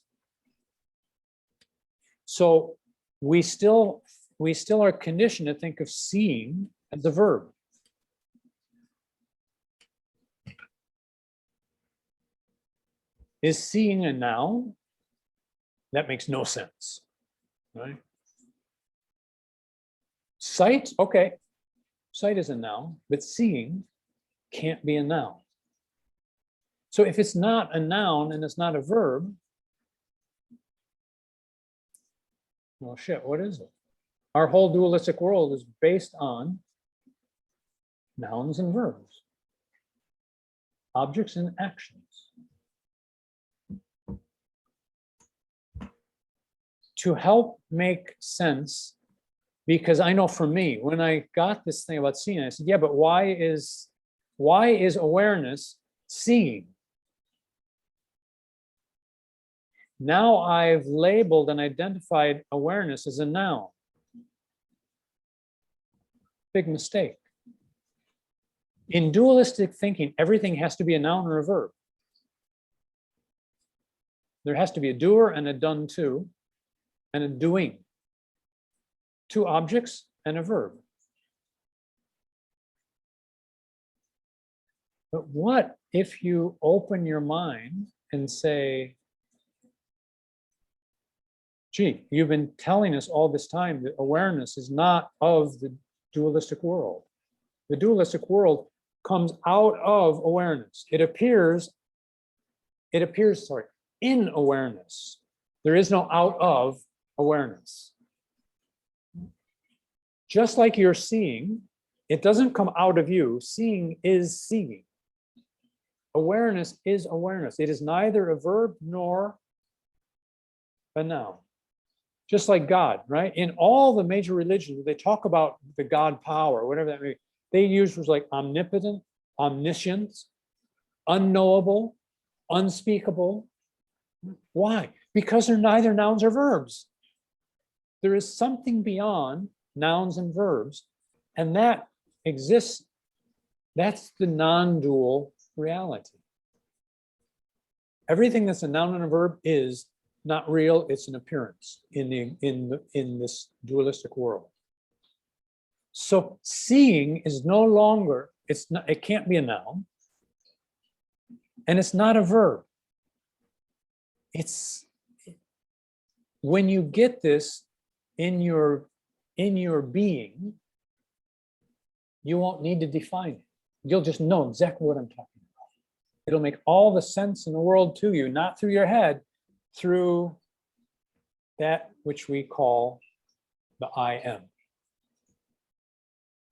So we still are conditioned to think of seeing as a verb. Is seeing a noun? That makes no sense, right? Sight, okay, sight is a noun, but seeing can't be a noun. So if it's not a noun and it's not a verb, well, shit, what is it? Our whole dualistic world is based on nouns and verbs, objects and actions. To help make sense, because I know for me, when I got this thing about seeing, I said, yeah, but why is awareness seeing? Now I've labeled and identified awareness as a noun. Big mistake. In dualistic thinking, everything has to be a noun or a verb. There has to be a doer and a done to, and a doing. Two objects and a verb. But what if you open your mind and say, gee, you've been telling us all this time that awareness is not of the dualistic world. The dualistic world comes out of awareness. It appears, in awareness. There is no out of awareness. Just like you're seeing, it doesn't come out of you. Seeing is seeing. Awareness is awareness. It is neither a verb nor a noun. Just like God, right? In all the major religions, they talk about the God power, whatever that may be. They use words like omnipotent, omniscient, unknowable, unspeakable. Why? Because they're neither nouns or verbs. There is something beyond nouns and verbs, and that exists. That's the non-dual reality. Everything that's a noun and a verb is not real, it's an appearance in this dualistic world. So seeing is no longer, it can't be a noun, and it's not a verb. It's when you get this in your being, you won't need to define it. You'll just know exactly what I'm talking about. It'll make all the sense in the world to you, not through your head, through that which we call the I am.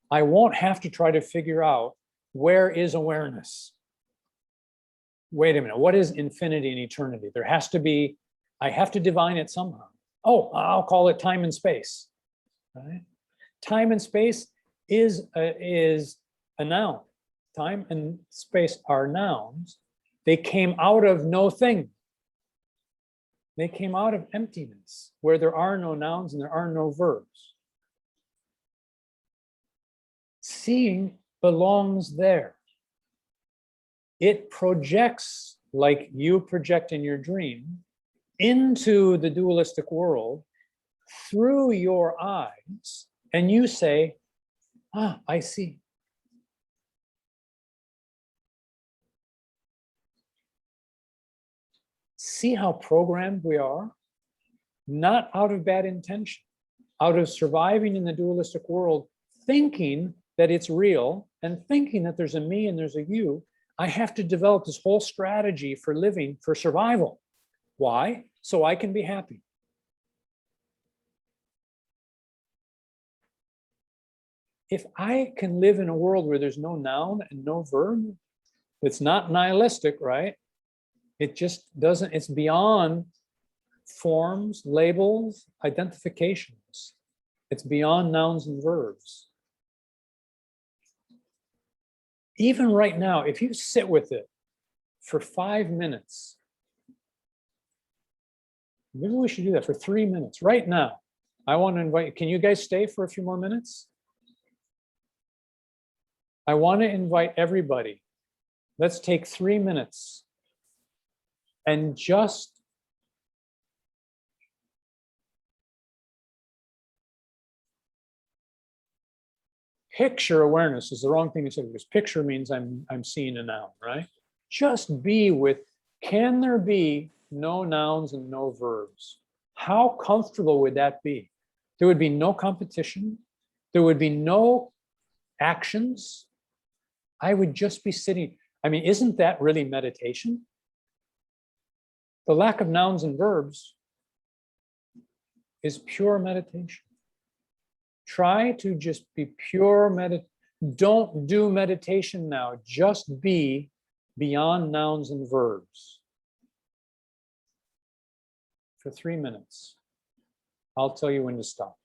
I won't have to try to figure out where is awareness. Wait a minute, what is infinity and eternity? There has to be, I have to divine it somehow. Oh, I'll call it time and space. Right? Time and space is a noun. Time and space are nouns. They came out of no thing. They came out of emptiness, where there are no nouns and there are no verbs. Seeing belongs there. It projects, like you project in your dream, into the dualistic world through your eyes, and you say, ah, I see. See how programmed we are? Not out of bad intention, out of surviving in the dualistic world, thinking that it's real and thinking that there's a me and there's a you. I have to develop this whole strategy for living, for survival. Why? So I can be happy. If I can live in a world where there's no noun and no verb, it's not nihilistic, right? It just doesn't, it's beyond forms, labels, identifications. It's beyond nouns and verbs. Even right now, if you sit with it for 5 minutes, maybe we should do that for 3 minutes right now. I want to invite, can you guys stay for a few more minutes? I want to invite everybody. Let's take 3 minutes and just picture awareness is the wrong thing to say, because picture means I'm seeing a noun, right? Just be with, can there be no nouns and no verbs? How comfortable would that be? There would be no competition. There would be no actions. I would just be sitting. I mean, isn't that really meditation? The lack of nouns and verbs is pure meditation. Try to just be pure meditation. Don't do meditation now. Just be beyond nouns and verbs for 3 minutes. I'll tell you when to stop.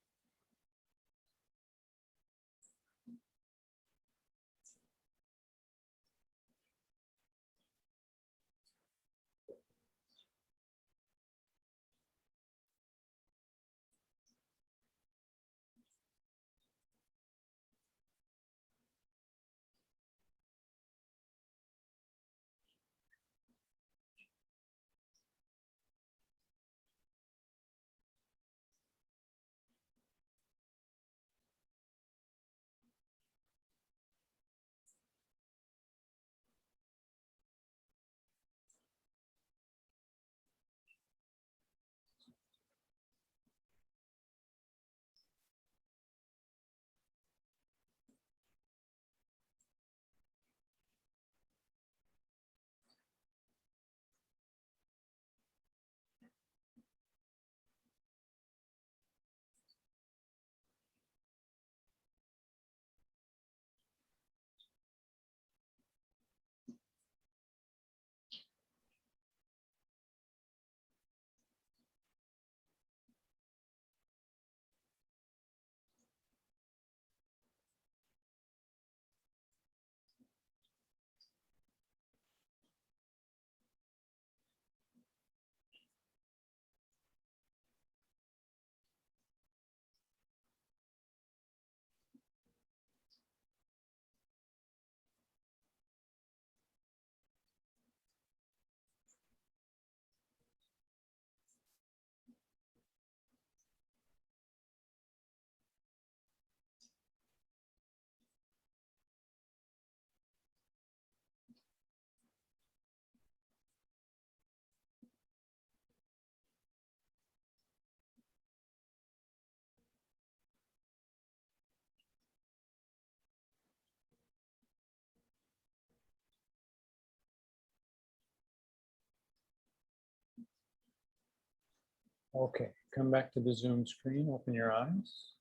Okay, come back to the Zoom screen, open your eyes.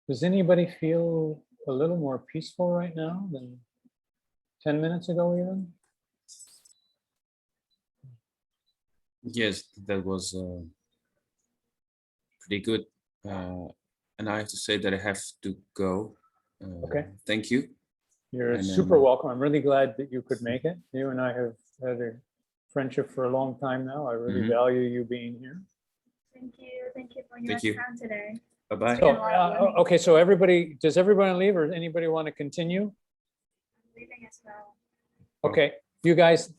Does anybody feel a little more peaceful right now than 10 minutes ago even? Yes, that was pretty good. And I have to say that I have to go. Okay. Thank you. You're And, super welcome. I'm really glad that you could make it. You and I have had a friendship for a long time now. I really value you being here. Thank you. Thank you for your Thank you. time today. Bye-bye. So, a lot of learning. okay, so everybody, does everybody leave or anybody want to continue? Leaving as well. Okay, you guys,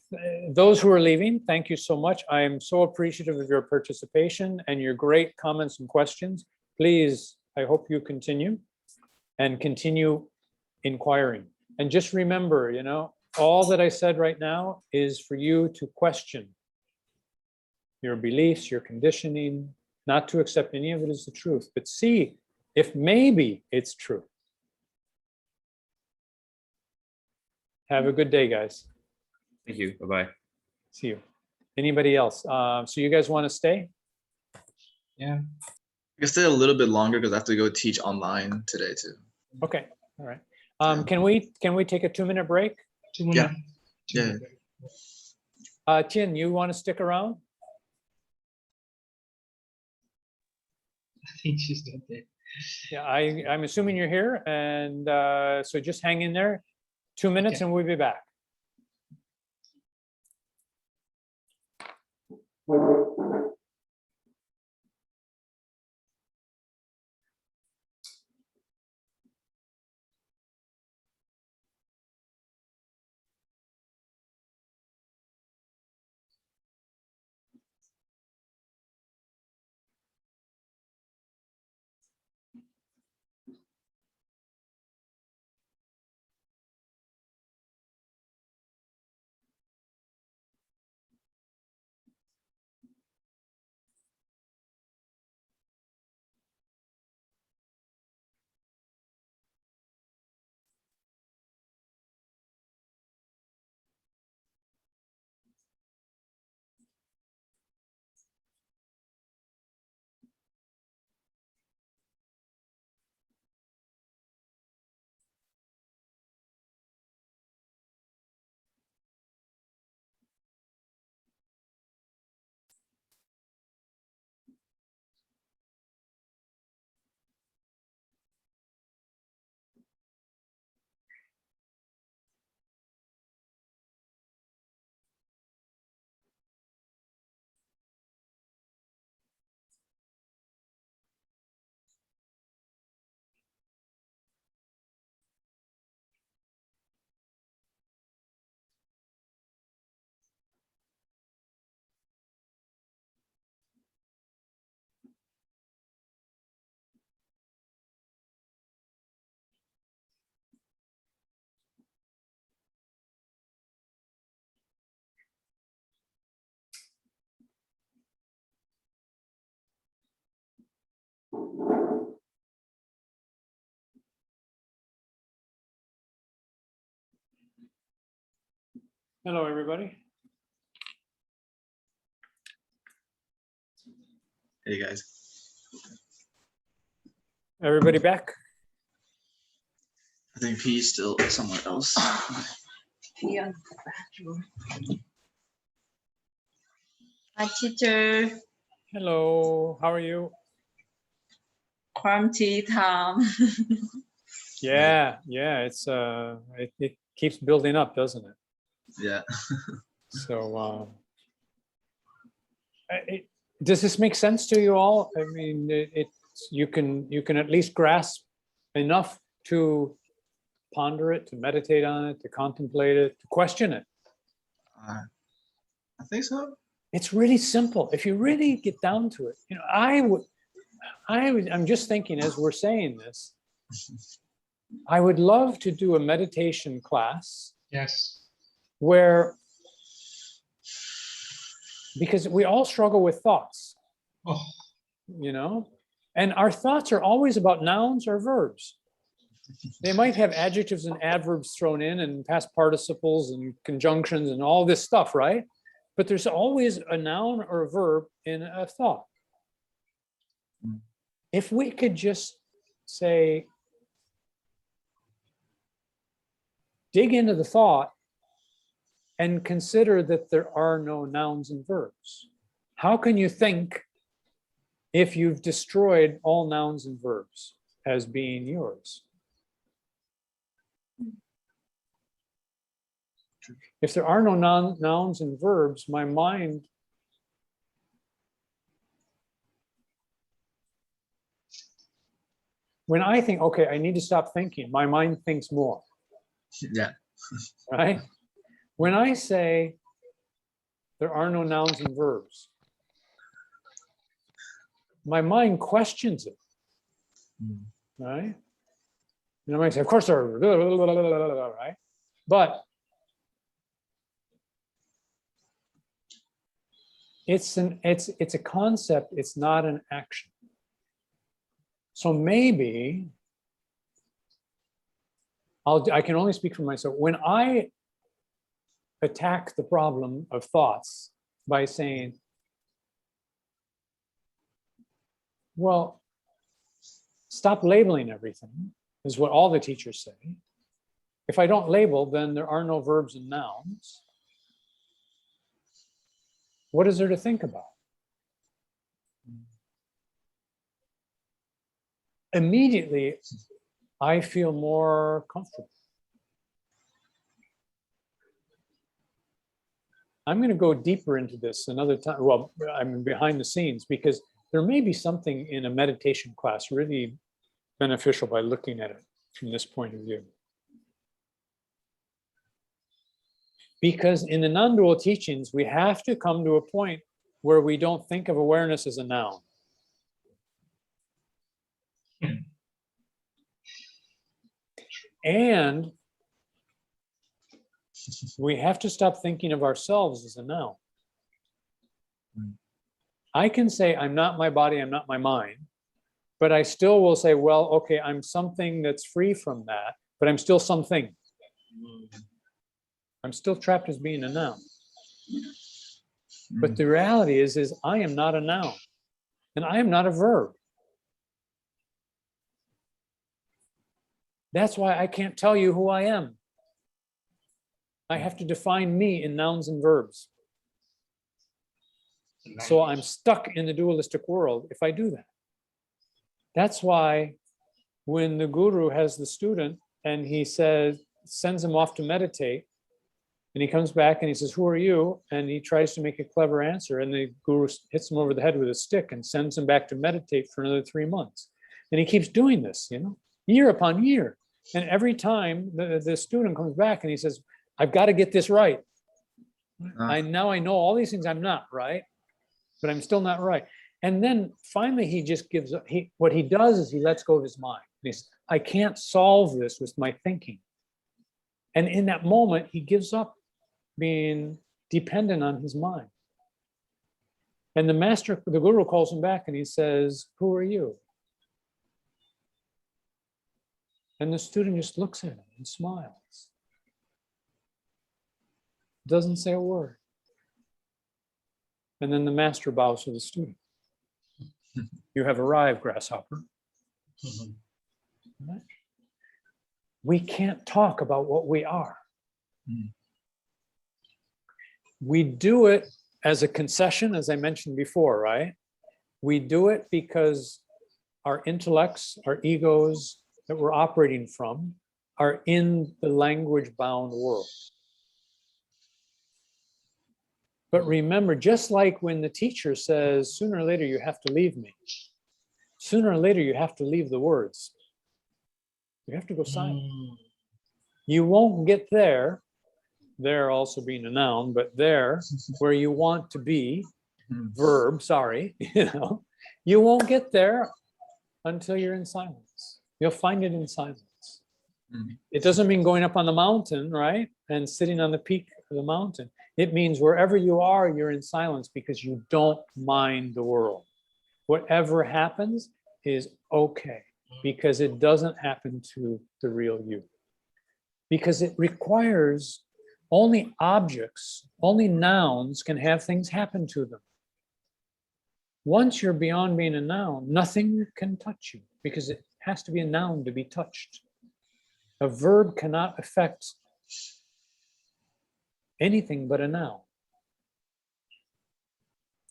those who are leaving, thank you so much. I am so appreciative of your participation and your great comments and questions. Please, I hope you continue and continue inquiring. And just remember, you know, all that I said right now is for you to question your beliefs, your conditioning, not to accept any of it as the truth, but see if maybe it's true. Have a good day, guys. Thank you. Bye-bye. See you. Anybody else? So you guys want to stay? Yeah. I can stay a little bit longer because I have to go teach online today too. Okay, all right. Can we take a 2-minute break? 2 minutes. Yeah. Tien, you want to stick around? I think she's not there. Yeah, I'm assuming you're here, and so just hang in there. 2 minutes Okay. and we'll be back. Hello, everybody. Hey guys. Everybody back? I think P's still somewhere else. Yeah. Hi, teacher. Hello, how are you? Quarantine time. Yeah, it's it keeps building up, doesn't it? Yeah. So does this make sense to you all? I mean, you can at least grasp enough to ponder it, to meditate on it, to contemplate it, to question it. I think so. It's really simple if you really get down to it. You know, I'm just thinking as we're saying this, I would love to do a meditation class Yes. where, because we all struggle with thoughts, Oh, you know, and our thoughts are always about nouns or verbs. They might have adjectives and adverbs thrown in and past participles and conjunctions and all this stuff, right? but there's always a noun or a verb in a thought. If we could just say, dig into the thought and consider that there are no nouns and verbs. How can you think if you've destroyed all nouns and verbs as being yours? If there are no nouns and verbs, my mind when I think, okay, I need to stop thinking, my mind thinks more. Yeah. Right? When I say there are no nouns and verbs, my mind questions it. Right? And I might say, of course there are, right? But it's a concept, it's not an action. So maybe I can only speak for myself. When I attack the problem of thoughts by saying, well, stop labeling everything, is what all the teachers say. If I don't label, then there are no verbs and nouns. What is there to think about? Immediately, I feel more comfortable. I'm going to go deeper into this another time. Well, I'm behind the scenes because there may be something in a meditation class really beneficial by looking at it from this point of view. Because in the non-dual teachings, we have to come to a point where we don't think of awareness as a noun. And we have to stop thinking of ourselves as a noun. I can say, I'm not my body, I'm not my mind, but I still will say, well, okay, I'm something that's free from that, but I'm still something. I'm still trapped as being a noun. But the reality is I am not a noun, and I am not a verb. That's why I can't tell you who I am. I have to define me in nouns and verbs. So I'm stuck in the dualistic world if I do that. That's why when the guru has the student and he sends him off to meditate, and he comes back and he says, who are you? And he tries to make a clever answer, and the guru hits him over the head with a stick and sends him back to meditate for another 3 months. And he keeps doing this, year upon year. And every time the student comes back and he says, I've got to get this right. Now I know all these things I'm not, right? But I'm still not right. And then finally he just gives up. What he does is he lets go of his mind. And he says, I can't solve this with my thinking. And in that moment, he gives up being dependent on his mind. And the guru calls him back and he says, who are you? And the student just looks at him and smiles. Doesn't say a word. And then the master bows to the student. You have arrived, grasshopper. Right? We can't talk about what we are. We do it as a concession, as I mentioned before, right? We do it because our intellects, our egos that we're operating from are in the language-bound world. But remember, just like when the teacher says, sooner or later you have to leave me, sooner or later you have to leave the words. You have to go silent. You won't get there also being a noun, but there where you want to be, verb, sorry, you won't get there until you're in silence. You'll find it in silence. It doesn't mean going up on the mountain, right? And sitting on the peak of the mountain. It means wherever you are, you're in silence because you don't mind the world. Whatever happens is okay because it doesn't happen to the real you. Because it requires Only objects, only nouns can have things happen to them. Once you're beyond being a noun, nothing can touch you because it has to be a noun to be touched. A verb cannot affect anything but a noun.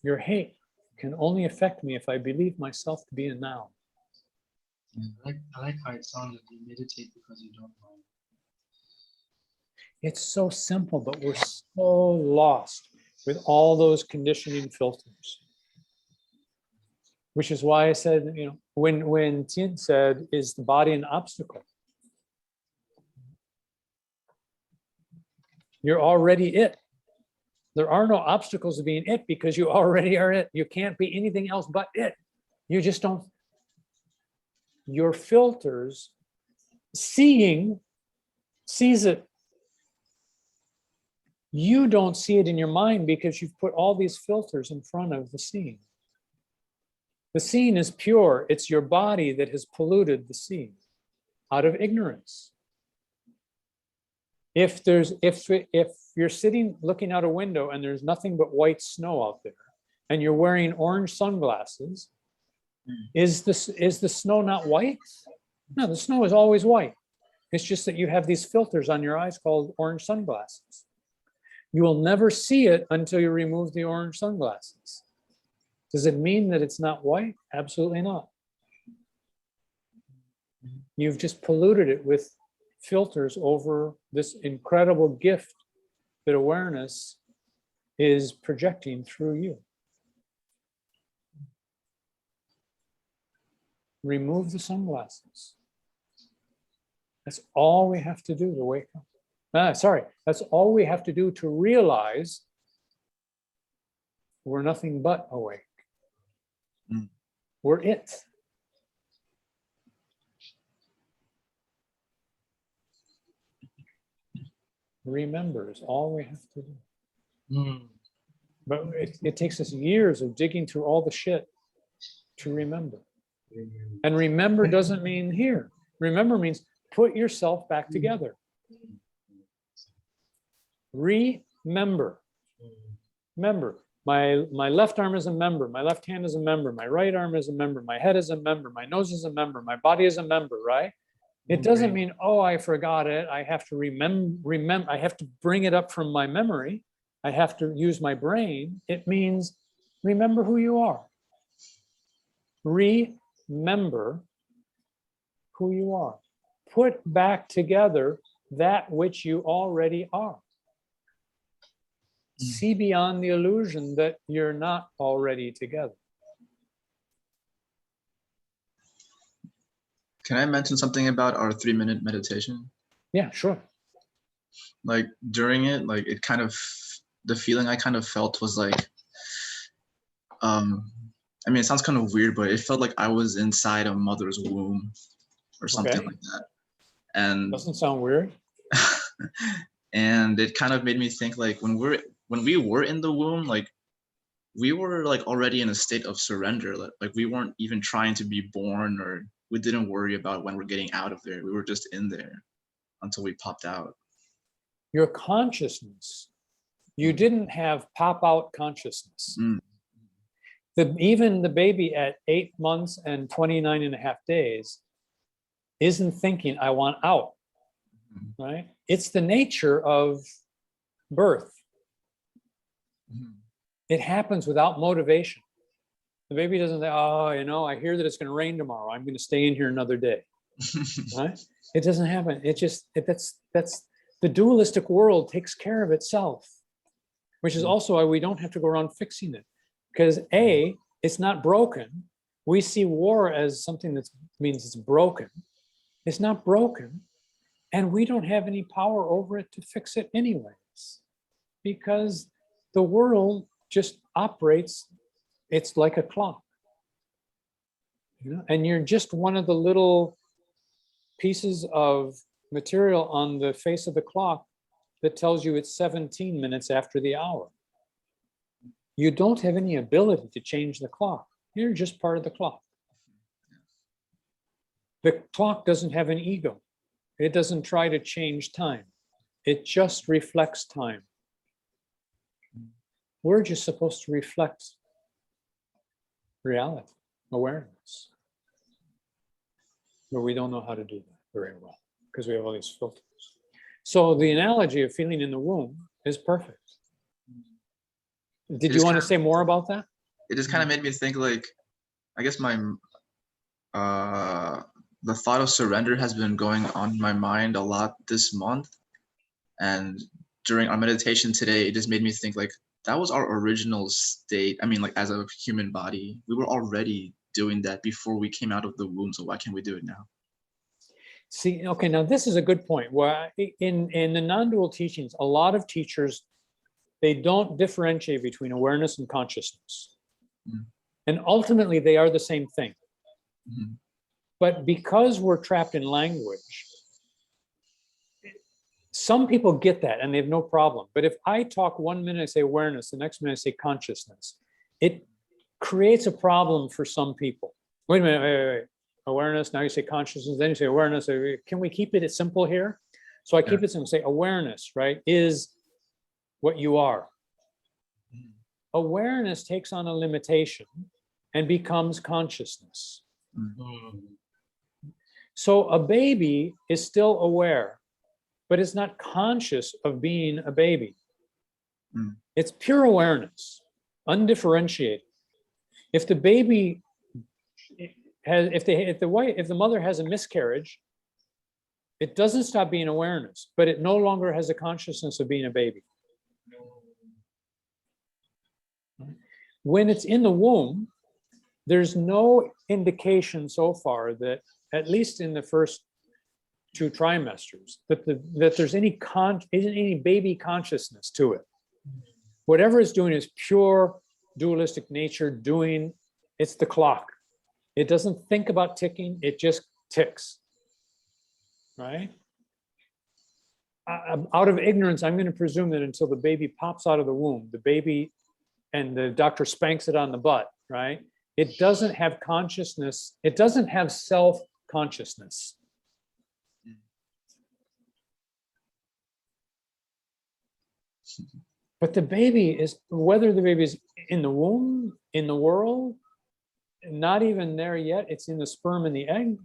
Your hate can only affect me if I believe myself to be a noun. Yeah, I like how it sounds like you meditate because you don't know. It's so simple, but we're so lost with all those conditioning filters. Which is why I said, you know, when Tien said, is the body an obstacle? You're already it. There are no obstacles to being it because you already are it. You can't be anything else but it. You just don't. Your filters, seeing, sees it. You don't see it in your mind because you've put all these filters in front of the seeing. The seeing is pure. It's your body that has polluted the seeing out of ignorance. If you're sitting looking out a window and there's nothing but white snow out there, and you're wearing orange sunglasses, is the snow not white? No, the snow is always white. It's just that you have these filters on your eyes called orange sunglasses. You will never see it until you remove the orange sunglasses. Does it mean that it's not white? Absolutely not. You've just polluted it with filters over this incredible gift that awareness is projecting through you. Remove the sunglasses. That's all we have to do to wake up. That's all we have to do to realize we're nothing but awake. We're it. Remember is all we have to do. But it takes us years of digging through all the shit to remember. And remember doesn't mean here. Remember means put yourself back together. Remember. Remember. My left arm is a member. My left hand is a member. My right arm is a member. My head is a member. My nose is a member. My body is a member, right? It doesn't mean, oh, I forgot it. I have to remember. I have to bring it up from my memory. I have to use my brain. It means remember who you are. Remember who you are. Put back together that which you already are. See beyond the illusion that you're not already together. Can I mention something about our 3-minute meditation? Yeah, sure. Like during it, like it kind of, the feeling I kind of felt was like, I mean, it sounds kind of weird, but it felt like I was inside a mother's womb or something like that. And doesn't sound weird. And it kind of made me think like when we were in the womb, like we were like already in a state of surrender. Like we weren't even trying to be born, or we didn't worry about when we're getting out of there. We were just in there until we popped out. Your consciousness, you didn't have pop out consciousness. Even the baby at 8 months and 29 and a half days isn't thinking, I want out, right? It's the nature of birth. It happens without motivation. The baby doesn't say, oh, you know, I hear that it's going to rain tomorrow. I'm going to stay in here another day, right? It doesn't happen. It just, that's the dualistic world takes care of itself, which is also why we don't have to go around fixing it. Because A, it's not broken. We see war as something that means it's broken. It's not broken. And we don't have any power over it to fix it anyways. Because the world just operates, it's like a clock. You know? And you're just one of the little pieces of material on the face of the clock that tells you it's 17 minutes after the hour. You don't have any ability to change the clock. You're just part of the clock. The clock doesn't have an ego. It doesn't try to change time. It just reflects time. We're just supposed to reflect reality, awareness. But we don't know how to do that very well because we have all these filters. So the analogy of feeling in the womb is perfect. Did you want to say more about that? It just kind of made me think, like, I guess my the thought of surrender has been going on in my mind a lot this month, and during our meditation today, it just made me think, like, that was our original state. I mean, like, as a human body, we were already doing that before we came out of the womb, so why can't we do it now? See, okay, now this is a good point. Where in the non-dual teachings, a lot of teachers, they don't differentiate between awareness and consciousness. Mm. And ultimately, they are the same thing. Mhm. But because we're trapped in language, some people get that and they have no problem. But if I talk 1 minute, I say awareness, the next minute I say consciousness, it creates a problem for some people. Wait a minute, wait. Awareness, now you say consciousness, then you say awareness. Can we keep it simple here? So I keep it simple, say awareness, right, is what you are. Awareness takes on a limitation and becomes consciousness. So a baby is still aware, but it's not conscious of being a baby. It's pure awareness, undifferentiated. If the baby has, if the mother has a miscarriage, it doesn't stop being awareness, but it no longer has a consciousness of being a baby. When it's in the womb, there's no indication so far that, at least in the first 2 trimesters, that there's any isn't any baby consciousness to it. Whatever it's doing is pure dualistic nature doing. It's the clock. It doesn't think about ticking. It just ticks. Right? Out of ignorance, I'm going to presume that until the baby pops out of the womb, the baby and the doctor spanks it on the butt, right? It doesn't have consciousness. It doesn't have self-consciousness. But the baby is, whether the baby is in the womb, in the world, not even there yet, it's in the sperm and the egg.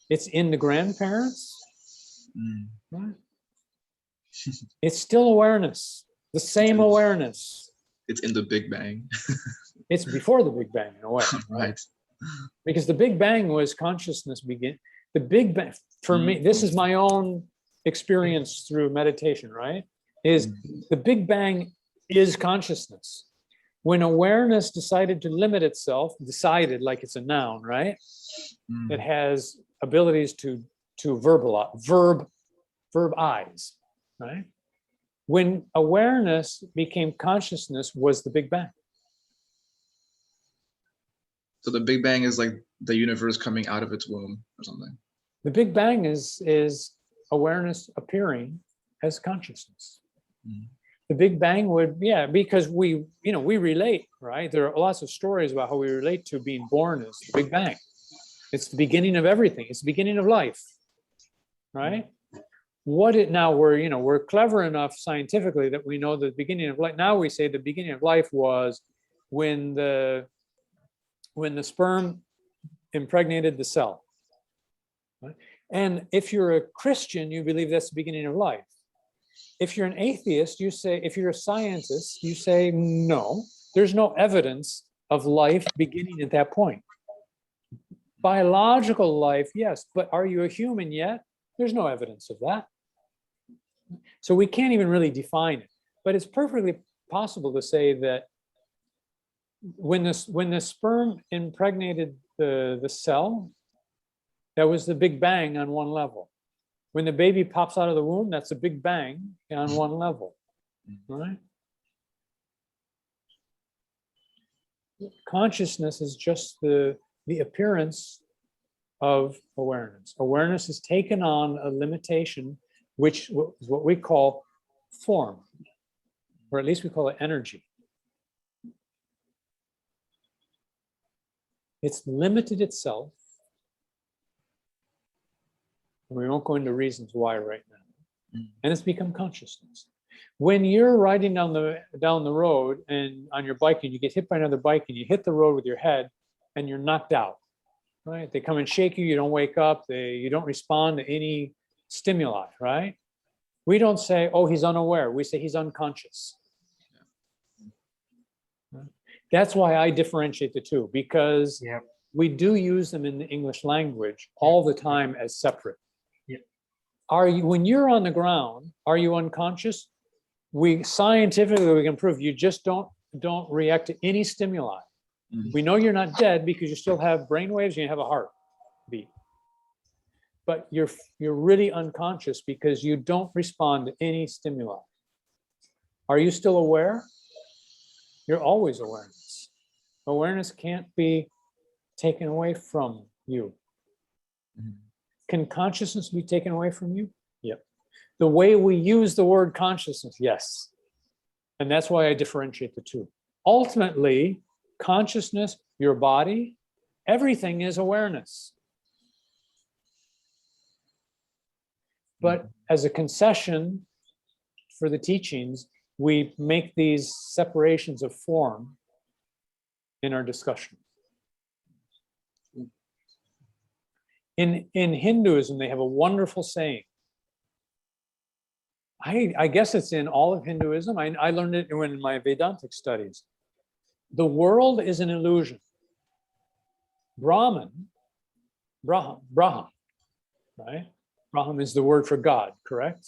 It's in the grandparents. Right? It's still awareness, the same awareness. It's in the Big Bang. It's before the Big Bang in a way. Right. Because the Big Bang was consciousness begin. The Big Bang, for me, this is my own experience through meditation, right? Is the Big Bang is consciousness. When awareness decided to limit itself, decided like it's a noun, right? It has abilities to verbalize, verbize, right? When awareness became consciousness was the Big Bang. So the Big Bang is like the universe coming out of its womb or something. The Big Bang is awareness appearing as consciousness. The Big Bang would, yeah, because we relate, right? There are lots of stories about how we relate to being born as the Big Bang. It's the beginning of everything. It's the beginning of life, right? We're clever enough scientifically that we know the beginning of life. Now we say the beginning of life was when the sperm impregnated the cell. Right? And if you're a Christian, you believe that's the beginning of life. If you're an atheist, you say, if you're a scientist, you say, no, there's no evidence of life beginning at that point. Biological life, yes, but are you a human yet? There's no evidence of that. So we can't even really define it. But it's perfectly possible to say that when the sperm impregnated the cell, that was the Big Bang on one level. When the baby pops out of the womb, that's a Big Bang on one level, right? Consciousness is just the appearance of awareness. Awareness has taken on a limitation, which is what we call form, or at least we call it energy. It's limited itself. We won't go into reasons why right now. and it's become consciousness. When you're riding down the road and on your bike and you get hit by another bike and you hit the road with your head and you're knocked out, right? They come and shake you, you don't wake up, you don't respond to any stimuli, right? We don't say, oh, he's unaware. We say he's unconscious. That's why I differentiate the two, because Yep. we do use them in the English language all the time as separate. Yep. When you're on the ground, are you unconscious? We scientifically, we can prove you just don't react to any stimuli. We know you're not dead because you still have brain waves and you have a heartbeat. But you're really unconscious because you don't respond to any stimuli. Are you still aware? You're always awareness. Awareness can't be taken away from you. Can consciousness be taken away from you? Yep. The way we use the word consciousness, yes. And that's why I differentiate the two. Ultimately, consciousness, your body, everything is awareness. But as a concession for the teachings, we make these separations of form in our discussion. In Hinduism, they have a wonderful saying. I guess it's in all of Hinduism. I learned it in my Vedantic studies. The world is an illusion. Brahman, right? Brahman is the word for God, correct?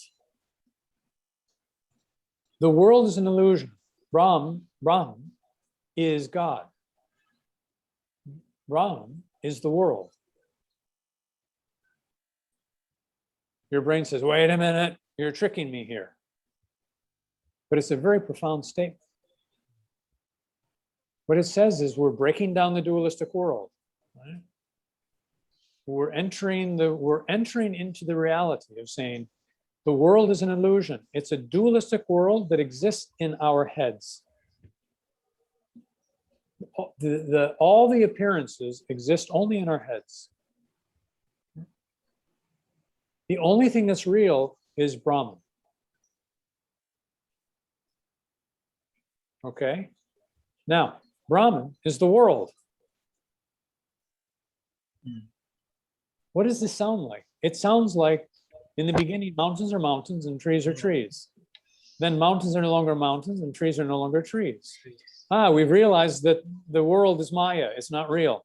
The world is an illusion. Brahman is God. Brahman is the world. Your brain says, wait a minute, you're tricking me here. But it's a very profound statement. What it says is we're breaking down the dualistic world. Right? We're entering into the reality of saying the world is an illusion. It's a dualistic world that exists in our heads. All the appearances exist only in our heads. The only thing that's real is Brahman. Okay? Now, Brahman is the world. What does this sound like? It sounds like in the beginning, mountains are mountains and trees are trees. Then mountains are no longer mountains and trees are no longer trees. We've realized that the world is Maya, it's not real.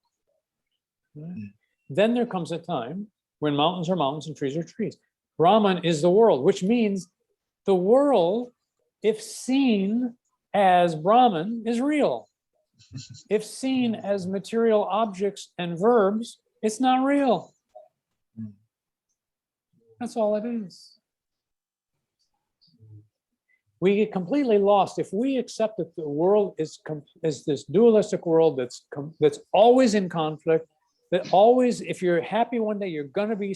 Then there comes a time when mountains are mountains and trees are trees. Brahman is the world, which means the world, if seen as Brahman, is real. If seen as material objects and verbs, it's not real. That's all it is. We get completely lost if we accept that the world is this dualistic world that's always in conflict, that always, if you're happy one day, you're going to be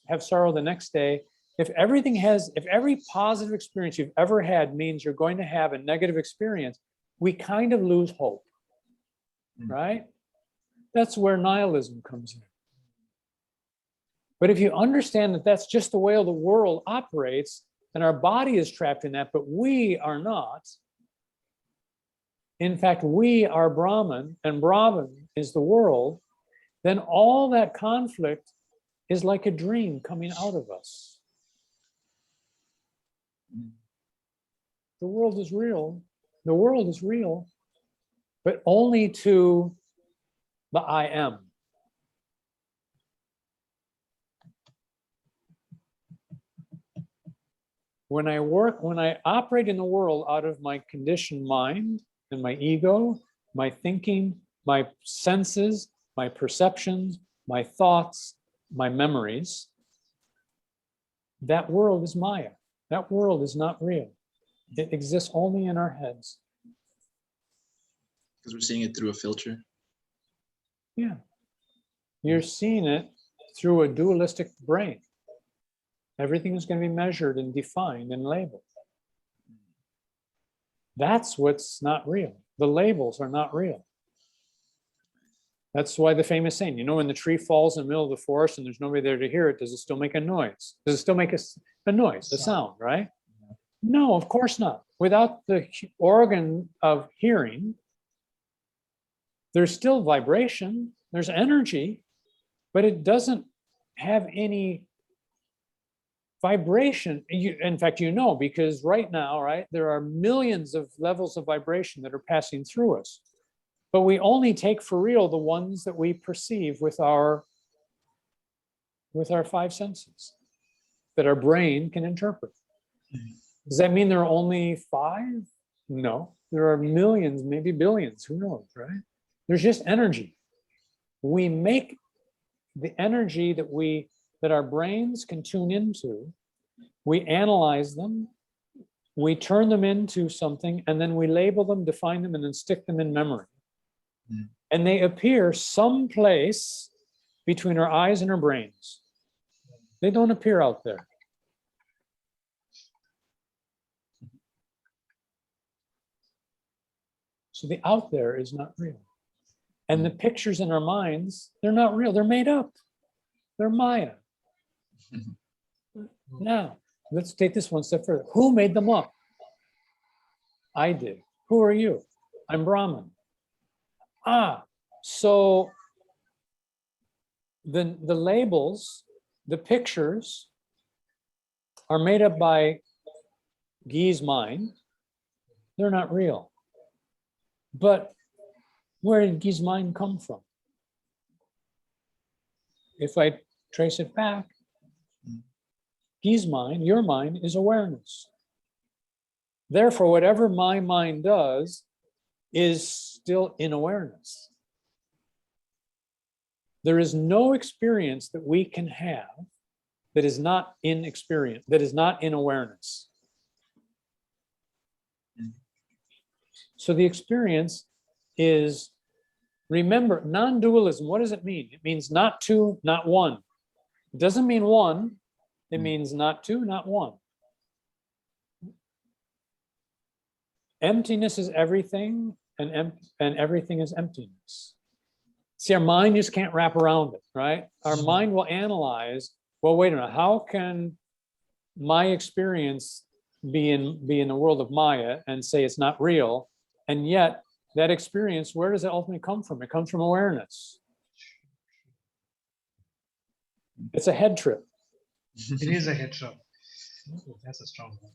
have sorrow the next day. If every positive experience you've ever had means you're going to have a negative experience, we kind of lose hope, right? That's where nihilism comes in. But if you understand that that's just the way the world operates, and our body is trapped in that, but we are not. In fact, we are Brahman, and Brahman is the world. Then all that conflict is like a dream coming out of us. The world is real. The world is real, but only to the I am. When I operate in the world out of my conditioned mind and my ego, my thinking, my senses, my perceptions, my thoughts, my memories, that world is Maya. That world is not real. It exists only in our heads. Because we're seeing it through a filter. Yeah. You're seeing it through a dualistic brain. Everything is going to be measured and defined and labeled. That's what's not real. The labels are not real. That's why the famous saying, you know, when the tree falls in the middle of the forest and there's nobody there to hear it, does it still make a noise? Does it still make a noise, a sound, right? No, of course not. Without the organ of hearing, there's still vibration, there's energy, but it doesn't have any vibration. In fact, you know, because right now, right, there are millions of levels of vibration that are passing through us. But we only take for real the ones that we perceive with our five senses, that our brain can interpret. Does that mean there are only five? No, there are millions, maybe billions, who knows, right? There's just energy. We make the energy that our brains can tune into, we analyze them, we turn them into something, and then we label them, define them, and then stick them in memory. And they appear someplace between our eyes and our brains. They don't appear out there. So the out there is not real. And the pictures in our minds, they're not real. They're made up. They're Maya. Now, let's take this one step further. Who made them up? I did. Who are you? I'm Brahman. So the labels, the pictures are made up by Guy's mind. They're not real. But where did Guy's mind come from? If I trace it back, Guy's mind, your mind, is awareness. Therefore, whatever my mind does is still in awareness. There is no experience that we can have that is not in experience, that is not in awareness. So the experience is, remember, non-dualism, what does it mean? It means not two, not one. It doesn't mean one, it means not two, not one. Emptiness is everything, and everything is emptiness. See, our mind just can't wrap around it, right? Our mind will analyze, well, wait a minute, how can my experience be in the world of Maya and say it's not real? And yet that experience, where does it ultimately come from? It comes from awareness. It's a head trip. It is a head trip. That's a strong one.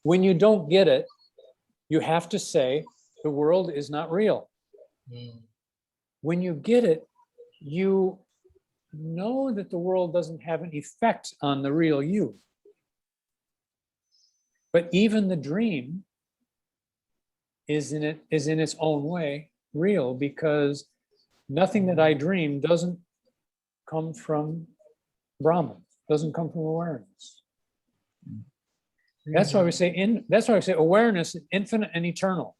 When you don't get it, you have to say the world is not real. When you get it, you know that the world doesn't have an effect on the real you. But even the dream is in its own way real, because nothing that I dream doesn't come from Brahman, doesn't come from awareness. That's why we say awareness is infinite and eternal.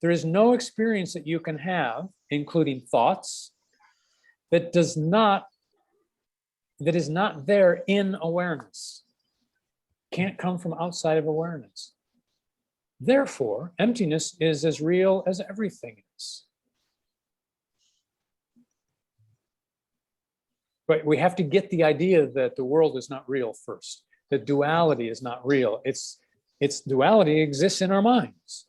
There is no experience that you can have, including thoughts, that is not there in awareness. Can't come from outside of awareness. Therefore, emptiness is as real as everything is. But we have to get the idea that the world is not real first. That duality is not real. Its duality exists in our minds.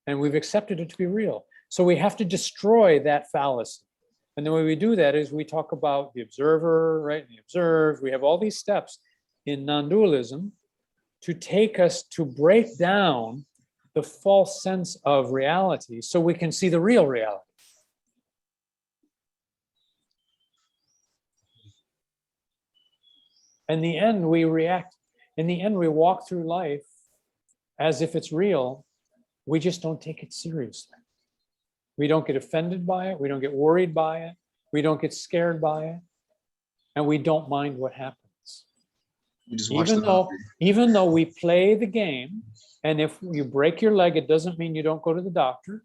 And we've accepted it to be real. So we have to destroy that fallacy. And the way we do that is we talk about the observer, right? And the observed. We have all these steps in non-dualism to take us to break down the false sense of reality so we can see the real reality. In the end, we react. In the end, we walk through life as if it's real. We just don't take it seriously. We don't get offended by it. We don't get worried by it. We don't get scared by it. And we don't mind what happens. We just watch Even though we play the game, and if you break your leg, it doesn't mean you don't go to the doctor.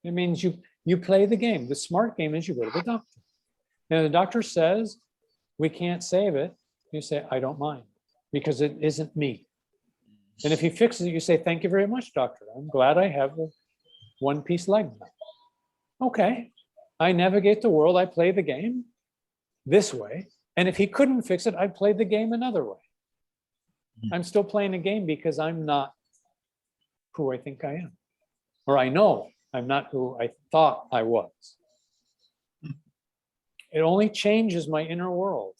It means you play the game. The smart game is you go to the doctor. And the doctor says, we can't save it. You say, I don't mind, because it isn't me. And if he fixes it, you say, thank you very much, doctor. I'm glad I have a one-piece leg now. Okay, I navigate the world, I play the game this way. And if he couldn't fix it, I'd play the game another way. I'm still playing a game because I'm not who I think I am. Or I know I'm not who I thought I was. It only changes my inner world.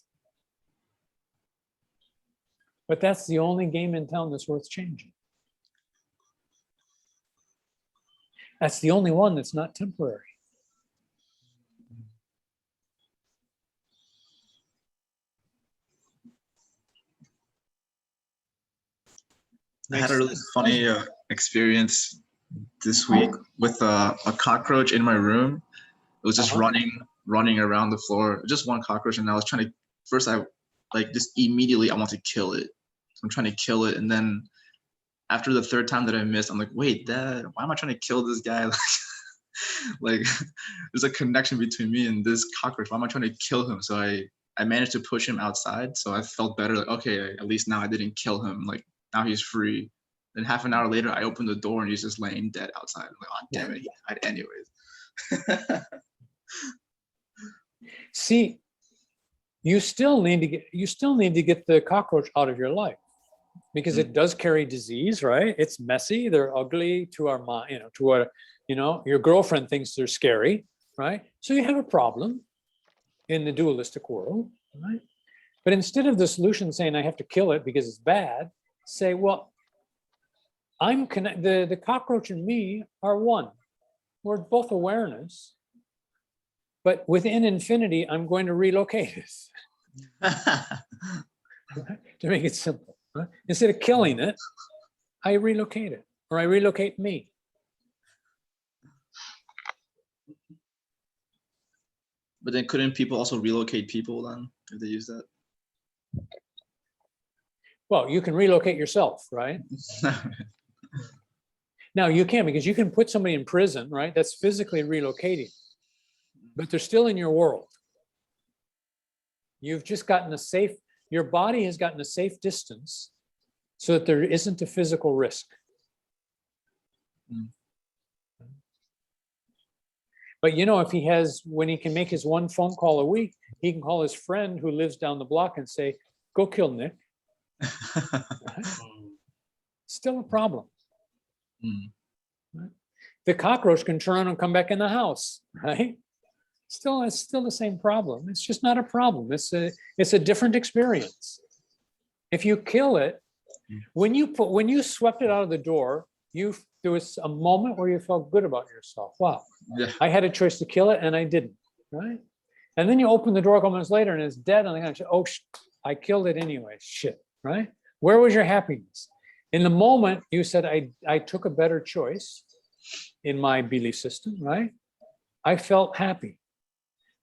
But that's the only game in town that's worth changing. That's the only one that's not temporary. I had a really funny experience this week with a cockroach in my room. It was just running around the floor, just one cockroach, and I was trying to, first I just immediately I want to kill it. So I'm trying to kill it, and then after the third time that I missed, I'm like, wait, Dad, why am I trying to kill this guy? Like there's a connection between me and this cockroach. Why am I trying to kill him? So I managed to push him outside. So I felt better, like, okay, at least now I didn't kill him. Like now he's free. Then half an hour later, I opened the door and he's just laying dead outside. I'm like, oh, damn it, he died anyways. See, you still need to get the cockroach out of your life, because it does carry disease, right? It's messy. They're ugly to our mind, to what, your girlfriend thinks they're scary, right? So you have a problem in the dualistic world, right? But instead of the solution saying I have to kill it because it's bad, say, well, the cockroach and me are one. We're both awareness, but within infinity, I'm going to relocate it. To make it simple. Right? Instead of killing it, I relocate it, or I relocate me. But then couldn't people also relocate people then if they use that? Well, you can relocate yourself, right? Now you can, because you can put somebody in prison, right? That's physically relocating, but they're still in your world. You've just gotten your body has gotten a safe distance so that there isn't a physical risk. But if when he can make his one phone call a week, he can call his friend who lives down the block and say, go kill Nick. Right? Still a problem. Right? The cockroach can turn and come back in the house, right? It's still the same problem. It's just not a problem. It's a different experience. If you kill it, when you swept it out of the door, there was a moment where you felt good about yourself. Wow, yeah. I had a choice to kill it and I didn't, right? And then you open the door a couple minutes later and it's dead, and I killed it anyway. Shit, right? Where was your happiness? In the moment you said, I took a better choice in my belief system, right? I felt happy.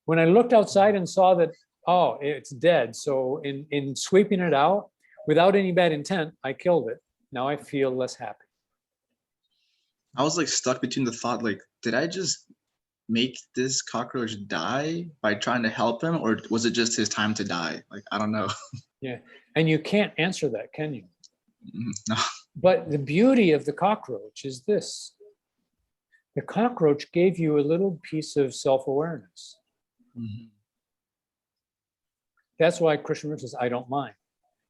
When I looked outside and saw that, oh, it's dead. So in sweeping it out without any bad intent, I killed it. Now I feel less happy. I was stuck between the thought, did I just make this cockroach die by trying to help him, or was it just his time to die? I don't know. Yeah, and you can't answer that, can you? No. But the beauty of the cockroach is this. The cockroach gave you a little piece of self-awareness. That's why Krishna says, I don't mind.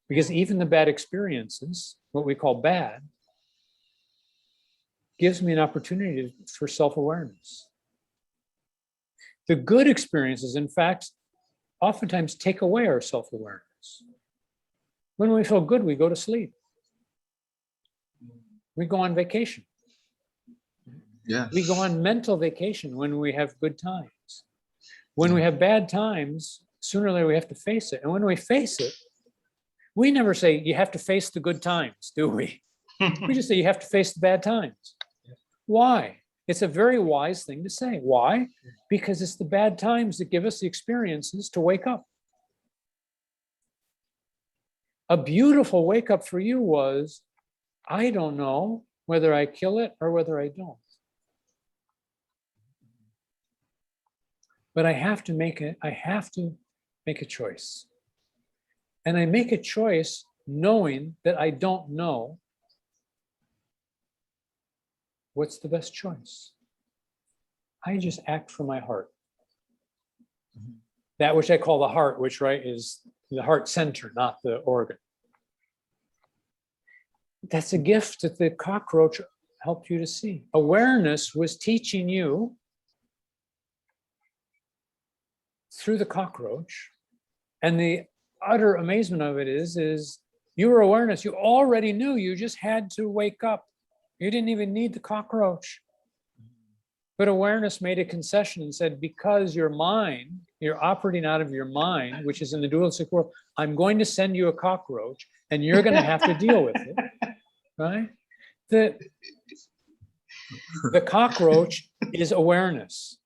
Because even the bad experiences, what we call bad, gives me an opportunity for self-awareness. The good experiences, in fact, oftentimes take away our self-awareness. When we feel good, we go to sleep. We go on vacation. Yeah. We go on mental vacation when we have good times. When we have bad times, sooner or later we have to face it. And when we face it, we never say, you have to face the good times, do we? We just say, you have to face the bad times. Why? It's a very wise thing to say. Why? Because it's the bad times that give us the experiences to wake up. A beautiful wake up for you was, I don't know whether I kill it or whether I don't. But I have to make a choice. And I make a choice knowing that I don't know what's the best choice. I just act from my heart. That which I call the heart, which right is the heart center, not the organ. That's a gift that the cockroach helped you to see. Awareness was teaching you through the cockroach. And the utter amazement of it is your awareness, you already knew, you just had to wake up. You didn't even need the cockroach. But awareness made a concession and said, because your mind, you're operating out of your mind, which is in the dualistic world, I'm going to send you a cockroach and you're going to have to deal with it, right? The cockroach is awareness,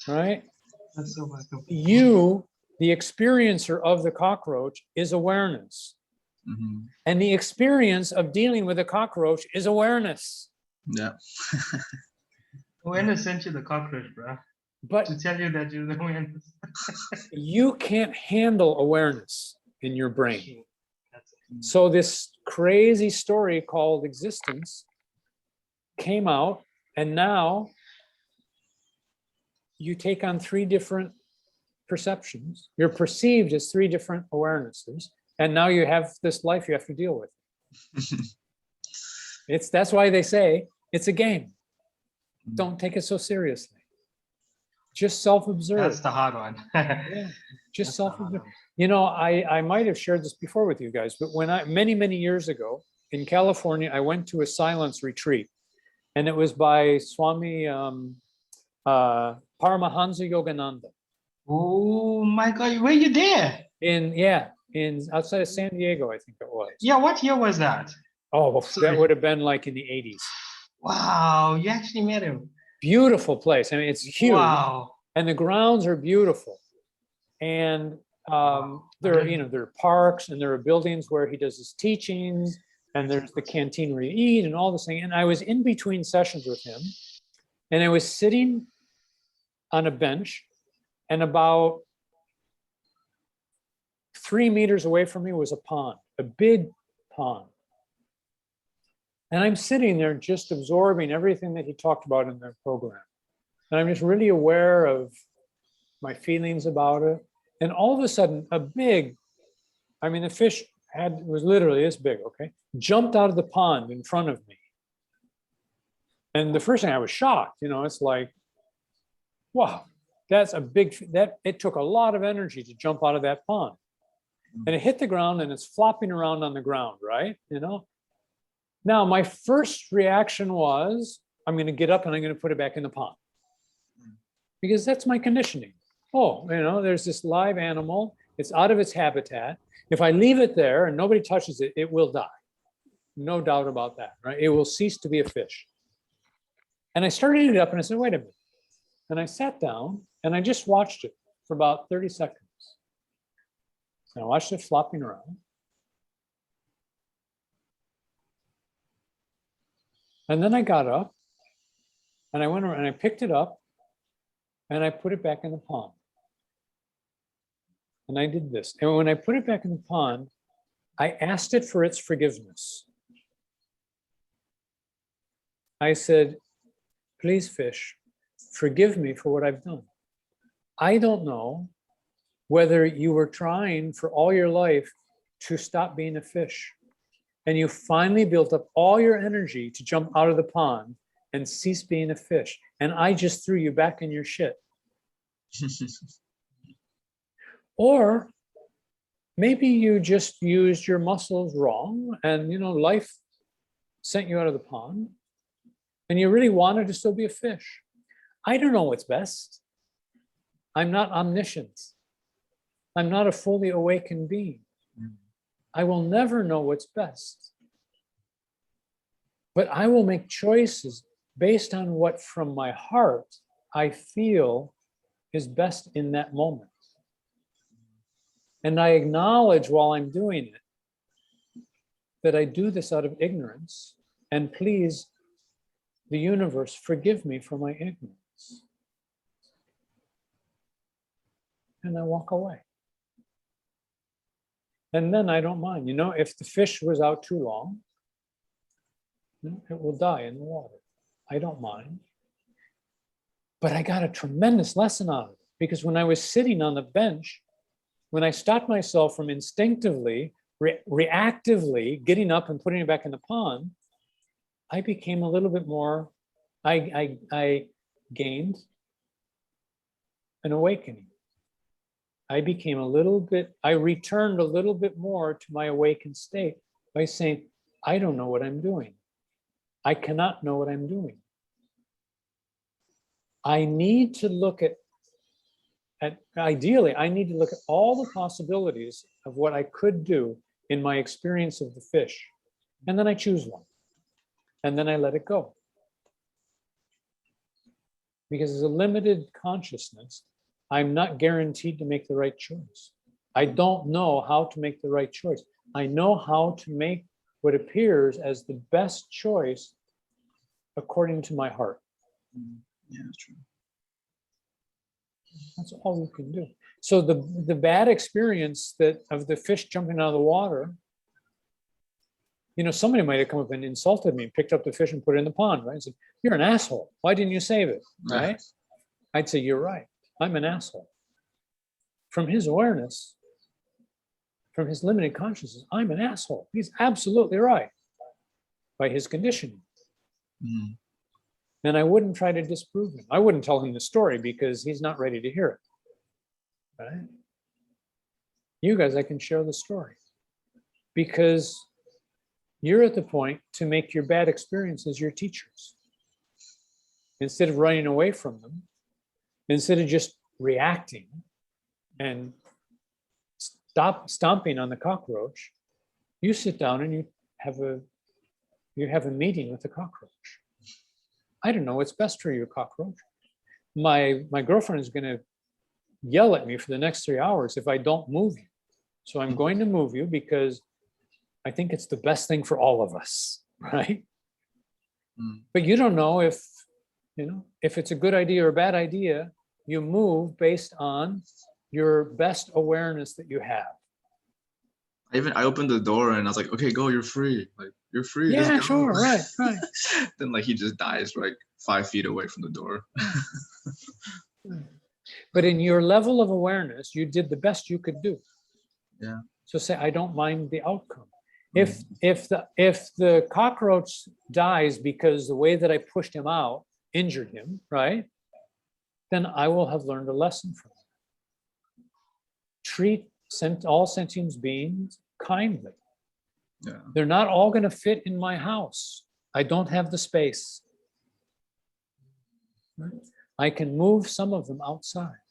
right? That's so welcome. You, the experiencer of the cockroach, is awareness. And the experience of dealing with a cockroach is awareness. Yeah. Awareness sent you the cockroach, bro, But to tell you that you're the awareness. you can't handle awareness in your brain. That's So this crazy story called existence came out, and now you take on 3 different perceptions. You're perceived as 3 different awarenesses, and now you have this life you have to deal with. That's why they say it's a game. Don't take it so seriously. Just self-observe. That's the hard one. Yeah, just That's the hard self-observe. one. You know, I might have shared this before with you guys, but when many years ago in California, I went to a silence retreat, and it was by Swami Paramahansa Yogananda. Oh my God, were you there? In outside of San Diego, I think it was. Yeah, what year was that? Oh, well, that Sorry. would have been like in the 80s. Wow, you actually met him. Beautiful place. I mean, it's huge, Wow. and the grounds are beautiful. And there are parks, and there are buildings where he does his teachings, and there's the canteen where you eat and all this thing. And I was in between sessions with him, and I was sitting on a bench, and about 3 meters away from me was a pond, a big pond. And I'm sitting there just absorbing everything that he talked about in their program. And I'm just really aware of my feelings about it. And all of a sudden, the fish was literally this big, okay? Jumped out of the pond in front of me. And the first thing, I was shocked, it's like, wow, that's a big, it took a lot of energy to jump out of that pond. And it hit the ground and it's flopping around on the ground, right? Now, my first reaction was, I'm going to get up and I'm going to put it back in the pond. Because that's my conditioning. Oh, there's this live animal. It's out of its habitat. If I leave it there and nobody touches it, it will die. No doubt about that, right? It will cease to be a fish. And I started it up and I said, wait a minute. And I sat down and I just watched it for about 30 seconds. And I watched it flopping around. And then I got up and I went around and I picked it up and I put it back in the pond. And I did this. And when I put it back in the pond, I asked it for its forgiveness. I said, please, fish, forgive me for what I've done. I don't know whether you were trying for all your life to stop being a fish. And you finally built up all your energy to jump out of the pond and cease being a fish. And I just threw you back in your shit. Or maybe you just used your muscles wrong and, life sent you out of the pond and you really wanted to still be a fish. I don't know what's best. I'm not omniscient. I'm not a fully awakened being. I will never know what's best. But I will make choices based on what from my heart I feel is best in that moment. And I acknowledge while I'm doing it that I do this out of ignorance, and please, the universe, forgive me for my ignorance. And I walk away. And then I don't mind. If the fish was out too long, it will die in the water. I don't mind. But I got a tremendous lesson out of it, because when I was sitting on the bench, when I stopped myself from instinctively, reactively getting up and putting it back in the pond, I became a little bit more, I gained an awakening. I became a little bit, I returned a little bit more to my awakened state by saying, I don't know what I'm doing. I cannot know what I'm doing. I need to look at ideally, I need to look at all the possibilities of what I could do in my experience of the fish. And then I choose one. And then I let it go. Because as a limited consciousness, I'm not guaranteed to make the right choice. I don't know how to make the right choice. I know how to make what appears as the best choice according to my heart. Yeah, that's true. That's all we can do. So the bad experience that of the fish jumping out of the water, you know, somebody might have come up and insulted me, picked up the fish and put it in the pond, right? And said, you're an asshole. Why didn't you save it? Right? I'd say, you're right. I'm an asshole. From his awareness, from his limited consciousness, I'm an asshole. He's absolutely right by his conditioning. Mm. And I wouldn't try to disprove him. I wouldn't tell him the story because he's not ready to hear it. Right? You guys, I can share the story because you're at the point to make your bad experiences your teachers. Instead of running away from them, instead of just reacting and stomping on the cockroach, you sit down and you have a meeting with the cockroach. I don't know what's best for you, cockroach. My girlfriend is going to yell at me for the next 3 hours if I don't move you. So I'm going to move you because I think it's the best thing for all of us, right? Mm. But you don't know if it's a good idea or a bad idea. You move based on your best awareness that you have. I opened the door and I was like, okay, go, you're free. Like, you're free. Yeah, just go. sure, right. Then like he just dies like 5 feet away from the door. But in your level of awareness, you did the best you could do. Yeah. So say, I don't mind the outcome. If the cockroach dies because the way that I pushed him out injured him, right? Then I will have learned a lesson from it. Treat all sentient beings kindly. Yeah. They're not all going to fit in my house. I don't have the space. Right? I can move some of them outside,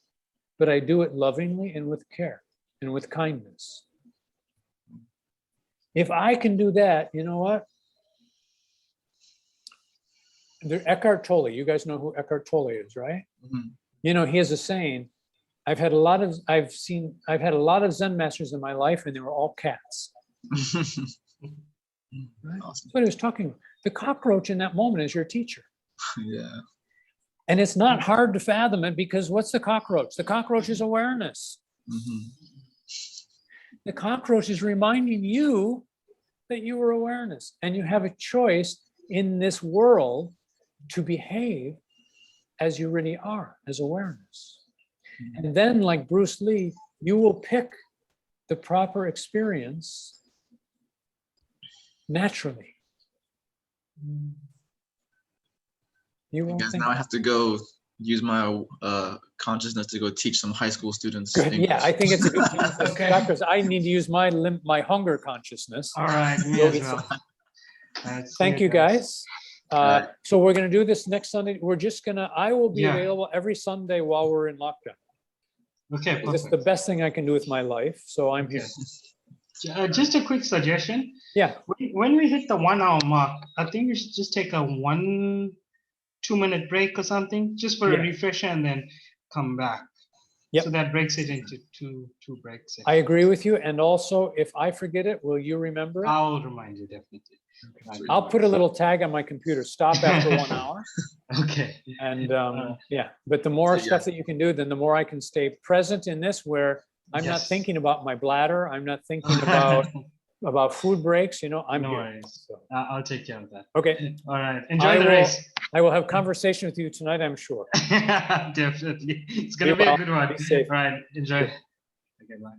but I do it lovingly and with care and with kindness. If I can do that, you know what? Eckhart Tolle, you guys know who Eckhart Tolle is, right? Mm-hmm. You know, he has a saying, I've had a lot of Zen masters in my life and they were all cats. Right? Awesome. That's what he was talking about. The cockroach in that moment is your teacher. Yeah. And it's not hard to fathom it because what's the cockroach? The cockroach is awareness. Mm-hmm. The cockroach is reminding you that you are awareness and you have a choice in this world to behave as you really are, as awareness. Mm-hmm. And then, like Bruce Lee, you will pick the proper experience naturally. You won't I guess think. now I have to go use my consciousness to go teach some high school students Good. English. Yeah, I think it's a good time for because I need to use my hunger consciousness. All right, me as well. Thank you, guys. Right. So we're going to do this next Sunday. I will be Yeah. available every Sunday while we're in lockdown. Okay, This is the perfect. best thing I can do with my life. So I'm here. Just a quick suggestion. Yeah. When we hit the 1 hour mark, I think we should just take a 1-2 minute break or something, just for a refresher, and then come back. Yep. So that breaks it into two breaks. I agree with you. And also, if I forget it, will you remember it? I'll remind you definitely. Okay. I'll put a little tag on my computer. Stop after 1 hour. Okay. And but the more So, stuff that you can do, then the more I can stay present in this, where I'm not Yes. thinking about my bladder. I'm not thinking about food breaks. You know, I'm No here. worries. So, I'll take care of that. okay. All right. Enjoy I the will- race. I will have conversation with you tonight, I'm sure. Definitely. It's gonna Be be a well. good one. Be safe. All right. Enjoy. Okay, bye.